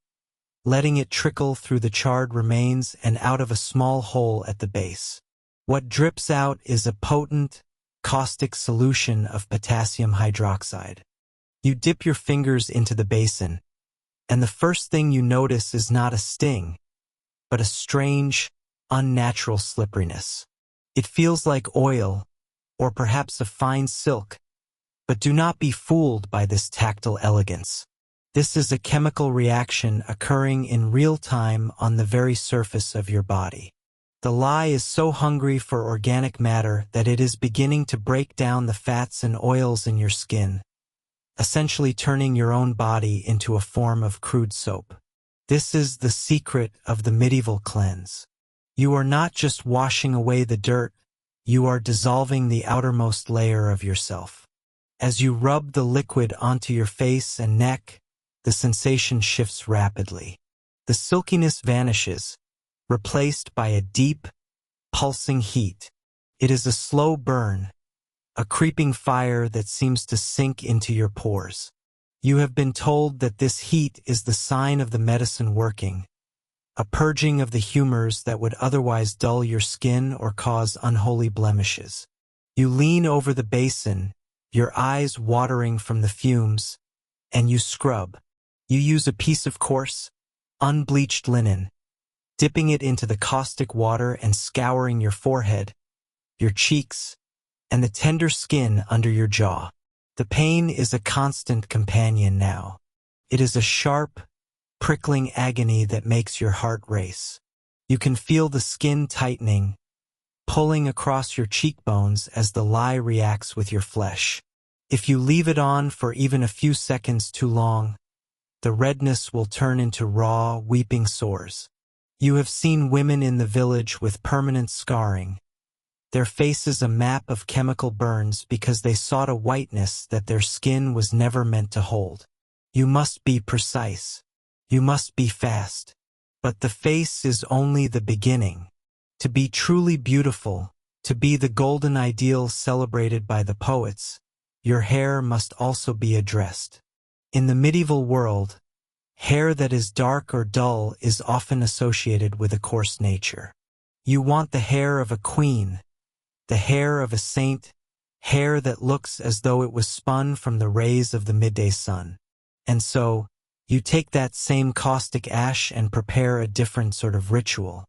letting it trickle through the charred remains and out of a small hole at the base. What drips out is a potent, caustic solution of potassium hydroxide. You dip your fingers into the basin, and the first thing you notice is not a sting, but a strange, unnatural slipperiness. It feels like oil, or perhaps a fine silk, but do not be fooled by this tactile elegance. This is a chemical reaction occurring in real time on the very surface of your body. The lie is so hungry for organic matter that it is beginning to break down the fats and oils in your skin, essentially turning your own body into a form of crude soap. This is the secret of the medieval cleanse. You are not just washing away the dirt, you are dissolving the outermost layer of yourself. As you rub the liquid onto your face and neck, the sensation shifts rapidly. The silkiness vanishes, replaced by a deep, pulsing heat. It is a slow burn, a creeping fire that seems to sink into your pores. You have been told that this heat is the sign of the medicine working, a purging of the humors that would otherwise dull your skin or cause unholy blemishes. You lean over the basin, your eyes watering from the fumes, and you scrub. You use a piece of coarse, unbleached linen, dipping it into the caustic water and scouring your forehead, your cheeks, and the tender skin under your jaw. The pain is a constant companion now. It is a sharp, prickling agony that makes your heart race. You can feel the skin tightening, pulling across your cheekbones as the lye reacts with your flesh. If you leave it on for even a few seconds too long, the redness will turn into raw, weeping sores. You have seen women in the village with permanent scarring, their faces a map of chemical burns because they sought a whiteness that their skin was never meant to hold. You must be precise. You must be fast. But the face is only the beginning. To be truly beautiful, to be the golden ideal celebrated by the poets, your hair must also be addressed. In the medieval world, hair that is dark or dull is often associated with a coarse nature. You want the hair of a queen, the hair of a saint, hair that looks as though it was spun from the rays of the midday sun. And so, you take that same caustic ash and prepare a different sort of ritual.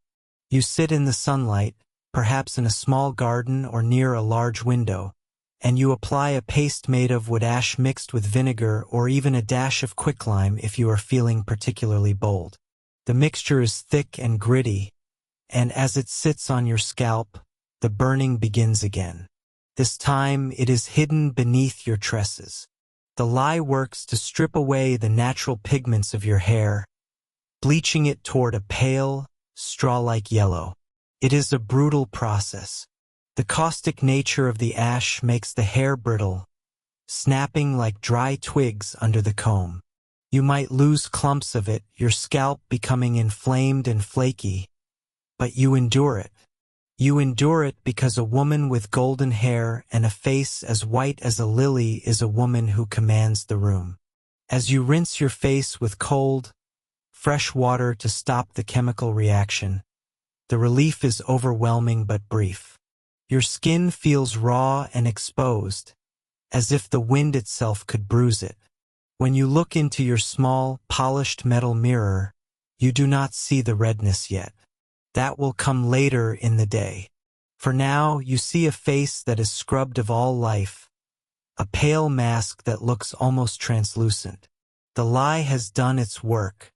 You sit in the sunlight, perhaps in a small garden or near a large window, and you apply a paste made of wood ash mixed with vinegar or even a dash of quicklime if you are feeling particularly bold. The mixture is thick and gritty, and as it sits on your scalp, the burning begins again. This time it is hidden beneath your tresses. The lye works to strip away the natural pigments of your hair, bleaching it toward a pale, straw-like yellow. It is a brutal process. The caustic nature of the ash makes the hair brittle, snapping like dry twigs under the comb. You might lose clumps of it, your scalp becoming inflamed and flaky, but you endure it. You endure it because a woman with golden hair and a face as white as a lily is a woman who commands the room. As you rinse your face with cold, fresh water to stop the chemical reaction, the relief is overwhelming but brief. Your skin feels raw and exposed, as if the wind itself could bruise it. When you look into your small, polished metal mirror, you do not see the redness yet. That will come later in the day. For now, you see a face that is scrubbed of all life, a pale mask that looks almost translucent. The lye has done its work.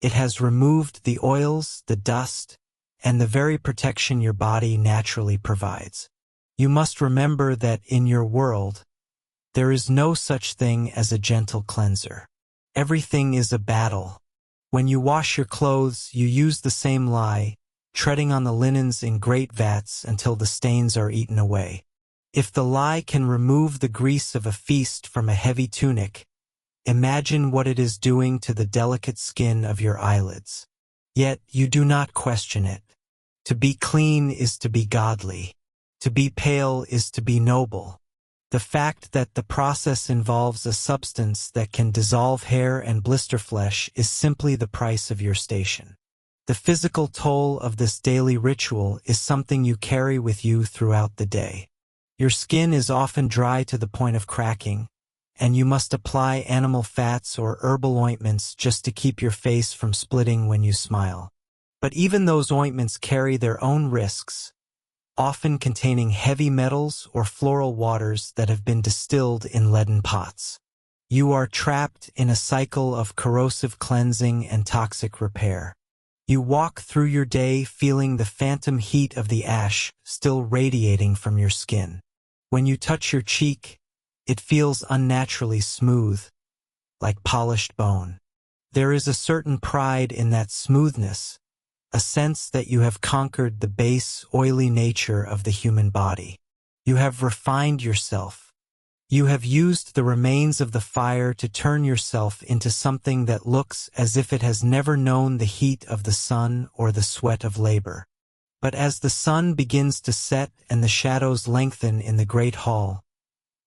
It has removed the oils, the dust, and the very protection your body naturally provides. You must remember that in your world, there is no such thing as a gentle cleanser. Everything is a battle. When you wash your clothes, you use the same lye, treading on the linens in great vats until the stains are eaten away. If the lye can remove the grease of a feast from a heavy tunic, imagine what it is doing to the delicate skin of your eyelids. Yet you do not question it. To be clean is to be godly. To be pale is to be noble. The fact that the process involves a substance that can dissolve hair and blister flesh is simply the price of your station. The physical toll of this daily ritual is something you carry with you throughout the day. Your skin is often dry to the point of cracking, and you must apply animal fats or herbal ointments just to keep your face from splitting when you smile. But even those ointments carry their own risks, often containing heavy metals or floral waters that have been distilled in leaden pots. You are trapped in a cycle of corrosive cleansing and toxic repair. You walk through your day feeling the phantom heat of the ash still radiating from your skin. When you touch your cheek, it feels unnaturally smooth, like polished bone. There is a certain pride in that smoothness, a sense that you have conquered the base, oily nature of the human body. You have refined yourself. You have used the remains of the fire to turn yourself into something that looks as if it has never known the heat of the sun or the sweat of labor. But as the sun begins to set and the shadows lengthen in the great hall,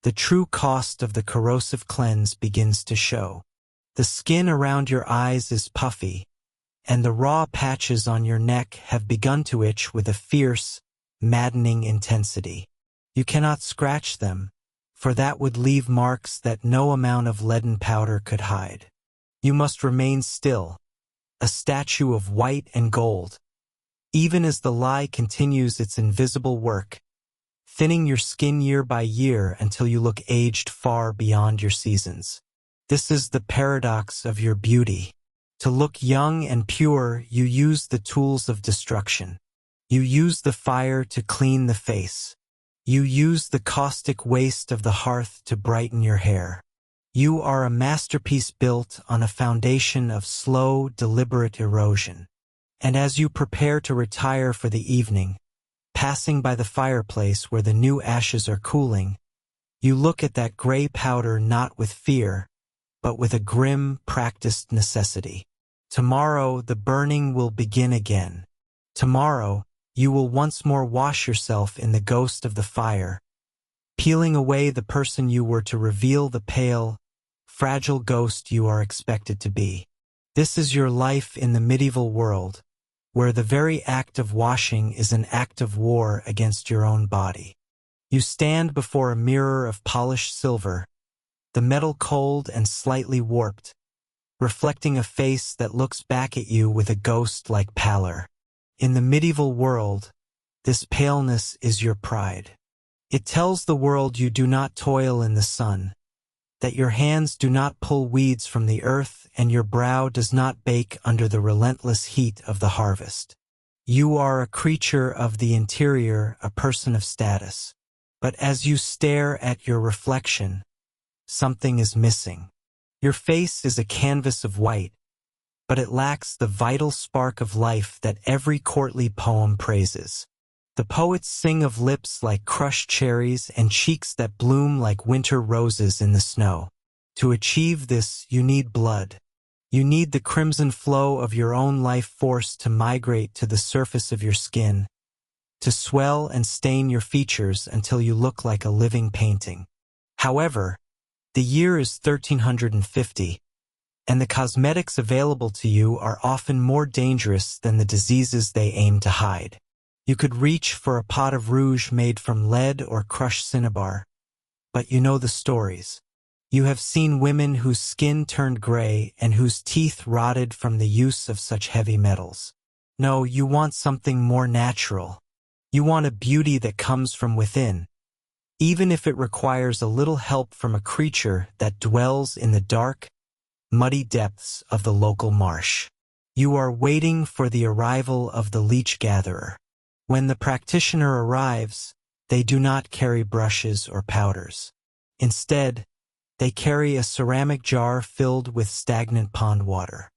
the true cost of the corrosive cleanse begins to show. The skin around your eyes is puffy, and the raw patches on your neck have begun to itch with a fierce, maddening intensity. You cannot scratch them, for that would leave marks that no amount of leaden powder could hide. You must remain still, a statue of white and gold, even as the lie continues its invisible work, thinning your skin year by year until you look aged far beyond your seasons. This is the paradox of your beauty. To look young and pure, you use the tools of destruction. You use the fire to clean the face. You use the caustic waste of the hearth to brighten your hair. You are a masterpiece built on a foundation of slow, deliberate erosion. And as you prepare to retire for the evening, passing by the fireplace where the new ashes are cooling, you look at that gray powder not with fear, but with a grim, practiced necessity. Tomorrow the burning will begin again. Tomorrow you will once more wash yourself in the ghost of the fire, peeling away the person you were to reveal the pale, fragile ghost you are expected to be. This is your life in the medieval world, where the very act of washing is an act of war against your own body. You stand before a mirror of polished silver, the metal cold and slightly warped, reflecting a face that looks back at you with a ghost-like pallor. In the medieval world, this paleness is your pride. It tells the world you do not toil in the sun, that your hands do not pull weeds from the earth and your brow does not bake under the relentless heat of the harvest. You are a creature of the interior, a person of status. But as you stare at your reflection, something is missing. Your face is a canvas of white, but it lacks the vital spark of life that every courtly poem praises. The poets sing of lips like crushed cherries and cheeks that bloom like winter roses in the snow. To achieve this, you need blood. You need the crimson flow of your own life force to migrate to the surface of your skin, to swell and stain your features until you look like a living painting. However, the year is 1350, and the cosmetics available to you are often more dangerous than the diseases they aim to hide. You could reach for a pot of rouge made from lead or crushed cinnabar, but you know the stories. You have seen women whose skin turned gray and whose teeth rotted from the use of such heavy metals. No, you want something more natural. You want a beauty that comes from within, even if it requires a little help from a creature that dwells in the dark, muddy depths of the local marsh. You are waiting for the arrival of the leech gatherer. When the practitioner arrives, they do not carry brushes or powders. Instead, they carry a ceramic jar filled with stagnant pond water.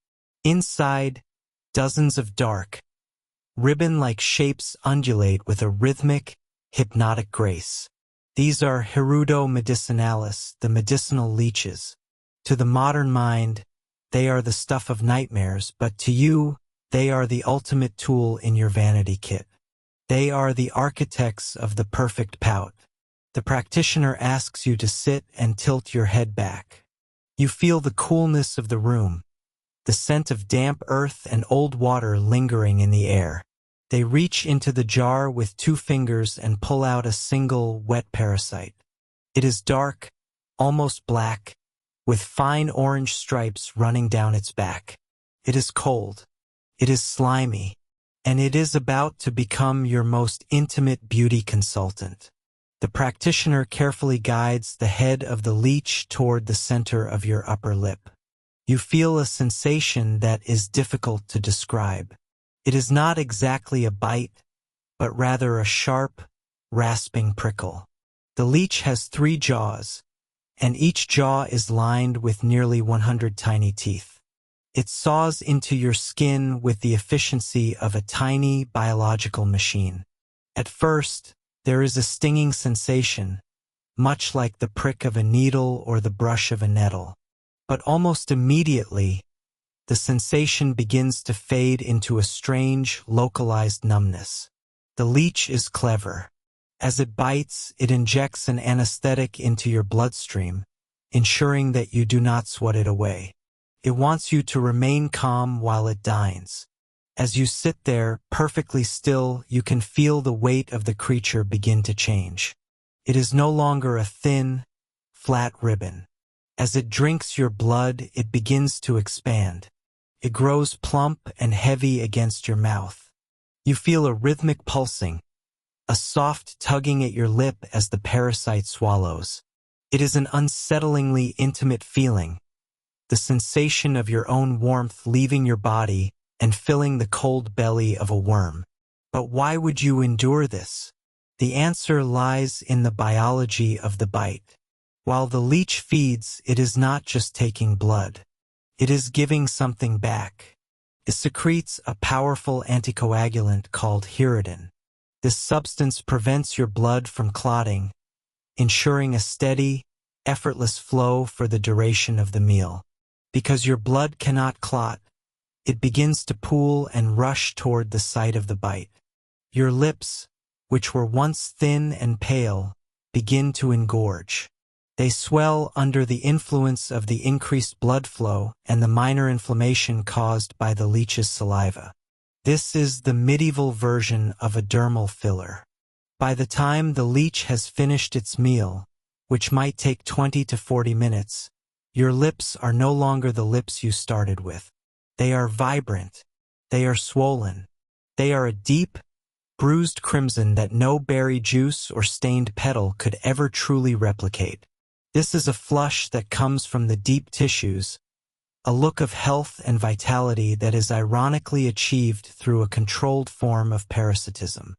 Inside, dozens of dark, ribbon-like shapes undulate with a rhythmic, hypnotic grace. These are Hirudo medicinalis, the medicinal leeches. To the modern mind, they are the stuff of nightmares, but to you, they are the ultimate tool in your vanity kit. They are the architects of the perfect pout. The practitioner asks you to sit and tilt your head back. You feel the coolness of the room, the scent of damp earth and old water lingering in the air. They reach into the jar with 2 fingers and pull out a single wet parasite. It is dark, almost black, with fine orange stripes running down its back. It is cold. It is slimy. And it is about to become your most intimate beauty consultant. The practitioner carefully guides the head of the leech toward the center of your upper lip. You feel a sensation that is difficult to describe. It is not exactly a bite, but rather a sharp, rasping prickle. The leech has 3 jaws, and each jaw is lined with nearly 100 tiny teeth. It saws into your skin with the efficiency of a tiny biological machine. At first, there is a stinging sensation, much like the prick of a needle or the brush of a nettle. But almost immediately, the sensation begins to fade into a strange, localized numbness. The leech is clever. As it bites, it injects an anesthetic into your bloodstream, ensuring that you do not sweat it away. It wants you to remain calm while it dines. As you sit there, perfectly still, you can feel the weight of the creature begin to change. It is no longer a thin, flat ribbon. As it drinks your blood, it begins to expand. It grows plump and heavy against your mouth. You feel a rhythmic pulsing, a soft tugging at your lip as the parasite swallows. It is an unsettlingly intimate feeling, the sensation of your own warmth leaving your body and filling the cold belly of a worm. But why would you endure this? The answer lies in the biology of the bite. While the leech feeds, it is not just taking blood. It is giving something back. It secretes a powerful anticoagulant called hirudin. This substance prevents your blood from clotting, ensuring a steady, effortless flow for the duration of the meal. Because your blood cannot clot, it begins to pool and rush toward the site of the bite. Your lips, which were once thin and pale, begin to engorge. They swell under the influence of the increased blood flow and the minor inflammation caused by the leech's saliva. This is the medieval version of a dermal filler. By the time the leech has finished its meal, which might take 20 to 40 minutes, your lips are no longer the lips you started with. They are vibrant. They are swollen. They are a deep, bruised crimson that no berry juice or stained petal could ever truly replicate. This is a flush that comes from the deep tissues, a look of health and vitality that is ironically achieved through a controlled form of parasitism.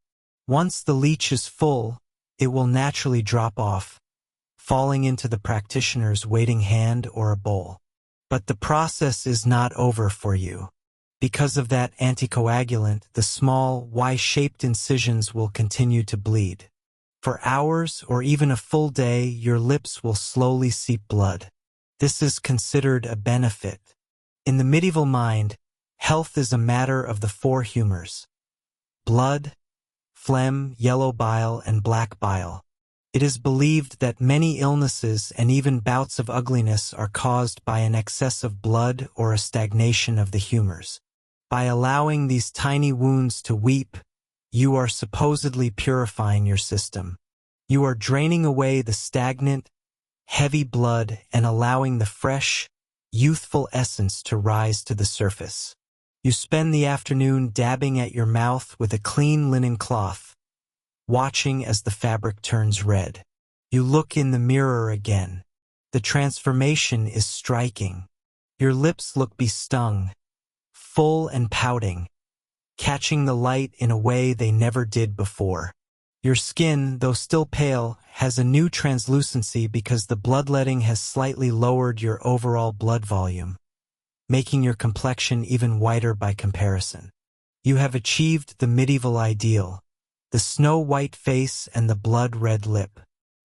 Once the leech is full, it will naturally drop off, falling into the practitioner's waiting hand or a bowl. But the process is not over for you. Because of that anticoagulant, the small, Y-shaped incisions will continue to bleed. For hours or even a full day, your lips will slowly seep blood. This is considered a benefit. In the medieval mind, health is a matter of the four humors: blood, phlegm, yellow bile, and black bile. It is believed that many illnesses and even bouts of ugliness are caused by an excess of blood or a stagnation of the humors. By allowing these tiny wounds to weep, you are supposedly purifying your system. You are draining away the stagnant, heavy blood and allowing the fresh, youthful essence to rise to the surface. You spend the afternoon dabbing at your mouth with a clean linen cloth, watching as the fabric turns red. You look in the mirror again. The transformation is striking. Your lips look bestung, full and pouting, catching the light in a way they never did before. Your skin, though still pale, has a new translucency because the bloodletting has slightly lowered your overall blood volume, making your complexion even whiter by comparison. You have achieved the medieval ideal, the snow-white face and the blood-red lip.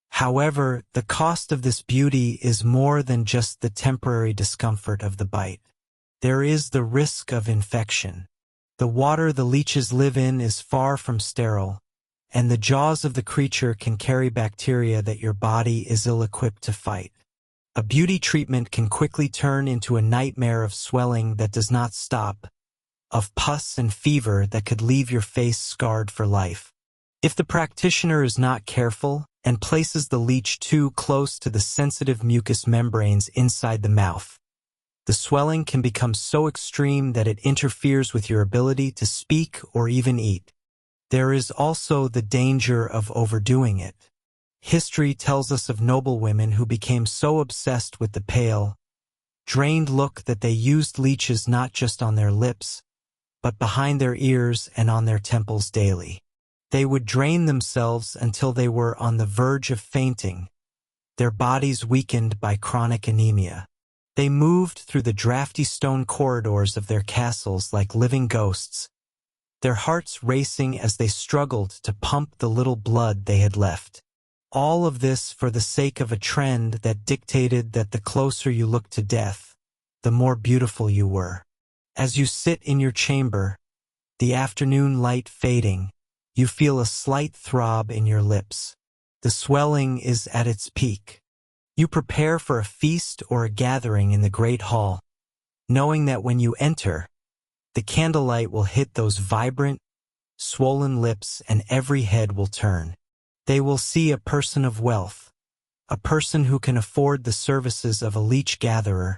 However, the cost of this beauty is more than just the temporary discomfort of the bite. There is the risk of infection. The water the leeches live in is far from sterile, and the jaws of the creature can carry bacteria that your body is ill-equipped to fight. A beauty treatment can quickly turn into a nightmare of swelling that does not stop, of pus and fever that could leave your face scarred for life. If the practitioner is not careful and places the leech too close to the sensitive mucous membranes inside the mouth, the swelling can become so extreme that it interferes with your ability to speak or even eat. There is also the danger of overdoing it. History tells us of noblewomen who became so obsessed with the pale, drained look that they used leeches not just on their lips, but behind their ears and on their temples daily. They would drain themselves until they were on the verge of fainting, their bodies weakened by chronic anemia. They moved through the drafty stone corridors of their castles like living ghosts, their hearts racing as they struggled to pump the little blood they had left. All of this for the sake of a trend that dictated that the closer you looked to death, the more beautiful you were. As you sit in your chamber, the afternoon light fading, you feel a slight throb in your lips. The swelling is at its peak. You prepare for a feast or a gathering in the great hall, knowing that when you enter, the candlelight will hit those vibrant, swollen lips and every head will turn. They will see a person of wealth, a person who can afford the services of a leech gatherer,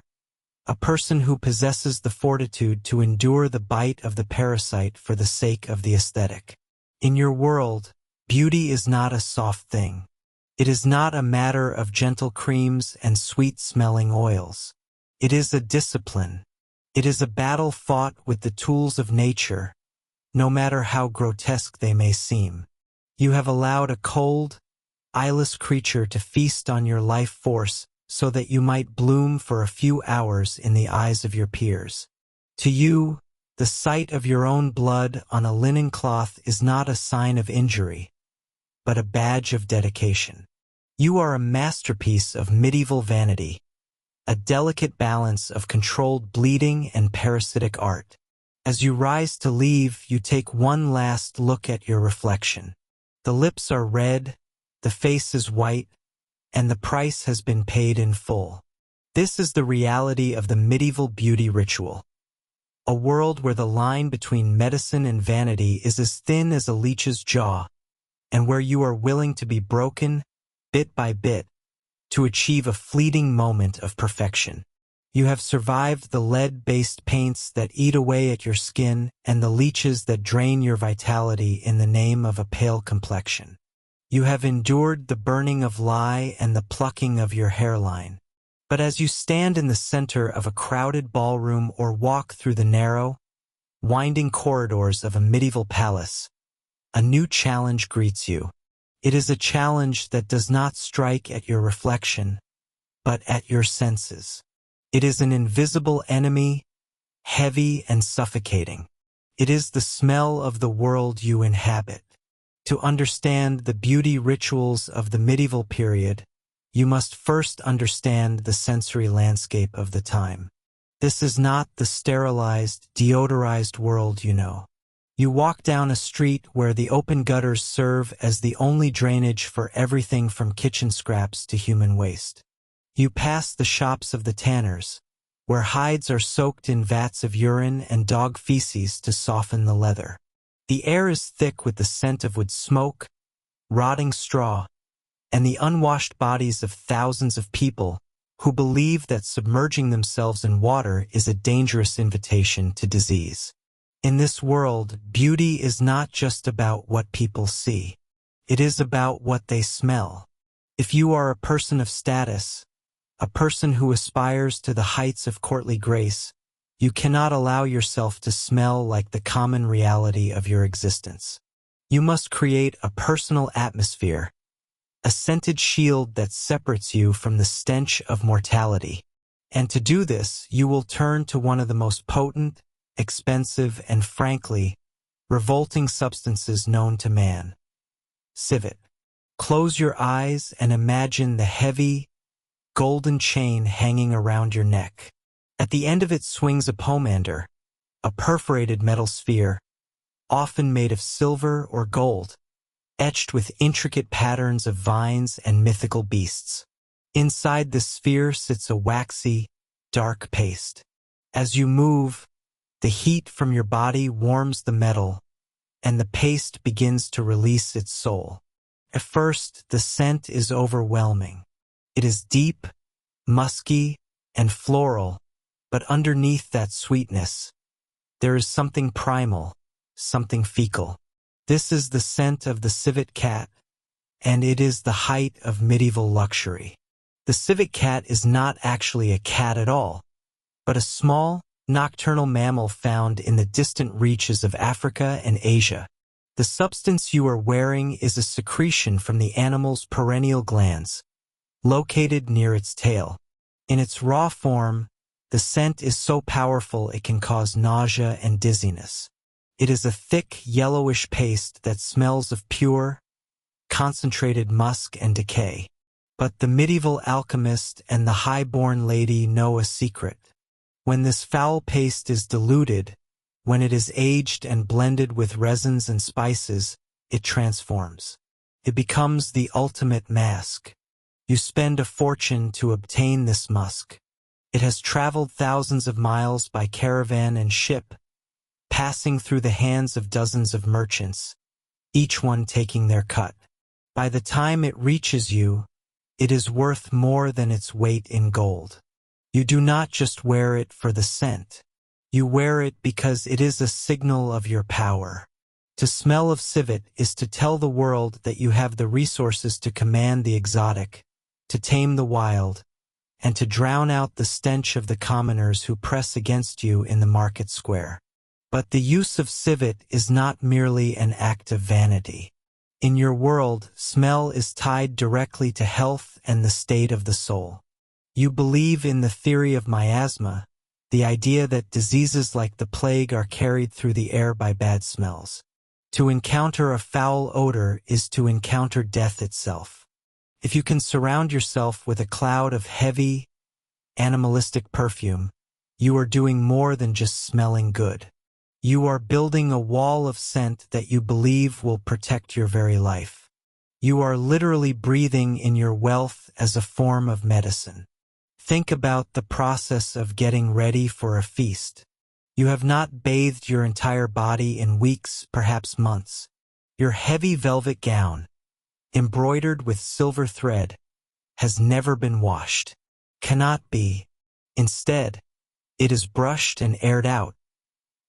a person who possesses the fortitude to endure the bite of the parasite for the sake of the aesthetic. In your world, beauty is not a soft thing. It is not a matter of gentle creams and sweet-smelling oils. It is a discipline. It is a battle fought with the tools of nature, no matter how grotesque they may seem. You have allowed a cold, eyeless creature to feast on your life force so that you might bloom for a few hours in the eyes of your peers. To you, the sight of your own blood on a linen cloth is not a sign of injury, but a badge of dedication. You are a masterpiece of medieval vanity, a delicate balance of controlled bleeding and parasitic art. As you rise to leave, you take one last look at your reflection. The lips are red, the face is white, and the price has been paid in full. This is the reality of the medieval beauty ritual. A world where the line between medicine and vanity is as thin as a leech's jaw, and where you are willing to be broken, bit by bit, to achieve a fleeting moment of perfection. You have survived the lead-based paints that eat away at your skin and the leeches that drain your vitality in the name of a pale complexion. You have endured the burning of lye and the plucking of your hairline. But as you stand in the center of a crowded ballroom or walk through the narrow, winding corridors of a medieval palace, a new challenge greets you. It is a challenge that does not strike at your reflection, but at your senses. It is an invisible enemy, heavy and suffocating. It is the smell of the world you inhabit. To understand the beauty rituals of the medieval period, you must first understand the sensory landscape of the time. This is not the sterilized, deodorized world you know. You walk down a street where the open gutters serve as the only drainage for everything from kitchen scraps to human waste. You pass the shops of the tanners, where hides are soaked in vats of urine and dog feces to soften the leather. The air is thick with the scent of wood smoke, rotting straw, and the unwashed bodies of thousands of people who believe that submerging themselves in water is a dangerous invitation to disease. In this world, beauty is not just about what people see. It is about what they smell. If you are a person of status, a person who aspires to the heights of courtly grace, you cannot allow yourself to smell like the common reality of your existence. You must create a personal atmosphere, a scented shield that separates you from the stench of mortality. And to do this, you will turn to one of the most potent, expensive, and frankly, revolting substances known to man: civet. Close your eyes and imagine the heavy, golden chain hanging around your neck. At the end of it swings a pomander, a perforated metal sphere, often made of silver or gold, etched with intricate patterns of vines and mythical beasts. Inside the sphere sits a waxy, dark paste. As you move, the heat from your body warms the metal, and the paste begins to release its soul. At first, the scent is overwhelming. It is deep, musky, and floral, but underneath that sweetness, there is something primal, something fecal. This is the scent of the civet cat, and it is the height of medieval luxury. The civet cat is not actually a cat at all, but a small, nocturnal mammal found in the distant reaches of Africa and Asia. The substance you are wearing is a secretion from the animal's perennial glands, located near its tail. In its raw form, the scent is so powerful it can cause nausea and dizziness. It is a thick, yellowish paste that smells of pure, concentrated musk and decay. But the medieval alchemist and the high-born lady know a secret. When this foul paste is diluted, when it is aged and blended with resins and spices, it transforms. It becomes the ultimate mask. You spend a fortune to obtain this musk, It has traveled thousands of miles by caravan and ship, passing through the hands of dozens of merchants, each one taking their cut. By the time it reaches you, it is worth more than its weight in gold. You do not just wear it for the scent. You wear it because it is a signal of your power. To smell of civet is to tell the world that you have the resources to command the exotic, to tame the wild, and to drown out the stench of the commoners who press against you in the market square. But the use of civet is not merely an act of vanity. In your world, smell is tied directly to health and the state of the soul. You believe in the theory of miasma, the idea that diseases like the plague are carried through the air by bad smells. To encounter a foul odor is to encounter death itself. If you can surround yourself with a cloud of heavy, animalistic perfume, you are doing more than just smelling good. You are building a wall of scent that you believe will protect your very life. You are literally breathing in your wealth as a form of medicine. Think about the process of getting ready for a feast. You have not bathed your entire body in weeks, perhaps months. Your heavy velvet gown, embroidered with silver thread, has never been washed. Cannot be. Instead, it is brushed and aired out.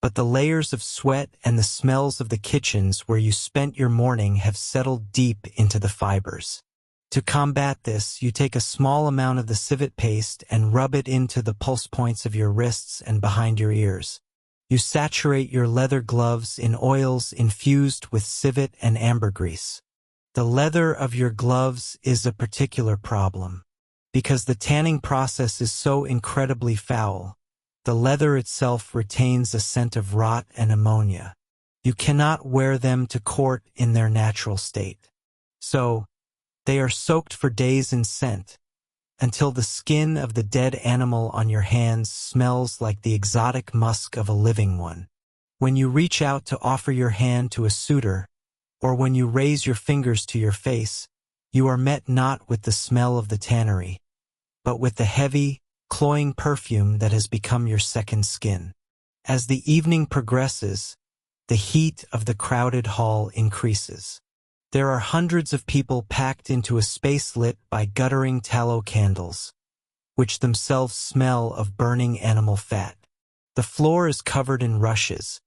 But the layers of sweat and the smells of the kitchens where you spent your morning have settled deep into the fibers. To combat this, you take a small amount of the civet paste and rub it into the pulse points of your wrists and behind your ears. You saturate your leather gloves in oils infused with civet and ambergris. The leather of your gloves is a particular problem. Because the tanning process is so incredibly foul, the leather itself retains a scent of rot and ammonia. You cannot wear them to court in their natural state. So, they are soaked for days in scent, until the skin of the dead animal on your hands smells like the exotic musk of a living one. When you reach out to offer your hand to a suitor, or when you raise your fingers to your face, you are met not with the smell of the tannery, but with the heavy, cloying perfume that has become your second skin. As the evening progresses, the heat of the crowded hall increases. There are hundreds of people packed into a space lit by guttering tallow candles, which themselves smell of burning animal fat. The floor is covered in rushes,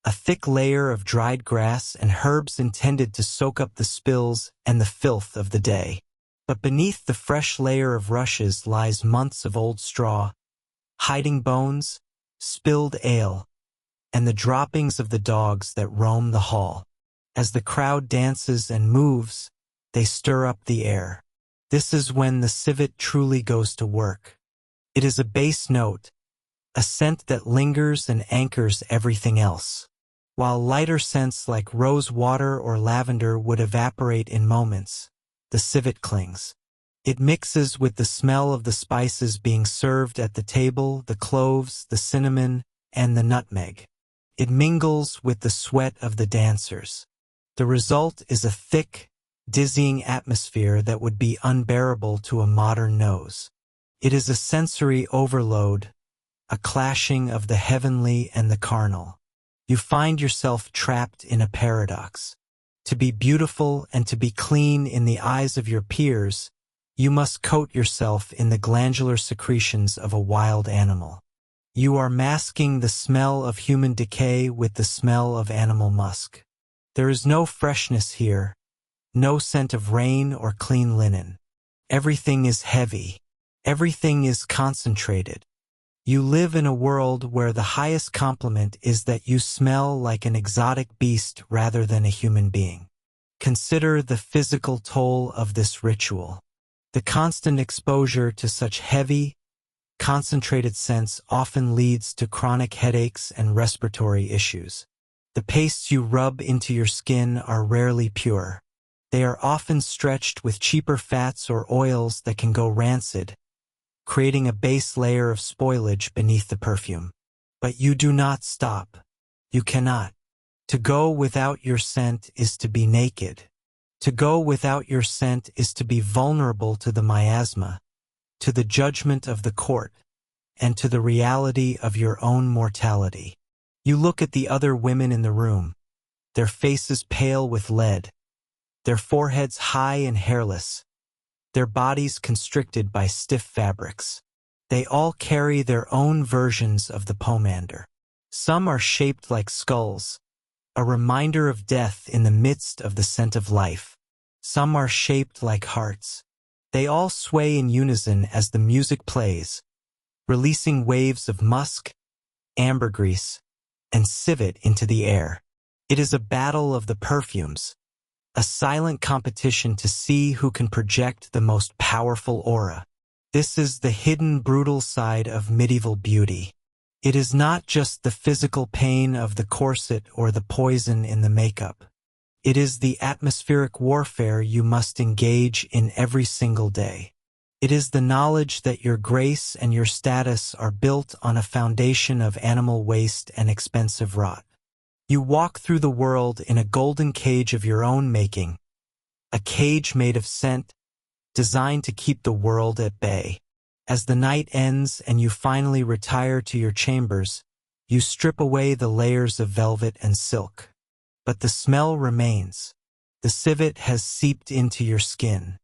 a thick layer of dried grass and herbs intended to soak up the spills and the filth of the day. But beneath the fresh layer of rushes lies months of old straw, hiding bones, spilled ale, and the droppings of the dogs that roam the hall. As the crowd dances and moves, they stir up the air. This is when the civet truly goes to work. It is a bass note, a scent that lingers and anchors everything else. While lighter scents like rose water or lavender would evaporate in moments, the civet clings. It mixes with the smell of the spices being served at the table, the cloves, the cinnamon, and the nutmeg. It mingles with the sweat of the dancers. The result is a thick, dizzying atmosphere that would be unbearable to a modern nose. It is a sensory overload, a clashing of the heavenly and the carnal. You find yourself trapped in a paradox. To be beautiful and to be clean in the eyes of your peers, you must coat yourself in the glandular secretions of a wild animal. You are masking the smell of human decay with the smell of animal musk. There is no freshness here, no scent of rain or clean linen. Everything is heavy. Everything is concentrated. You live in a world where the highest compliment is that you smell like an exotic beast rather than a human being. Consider the physical toll of this ritual. The constant exposure to such heavy, concentrated scents often leads to chronic headaches and respiratory issues. The pastes you rub into your skin are rarely pure. They are often stretched with cheaper fats or oils that can go rancid, creating a base layer of spoilage beneath the perfume. But you do not stop. You cannot. To go without your scent is to be naked. To go without your scent is to be vulnerable to the miasma, to the judgment of the court, and to the reality of your own mortality. You look at the other women in the room, their faces pale with lead, their foreheads high and hairless, their bodies constricted by stiff fabrics. They all carry their own versions of the pomander. Some are shaped like skulls, a reminder of death in the midst of the scent of life. Some are shaped like hearts. They all sway in unison as the music plays, releasing waves of musk, ambergris, and civet into the air. It is a battle of the perfumes, a silent competition to see who can project the most powerful aura. This is the hidden, brutal side of medieval beauty. It is not just the physical pain of the corset or the poison in the makeup. It is the atmospheric warfare you must engage in every single day. It is the knowledge that your grace and your status are built on a foundation of animal waste and expensive rot. You walk through the world in a golden cage of your own making, a cage made of scent, designed to keep the world at bay. As the night ends and you finally retire to your chambers, you strip away the layers of velvet and silk. But the smell remains. The civet has seeped into your skin.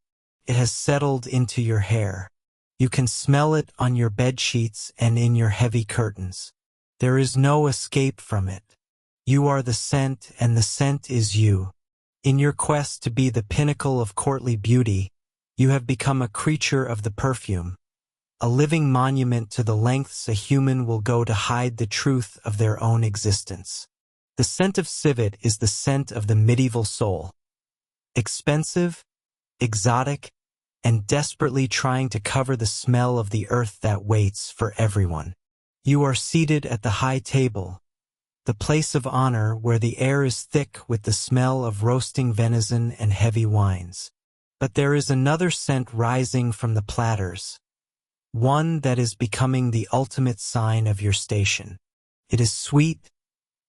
It has settled into your hair. You can smell it on your bed sheets and in your heavy curtains. There is no escape from it. You are the scent, and the scent is you. In your quest to be the pinnacle of courtly beauty, you have become a creature of the perfume, a living monument to the lengths a human will go to hide the truth of their own existence. The scent of civet is the scent of the medieval soul. Expensive, exotic, and desperately trying to cover the smell of the earth that waits for everyone. You are seated at the high table, the place of honor where the air is thick with the smell of roasting venison and heavy wines. But there is another scent rising from the platters, one that is becoming the ultimate sign of your station. It is sweet,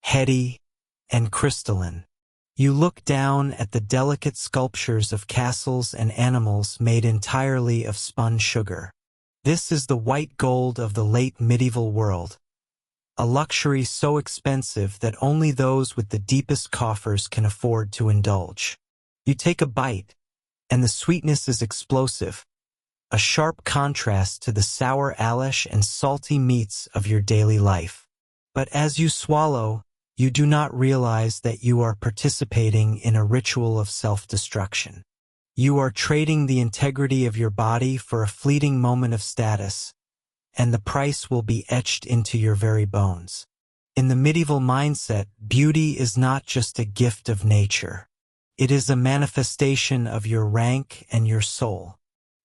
heady, and crystalline. You look down at the delicate sculptures of castles and animals made entirely of spun sugar. This is the white gold of the late medieval world, a luxury so expensive that only those with the deepest coffers can afford to indulge. You take a bite, and the sweetness is explosive, a sharp contrast to the sour alish and salty meats of your daily life. But as you swallow, you do not realize that you are participating in a ritual of self-destruction. You are trading the integrity of your body for a fleeting moment of status, and the price will be etched into your very bones. In the medieval mindset, beauty is not just a gift of nature. It is a manifestation of your rank and your soul.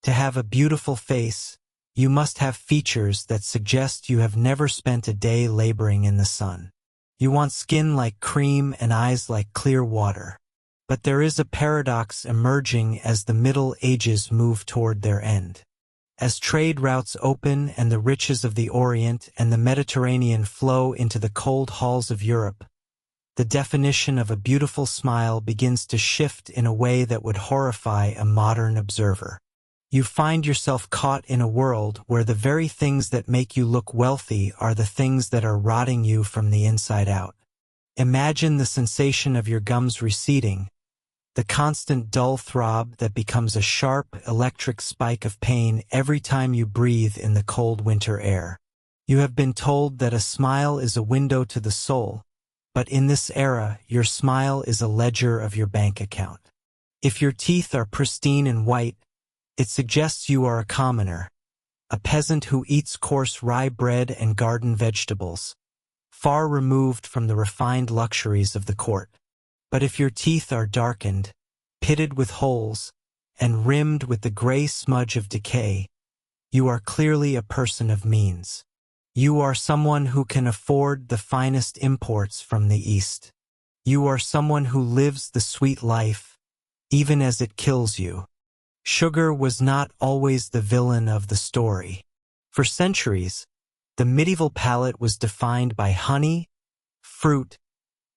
To have a beautiful face, you must have features that suggest you have never spent a day laboring in the sun. You want skin like cream and eyes like clear water. But there is a paradox emerging as the Middle Ages move toward their end. As trade routes open and the riches of the Orient and the Mediterranean flow into the cold halls of Europe, the definition of a beautiful smile begins to shift in a way that would horrify a modern observer. You find yourself caught in a world where the very things that make you look wealthy are the things that are rotting you from the inside out. Imagine the sensation of your gums receding, the constant dull throb that becomes a sharp electric spike of pain every time you breathe in the cold winter air. You have been told that a smile is a window to the soul, but in this era, your smile is a ledger of your bank account. If your teeth are pristine and white, it suggests you are a commoner, a peasant who eats coarse rye bread and garden vegetables, far removed from the refined luxuries of the court. But if your teeth are darkened, pitted with holes, and rimmed with the gray smudge of decay, you are clearly a person of means. You are someone who can afford the finest imports from the East. You are someone who lives the sweet life, even as it kills you. Sugar was not always the villain of the story. For centuries, the medieval palate was defined by honey, fruit,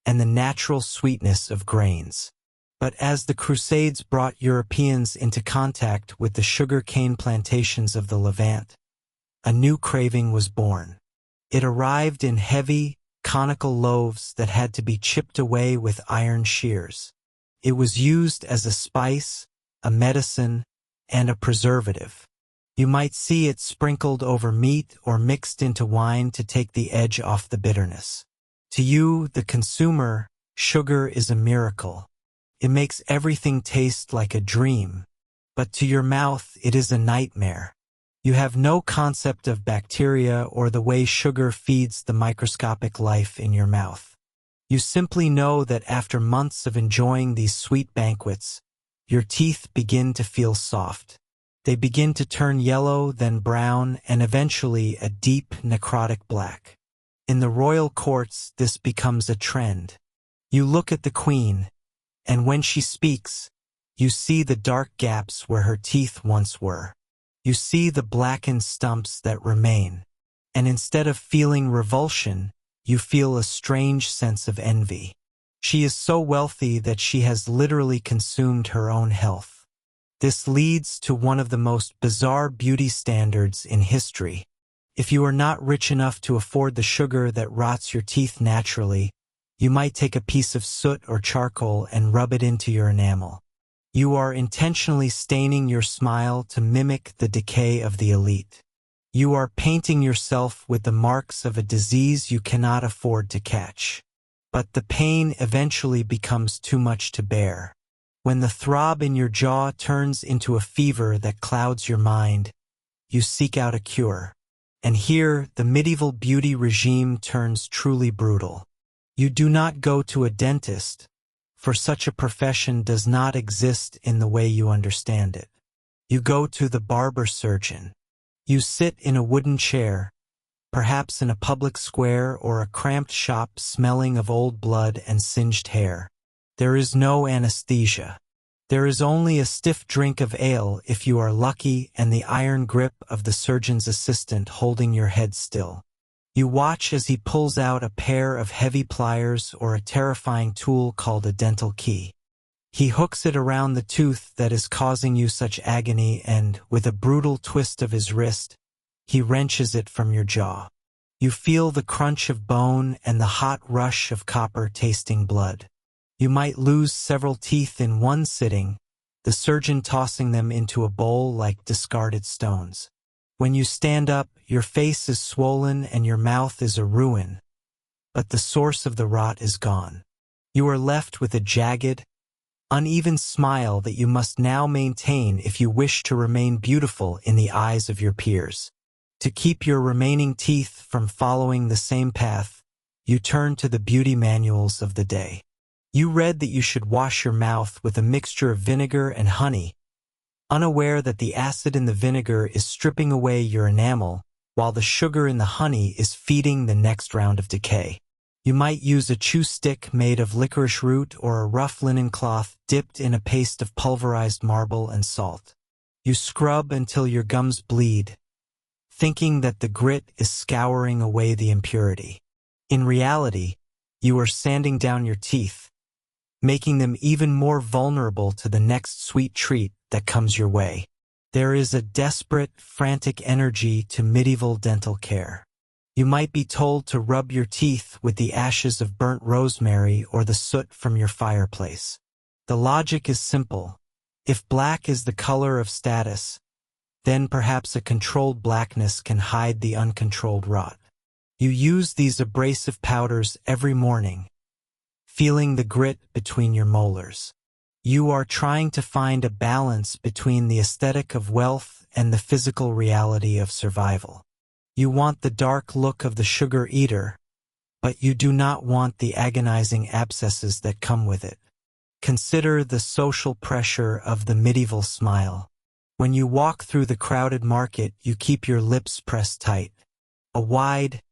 and the natural sweetness of grains. But as the Crusades brought Europeans into contact with the sugar cane plantations of the Levant, a new craving was born. It arrived in heavy, conical loaves that had to be chipped away with iron shears. It was used as a spice, a medicine, and a preservative. You might see it sprinkled over meat or mixed into wine to take the edge off the bitterness. To you, the consumer, sugar is a miracle. It makes everything taste like a dream. But to your mouth, it is a nightmare. You have no concept of bacteria or the way sugar feeds the microscopic life in your mouth. You simply know that after months of enjoying these sweet banquets, your teeth begin to feel soft. They begin to turn yellow, then brown, and eventually a deep necrotic black. In the royal courts, this becomes a trend. You look at the queen, and when she speaks, you see the dark gaps where her teeth once were. You see the blackened stumps that remain, and instead of feeling revulsion, you feel a strange sense of envy. She is so wealthy that she has literally consumed her own health. This leads to one of the most bizarre beauty standards in history. If you are not rich enough to afford the sugar that rots your teeth naturally, you might take a piece of soot or charcoal and rub it into your enamel. You are intentionally staining your smile to mimic the decay of the elite. You are painting yourself with the marks of a disease you cannot afford to catch. But the pain eventually becomes too much to bear. When the throb in your jaw turns into a fever that clouds your mind, you seek out a cure. And here, the medieval beauty regime turns truly brutal. You do not go to a dentist, for such a profession does not exist in the way you understand it. You go to the barber surgeon. You sit in a wooden chair, perhaps in a public square or a cramped shop smelling of old blood and singed hair. There is no anesthesia. There is only a stiff drink of ale if you are lucky and the iron grip of the surgeon's assistant holding your head still. You watch as he pulls out a pair of heavy pliers or a terrifying tool called a dental key. He hooks it around the tooth that is causing you such agony and, with a brutal twist of his wrist, he wrenches it from your jaw. You feel the crunch of bone and the hot rush of copper tasting blood. You might lose several teeth in one sitting, the surgeon tossing them into a bowl like discarded stones. When you stand up, your face is swollen and your mouth is a ruin, but the source of the rot is gone. You are left with a jagged, uneven smile that you must now maintain if you wish to remain beautiful in the eyes of your peers. To keep your remaining teeth from following the same path, you turn to the beauty manuals of the day. You read that you should wash your mouth with a mixture of vinegar and honey, unaware that the acid in the vinegar is stripping away your enamel, while the sugar in the honey is feeding the next round of decay. You might use a chew stick made of licorice root or a rough linen cloth dipped in a paste of pulverized marble and salt. You scrub until your gums bleed, thinking that the grit is scouring away the impurity. In reality, you are sanding down your teeth, making them even more vulnerable to the next sweet treat that comes your way. There is a desperate, frantic energy to medieval dental care. You might be told to rub your teeth with the ashes of burnt rosemary or the soot from your fireplace. The logic is simple. If black is the color of status, then perhaps a controlled blackness can hide the uncontrolled rot. You use these abrasive powders every morning, feeling the grit between your molars. You are trying to find a balance between the aesthetic of wealth and the physical reality of survival. You want the dark look of the sugar eater, but you do not want the agonizing abscesses that come with it. Consider the social pressure of the medieval smile. When you walk through the crowded market, you keep your lips pressed tight. A wide,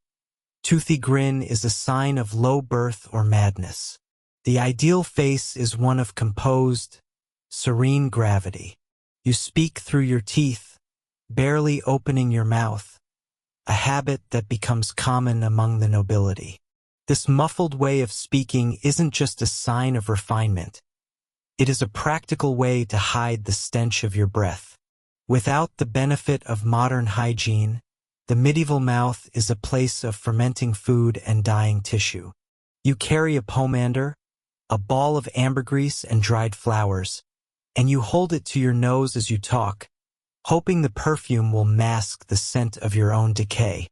toothy grin is a sign of low birth or madness. The ideal face is one of composed, serene gravity. You speak through your teeth, barely opening your mouth, a habit that becomes common among the nobility. This muffled way of speaking isn't just a sign of refinement. It is a practical way to hide the stench of your breath. Without the benefit of modern hygiene, The medieval mouth is a place of fermenting food and dying tissue. You carry a pomander, a ball of ambergris and dried flowers, and you hold it to your nose as you talk, hoping the perfume will mask the scent of your own decay.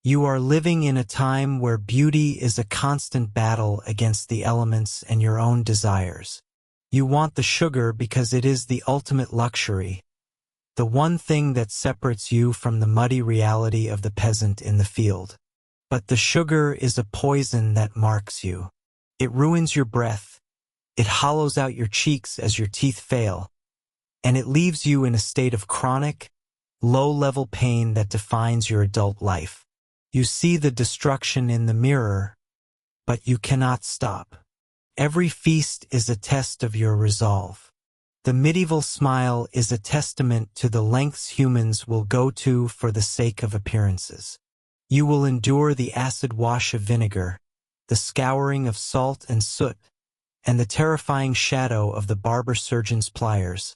You are living in a time where beauty is a constant battle against the elements and your own desires. You want the sugar because it is the ultimate luxury, the one thing that separates you from the muddy reality of the peasant in the field. But the sugar is a poison that marks you. It ruins your breath, it hollows out your cheeks as your teeth fail, and it leaves you in a state of chronic, low-level pain that defines your adult life. You see the destruction in the mirror, but you cannot stop. Every feast is a test of your resolve. The medieval smile is a testament to the lengths humans will go to for the sake of appearances. You will endure the acid wash of vinegar, the scouring of salt and soot, and the terrifying shadow of the barber-surgeon's pliers,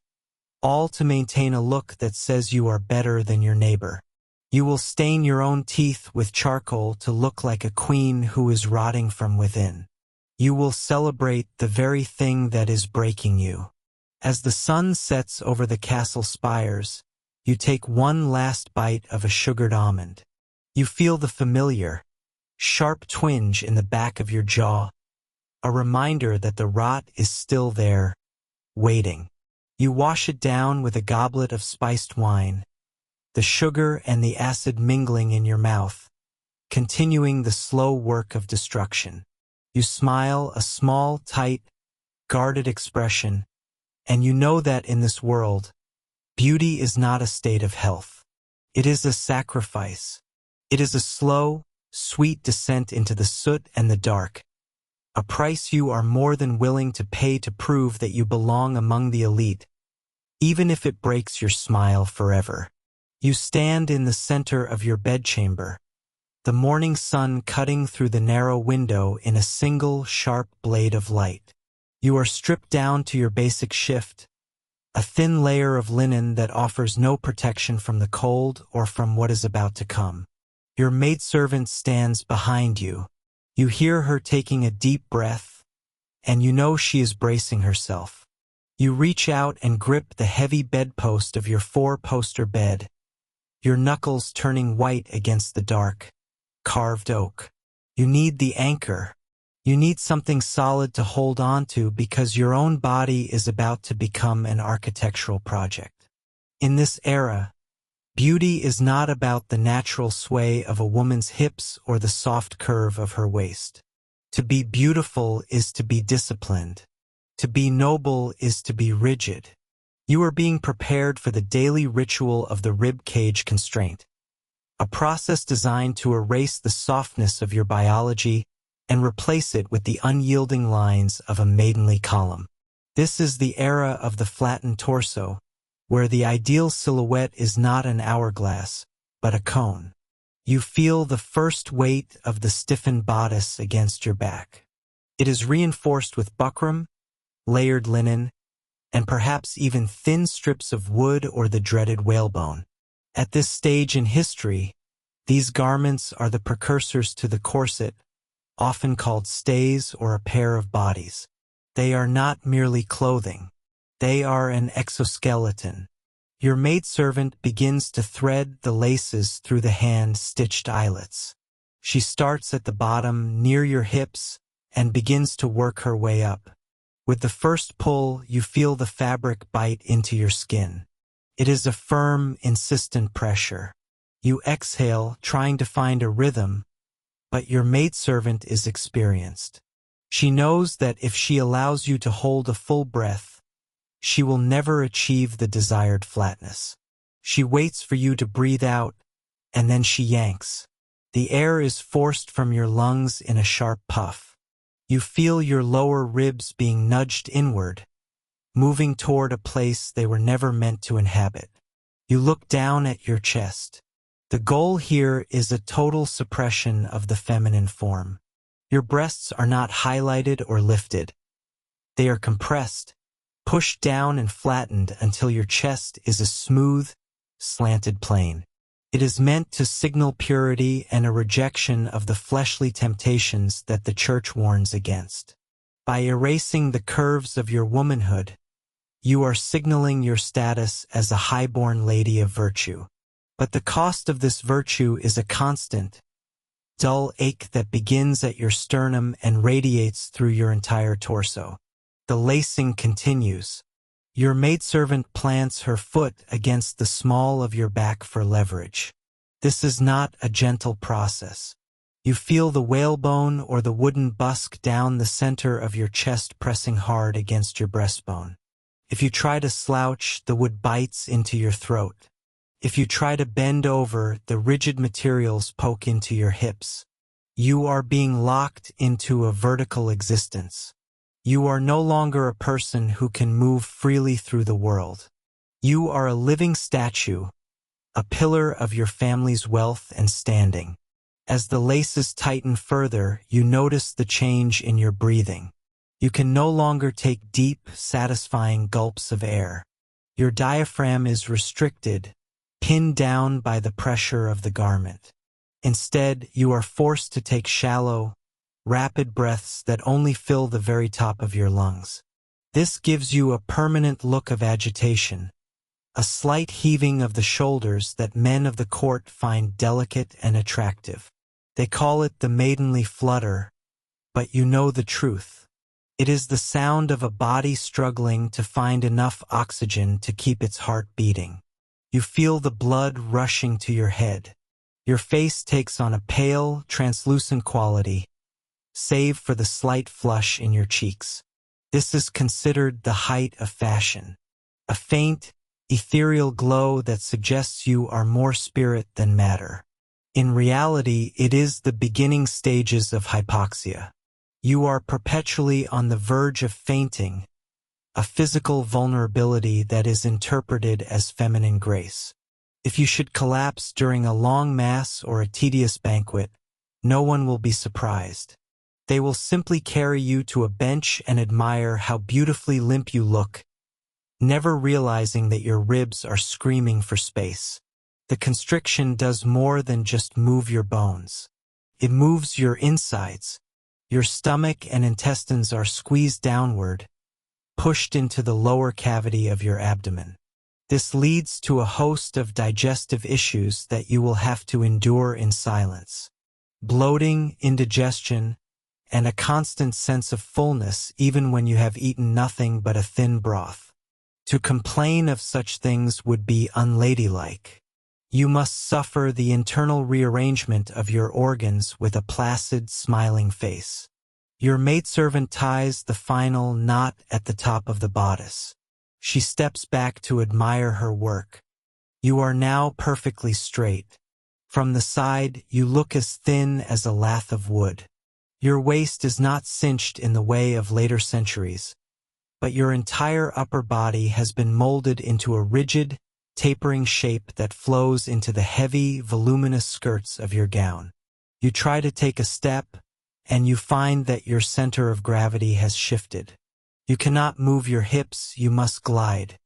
all to maintain a look that says you are better than your neighbor. You will stain your own teeth with charcoal to look like a queen who is rotting from within. You will celebrate the very thing that is breaking you. As the sun sets over the castle spires, you take one last bite of a sugared almond. You feel the familiar, sharp twinge in the back of your jaw, a reminder that the rot is still there, waiting. You wash it down with a goblet of spiced wine, the sugar and the acid mingling in your mouth, continuing the slow work of destruction. You smile, a small, tight, guarded expression, and you know that in this world, beauty is not a state of health. It is a sacrifice. It is a slow, sweet descent into the soot and the dark, a price you are more than willing to pay to prove that you belong among the elite, even if it breaks your smile forever. You stand in the center of your bedchamber, the morning sun cutting through the narrow window in a single sharp blade of light. You are stripped down to your basic shift, a thin layer of linen that offers no protection from the cold or from what is about to come. Your maidservant stands behind you. You hear her taking a deep breath, and you know she is bracing herself. You reach out and grip the heavy bedpost of your four-poster bed, your knuckles turning white against the dark, carved oak. You need the anchor. You need something solid to hold on to because your own body is about to become an architectural project. In this era, beauty is not about the natural sway of a woman's hips or the soft curve of her waist. To be beautiful is to be disciplined. To be noble is to be rigid. You are being prepared for the daily ritual of the rib cage constraint, a process designed to erase the softness of your biology and replace it with the unyielding lines of a maidenly column. This is the era of the flattened torso, where the ideal silhouette is not an hourglass, but a cone. You feel the first weight of the stiffened bodice against your back. It is reinforced with buckram, layered linen, and perhaps even thin strips of wood or the dreaded whalebone. At this stage in history, these garments are the precursors to the corset, often called stays or a pair of bodies. They are not merely clothing. They are an exoskeleton. Your maidservant begins to thread the laces through the hand-stitched eyelets. She starts at the bottom near your hips and begins to work her way up. With the first pull, you feel the fabric bite into your skin. It is a firm, insistent pressure. You exhale, trying to find a rhythm, but your maidservant is experienced. She knows that if she allows you to hold a full breath, she will never achieve the desired flatness. She waits for you to breathe out, and then she yanks. The air is forced from your lungs in a sharp puff. You feel your lower ribs being nudged inward, moving toward a place they were never meant to inhabit. You look down at your chest. The goal here is a total suppression of the feminine form. Your breasts are not highlighted or lifted. They are compressed, pushed down and flattened until your chest is a smooth, slanted plane. It is meant to signal purity and a rejection of the fleshly temptations that the Church warns against. By erasing the curves of your womanhood, you are signaling your status as a highborn lady of virtue. But the cost of this virtue is a constant, dull ache that begins at your sternum and radiates through your entire torso. The lacing continues. Your maidservant plants her foot against the small of your back for leverage. This is not a gentle process. You feel the whalebone or the wooden busk down the center of your chest pressing hard against your breastbone. If you try to slouch, the wood bites into your throat. If you try to bend over, the rigid materials poke into your hips. You are being locked into a vertical existence. You are no longer a person who can move freely through the world. You are a living statue, a pillar of your family's wealth and standing. As the laces tighten further, you notice the change in your breathing. You can no longer take deep, satisfying gulps of air. Your diaphragm is restricted, pinned down by the pressure of the garment. Instead, you are forced to take shallow, rapid breaths that only fill the very top of your lungs. This gives you a permanent look of agitation, a slight heaving of the shoulders that men of the court find delicate and attractive. They call it the maidenly flutter, but you know the truth. It is the sound of a body struggling to find enough oxygen to keep its heart beating. You feel the blood rushing to your head. Your face takes on a pale, translucent quality, save for the slight flush in your cheeks. This is considered the height of fashion, a faint, ethereal glow that suggests you are more spirit than matter. In reality, it is the beginning stages of hypoxia. You are perpetually on the verge of fainting, a physical vulnerability that is interpreted as feminine grace. If you should collapse during a long mass or a tedious banquet, no one will be surprised. They will simply carry you to a bench and admire how beautifully limp you look, never realizing that your ribs are screaming for space. The constriction does more than just move your bones. It moves your insides. Your stomach and intestines are squeezed downward, pushed into the lower cavity of your abdomen. This leads to a host of digestive issues that you will have to endure in silence. Bloating, indigestion, and a constant sense of fullness even when you have eaten nothing but a thin broth. To complain of such things would be unladylike. You must suffer the internal rearrangement of your organs with a placid, smiling face. Your maidservant ties the final knot at the top of the bodice. She steps back to admire her work. You are now perfectly straight. From the side, you look as thin as a lath of wood. Your waist is not cinched in the way of later centuries, but your entire upper body has been molded into a rigid, tapering shape that flows into the heavy, voluminous skirts of your gown. You try to take a step, and you find that your center of gravity has shifted. You cannot move your hips, you must glide.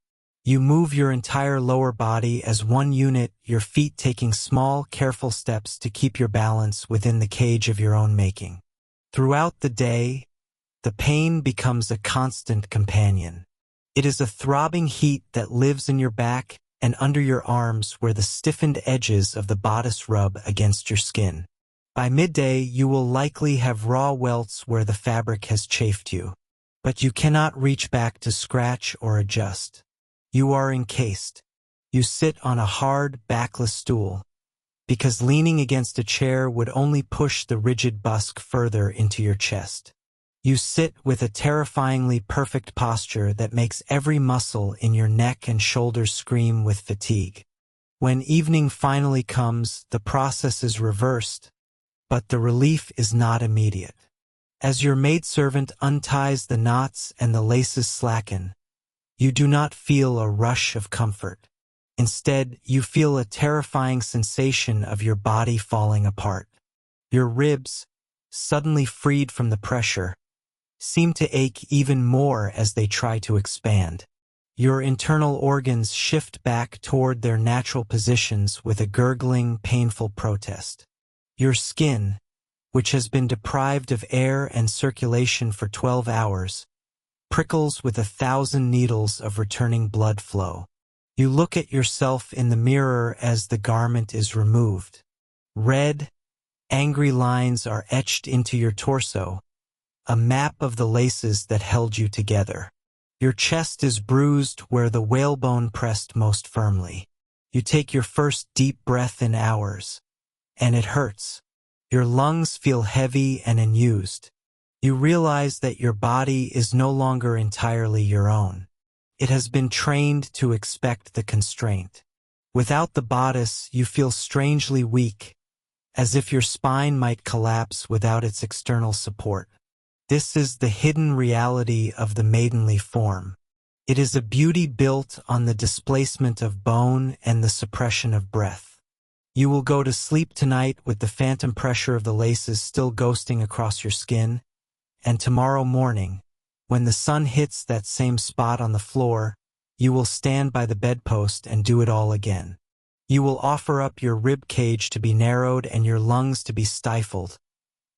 You move your entire lower body as one unit, your feet taking small, careful steps to keep your balance within the cage of your own making. Throughout the day, the pain becomes a constant companion. It is a throbbing heat that lives in your back and under your arms where the stiffened edges of the bodice rub against your skin. By midday, you will likely have raw welts where the fabric has chafed you. But you cannot reach back to scratch or adjust. You are encased. You sit on a hard, backless stool, because leaning against a chair would only push the rigid busk further into your chest. You sit with a terrifyingly perfect posture that makes every muscle in your neck and shoulders scream with fatigue. When evening finally comes, the process is reversed, but the relief is not immediate. As your maidservant unties the knots and the laces slacken, you do not feel a rush of comfort. Instead, you feel a terrifying sensation of your body falling apart. Your ribs, suddenly freed from the pressure, seem to ache even more as they try to expand. Your internal organs shift back toward their natural positions with a gurgling, painful protest. Your skin, which has been deprived of air and circulation for 12 hours, prickles with 1,000 needles of returning blood flow. You look at yourself in the mirror as the garment is removed. Red, angry lines are etched into your torso, a map of the laces that held you together. Your chest is bruised where the whalebone pressed most firmly. You take your first deep breath in hours, and it hurts. Your lungs feel heavy and unused. You realize that your body is no longer entirely your own. It has been trained to expect the constraint. Without the bodice, you feel strangely weak, as if your spine might collapse without its external support. This is the hidden reality of the maidenly form. It is a beauty built on the displacement of bone and the suppression of breath. You will go to sleep tonight with the phantom pressure of the laces still ghosting across your skin, and tomorrow morning, when the sun hits that same spot on the floor, you will stand by the bedpost and do it all again. You will offer up your rib cage to be narrowed and your lungs to be stifled,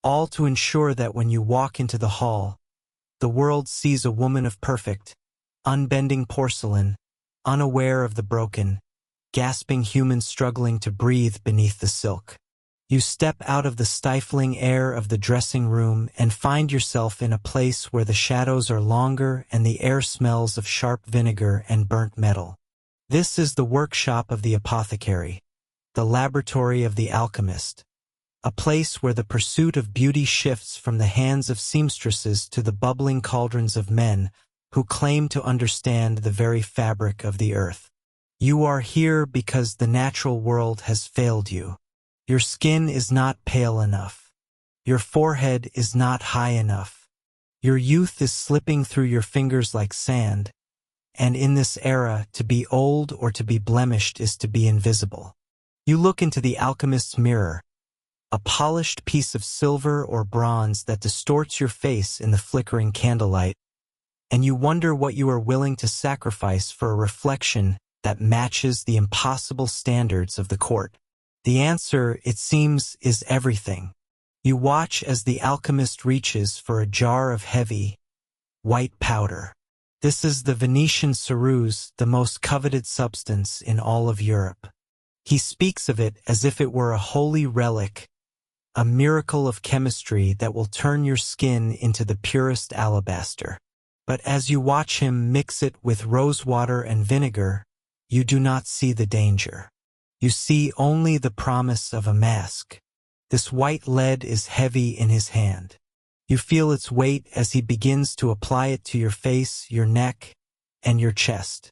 all to ensure that when you walk into the hall, the world sees a woman of perfect, unbending porcelain, unaware of the broken, gasping human struggling to breathe beneath the silk. You step out of the stifling air of the dressing room and find yourself in a place where the shadows are longer and the air smells of sharp vinegar and burnt metal. This is the workshop of the apothecary, the laboratory of the alchemist, a place where the pursuit of beauty shifts from the hands of seamstresses to the bubbling cauldrons of men who claim to understand the very fabric of the earth. You are here because the natural world has failed you. Your skin is not pale enough. Your forehead is not high enough. Your youth is slipping through your fingers like sand, and in this era, to be old or to be blemished is to be invisible. You look into the alchemist's mirror, a polished piece of silver or bronze that distorts your face in the flickering candlelight, and you wonder what you are willing to sacrifice for a reflection that matches the impossible standards of the court. The answer, it seems, is everything. You watch as the alchemist reaches for a jar of heavy, white powder. This is the Venetian ceruse, the most coveted substance in all of Europe. He speaks of it as if it were a holy relic, a miracle of chemistry that will turn your skin into the purest alabaster. But as you watch him mix it with rosewater and vinegar, you do not see the danger. You see only the promise of a mask. This white lead is heavy in his hand. You feel its weight as he begins to apply it to your face, your neck, and your chest.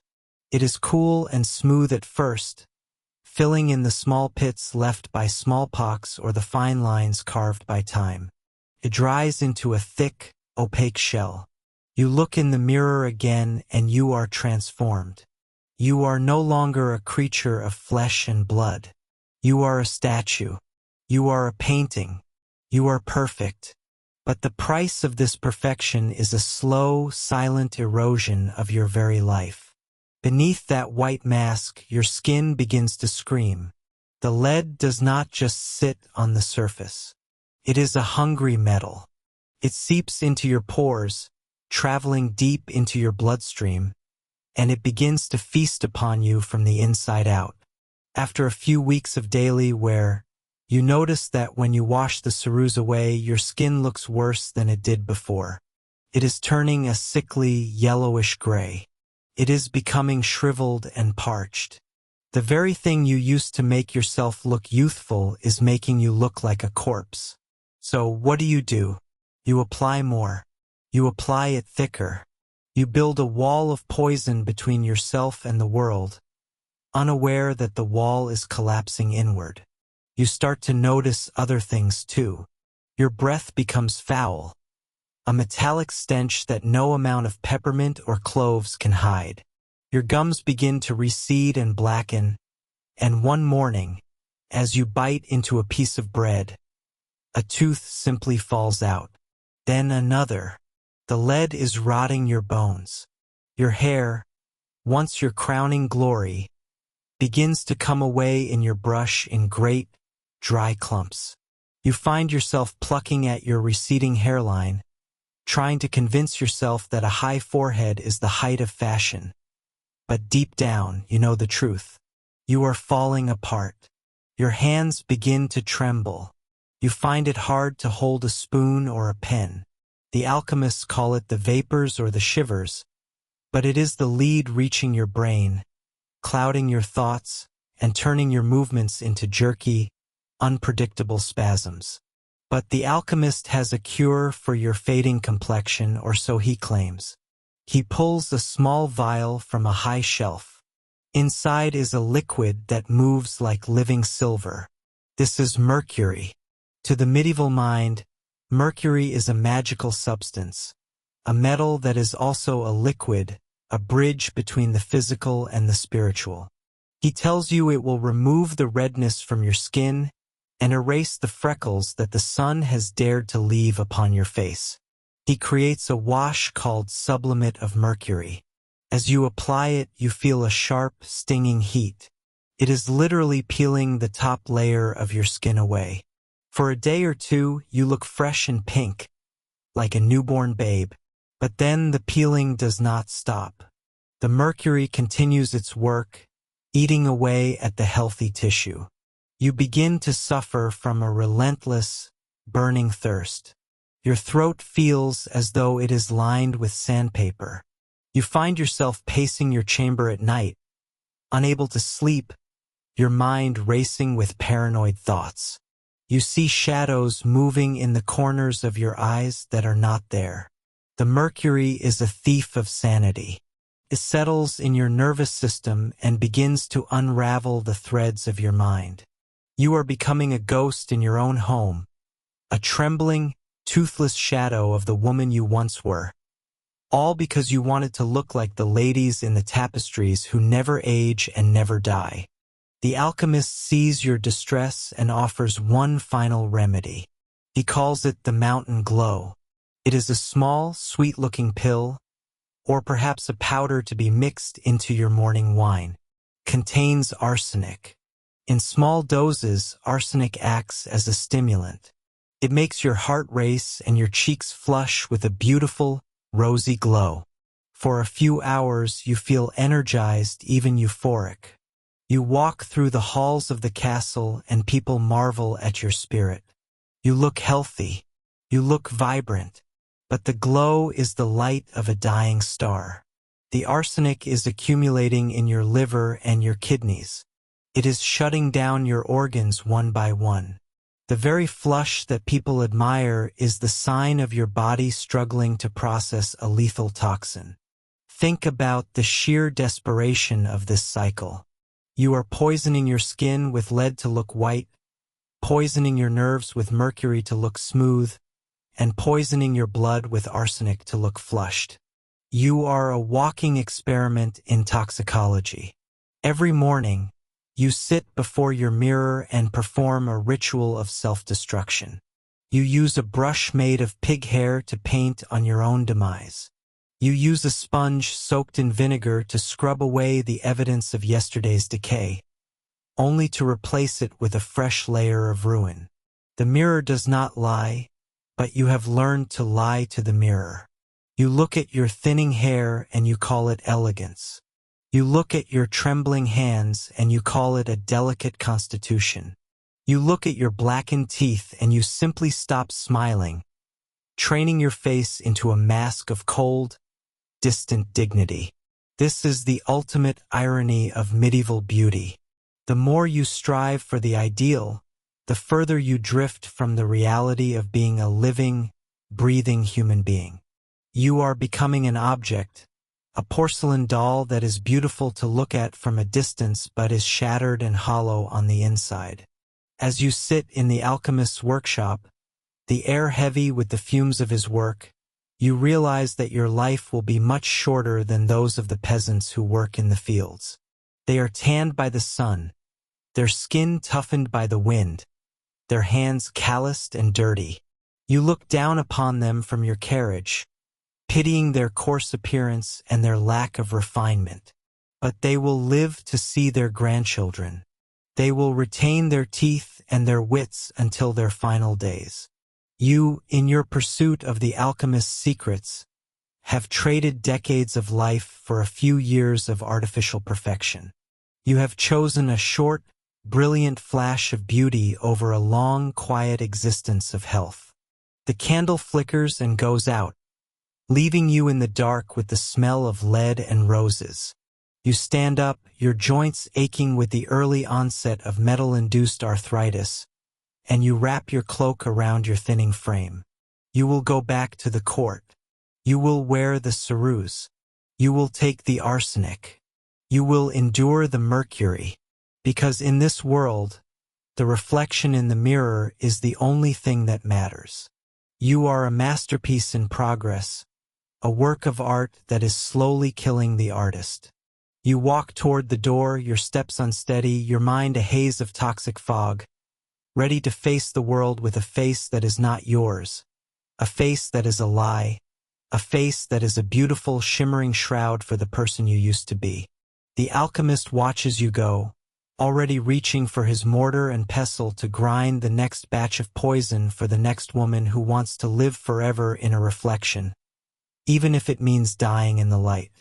It is cool and smooth at first, filling in the small pits left by smallpox or the fine lines carved by time. It dries into a thick, opaque shell. You look in the mirror again and you are transformed. You are no longer a creature of flesh and blood. You are a statue. You are a painting. You are perfect. But the price of this perfection is a slow, silent erosion of your very life. Beneath that white mask, your skin begins to scream. The lead does not just sit on the surface. It is a hungry metal. It seeps into your pores, traveling deep into your bloodstream, and it begins to feast upon you from the inside out. After a few weeks of daily wear, you notice that when you wash the ceruse away, your skin looks worse than it did before. It is turning a sickly, yellowish gray. It is becoming shriveled and parched. The very thing you used to make yourself look youthful is making you look like a corpse. So what do? You apply more. You apply it thicker. You build a wall of poison between yourself and the world, unaware that the wall is collapsing inward. You start to notice other things too. Your breath becomes foul, a metallic stench that no amount of peppermint or cloves can hide. Your gums begin to recede and blacken, and one morning, as you bite into a piece of bread, a tooth simply falls out. Then another. The lead is rotting your bones. Your hair, once your crowning glory, begins to come away in your brush in great, dry clumps. You find yourself plucking at your receding hairline, trying to convince yourself that a high forehead is the height of fashion. But deep down, you know the truth. You are falling apart. Your hands begin to tremble. You find it hard to hold a spoon or a pen. The alchemists call it the vapors or the shivers, but it is the lead reaching your brain, clouding your thoughts, and turning your movements into jerky, unpredictable spasms. But the alchemist has a cure for your fading complexion, or so he claims. He pulls a small vial from a high shelf. Inside is a liquid that moves like living silver. This is mercury. To the medieval mind, mercury is a magical substance, a metal that is also a liquid, a bridge between the physical and the spiritual. He tells you it will remove the redness from your skin and erase the freckles that the sun has dared to leave upon your face. He creates a wash called sublimate of mercury. As you apply it, you feel a sharp, stinging heat. It is literally peeling the top layer of your skin away. For a day or two, you look fresh and pink, like a newborn babe. But then the peeling does not stop. The mercury continues its work, eating away at the healthy tissue. You begin to suffer from a relentless, burning thirst. Your throat feels as though it is lined with sandpaper. You find yourself pacing your chamber at night, unable to sleep, your mind racing with paranoid thoughts. You see shadows moving in the corners of your eyes that are not there. The mercury is a thief of sanity. It settles in your nervous system and begins to unravel the threads of your mind. You are becoming a ghost in your own home, a trembling, toothless shadow of the woman you once were. All because you wanted to look like the ladies in the tapestries who never age and never die. The alchemist sees your distress and offers one final remedy. He calls it the mountain glow. It is a small, sweet-looking pill, or perhaps a powder to be mixed into your morning wine. Contains arsenic. In small doses, arsenic acts as a stimulant. It makes your heart race and your cheeks flush with a beautiful, rosy glow. For a few hours, you feel energized, even euphoric. You walk through the halls of the castle and people marvel at your spirit. You look healthy. You look vibrant. But the glow is the light of a dying star. The arsenic is accumulating in your liver and your kidneys. It is shutting down your organs one by one. The very flush that people admire is the sign of your body struggling to process a lethal toxin. Think about the sheer desperation of this cycle. You are poisoning your skin with lead to look white, poisoning your nerves with mercury to look smooth, and poisoning your blood with arsenic to look flushed. You are a walking experiment in toxicology. Every morning, you sit before your mirror and perform a ritual of self-destruction. You use a brush made of pig hair to paint on your own demise. You use a sponge soaked in vinegar to scrub away the evidence of yesterday's decay, only to replace it with a fresh layer of ruin. The mirror does not lie, but you have learned to lie to the mirror. You look at your thinning hair and you call it elegance. You look at your trembling hands and you call it a delicate constitution. You look at your blackened teeth and you simply stop smiling, training your face into a mask of cold, distant dignity. This is the ultimate irony of medieval beauty. The more you strive for the ideal, the further you drift from the reality of being a living, breathing human being. You are becoming an object, a porcelain doll that is beautiful to look at from a distance but is shattered and hollow on the inside. As you sit in the alchemist's workshop, the air heavy with the fumes of his work, you realize that your life will be much shorter than those of the peasants who work in the fields. They are tanned by the sun, their skin toughened by the wind, their hands calloused and dirty. You look down upon them from your carriage, pitying their coarse appearance and their lack of refinement. but they will live to see their grandchildren. They will retain their teeth and their wits until their final days. You, in your pursuit of the alchemist's secrets, have traded decades of life for a few years of artificial perfection. You have chosen a short, brilliant flash of beauty over a long, quiet existence of health. The candle flickers and goes out, leaving you in the dark with the smell of lead and roses. You stand up, your joints aching with the early onset of metal-induced arthritis, and you wrap your cloak around your thinning frame. You will go back to the court. You will wear the ceruse. You will take the arsenic. You will endure the mercury, because in this world, the reflection in the mirror is the only thing that matters. You are a masterpiece in progress, a work of art that is slowly killing the artist. You walk toward the door, your steps unsteady, your mind a haze of toxic fog, ready to face the world with a face that is not yours, a face that is a lie, a face that is a beautiful, shimmering shroud for the person you used to be. The alchemist watches you go, already reaching for his mortar and pestle to grind the next batch of poison for the next woman who wants to live forever in a reflection, even if it means dying in the light.